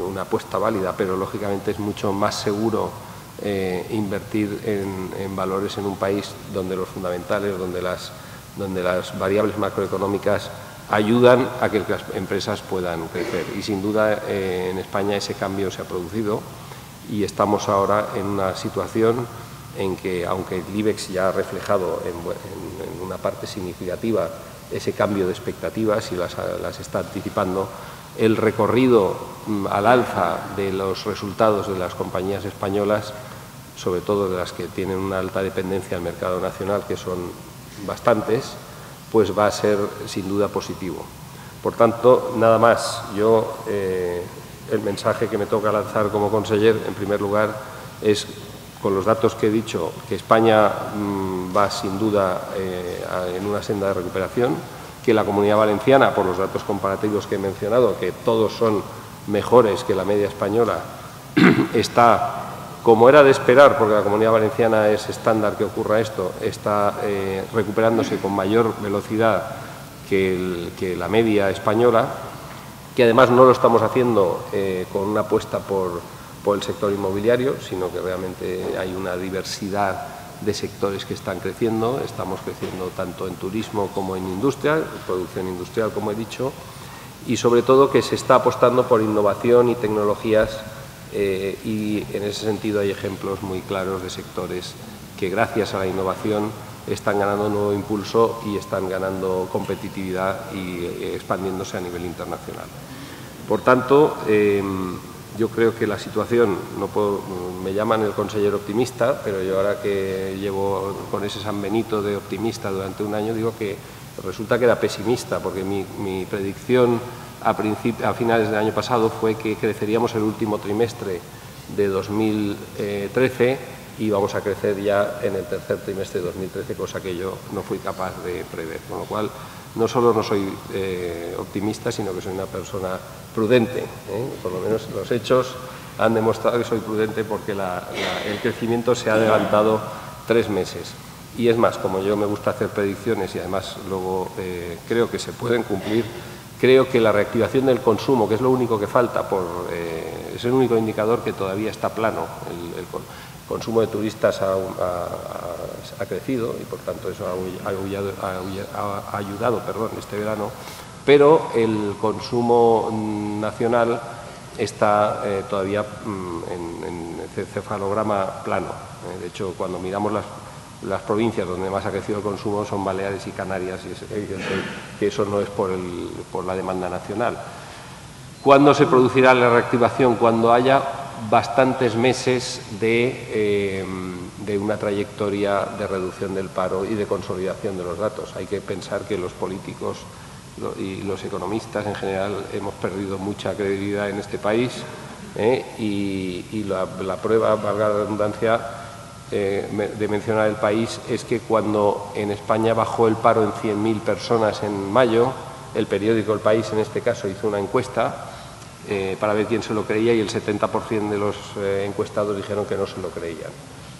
una apuesta válida, pero lógicamente es mucho más seguro invertir en valores en un país donde los fundamentales, donde las variables macroeconómicas ayudan a que las empresas puedan crecer. Y sin duda en España ese cambio se ha producido y estamos ahora en una situación en que, aunque el IBEX ya ha reflejado en una parte significativa ese cambio de expectativas y las está anticipando, el recorrido al alza de los resultados de las compañías españolas, sobre todo de las que tienen una alta dependencia al mercado nacional, que son bastantes, pues va a ser sin duda positivo. Por tanto, nada más. Yo, el mensaje que me toca lanzar como conseller, en primer lugar, es, con los datos que he dicho, que España va sin duda en una senda de recuperación, que la Comunidad Valenciana, por los datos comparativos que he mencionado, que todos son mejores que la media española, está, como era de esperar, porque la Comunidad Valenciana es estándar que ocurra esto, está recuperándose con mayor velocidad que la media española, que además no lo estamos haciendo con una apuesta por el sector inmobiliario, sino que realmente hay una diversidad de sectores que están creciendo. Estamos creciendo tanto en turismo como en industria, producción industrial, como he dicho, y sobre todo que se está apostando por innovación y tecnologías y en ese sentido hay ejemplos muy claros de sectores que gracias a la innovación están ganando nuevo impulso y están ganando competitividad y expandiéndose a nivel internacional. Por tanto, yo creo que la situación, me llaman el consejero optimista, pero yo ahora que llevo con ese San Benito de optimista durante un año, digo que resulta que era pesimista, porque mi predicción a finales del año pasado fue que creceríamos el último trimestre de 2013 y vamos a crecer ya en el tercer trimestre de 2013, cosa que yo no fui capaz de prever. Con lo cual, no solo no soy optimista, sino que soy una persona prudente. Por lo menos los hechos han demostrado que soy prudente porque el crecimiento se ha adelantado 3 meses. Y es más, como yo me gusta hacer predicciones y además luego creo que se pueden cumplir, creo que la reactivación del consumo, que es lo único que falta, es el único indicador que todavía está plano. El consumo de turistas ha crecido y por tanto eso ha ayudado este verano, pero el consumo nacional está todavía en el cefalograma plano. De hecho, cuando miramos las provincias donde más ha crecido el consumo son Baleares y Canarias, y es evidente que eso no es por la demanda nacional. ¿Cuándo se producirá la reactivación? Cuando haya bastantes meses de una trayectoria de reducción del paro y de consolidación de los datos. Hay que pensar que los políticos y los economistas en general hemos perdido mucha credibilidad en este país y la prueba, valga la redundancia, de mencionar el país es que cuando en España bajó el paro en 100.000 personas en mayo, el periódico El País en este caso hizo una encuesta para ver quién se lo creía y el 70% de los encuestados dijeron que no se lo creían.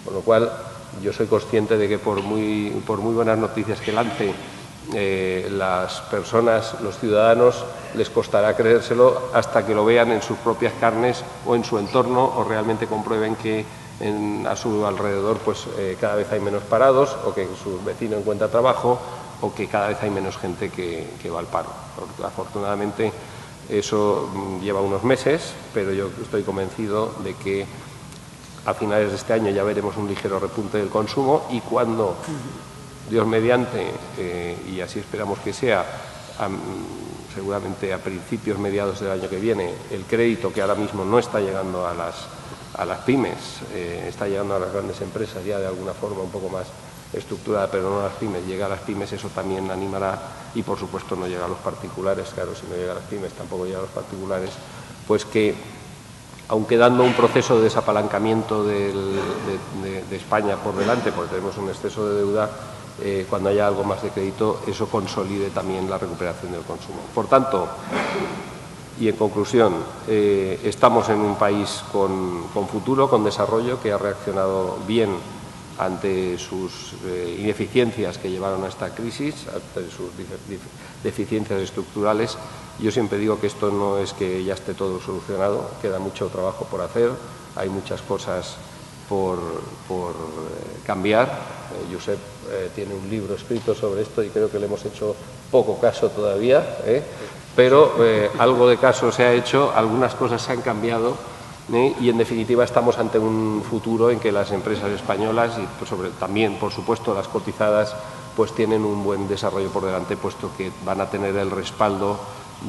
Con lo cual, yo soy consciente de que por muy buenas noticias que lance las personas, los ciudadanos, les costará creérselo hasta que lo vean en sus propias carnes o en su entorno o realmente comprueben que a su alrededor pues cada vez hay menos parados o que su vecino encuentra trabajo o que cada vez hay menos gente que va al paro. Afortunadamente eso lleva unos meses, pero yo estoy convencido de que a finales de este año ya veremos un ligero repunte del consumo y cuando, Dios mediante, y así esperamos que sea, seguramente a principios, mediados del año que viene, el crédito que ahora mismo no está llegando a las pymes, está llegando a las grandes empresas ya de alguna forma un poco más estructurada, pero no a las pymes, llega a las pymes, eso también animará, y por supuesto no llega a los particulares, claro, si no llega a las pymes tampoco llega a los particulares, pues que, aunque dando un proceso de desapalancamiento de España por delante, porque tenemos un exceso de deuda, cuando haya algo más de crédito, eso consolide también la recuperación del consumo. Por tanto, y en conclusión, estamos en un país con futuro, con desarrollo, que ha reaccionado bien ante sus ineficiencias que llevaron a esta crisis, ante sus deficiencias estructurales. Yo siempre digo que esto no es que ya esté todo solucionado, queda mucho trabajo por hacer, hay muchas cosas por cambiar. Josep tiene un libro escrito sobre esto y creo que le hemos hecho poco caso todavía, pero algo de caso se ha hecho, algunas cosas se han cambiado, y en definitiva estamos ante un futuro en que las empresas españolas y también, por supuesto, las cotizadas, pues tienen un buen desarrollo por delante, puesto que van a tener el respaldo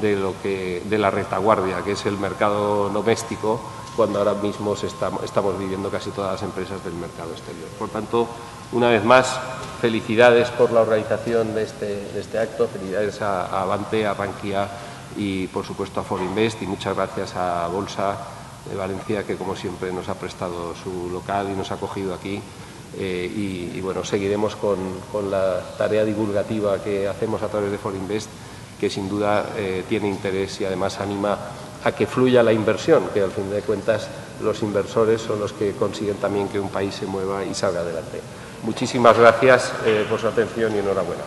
de la retaguardia, que es el mercado doméstico, cuando ahora mismo estamos viviendo casi todas las empresas del mercado exterior. Por tanto, una vez más, felicidades por la organización de este acto, felicidades a Avante, a Rankia y, por supuesto, a Forinvest, y muchas gracias a Bolsa de Valencia, que como siempre nos ha prestado su local y nos ha acogido aquí. Y bueno, seguiremos con la tarea divulgativa que hacemos a través de Forinvest, que sin duda tiene interés y además anima a que fluya la inversión, que al fin de cuentas los inversores son los que consiguen también que un país se mueva y salga adelante. Muchísimas gracias por su atención y enhorabuena.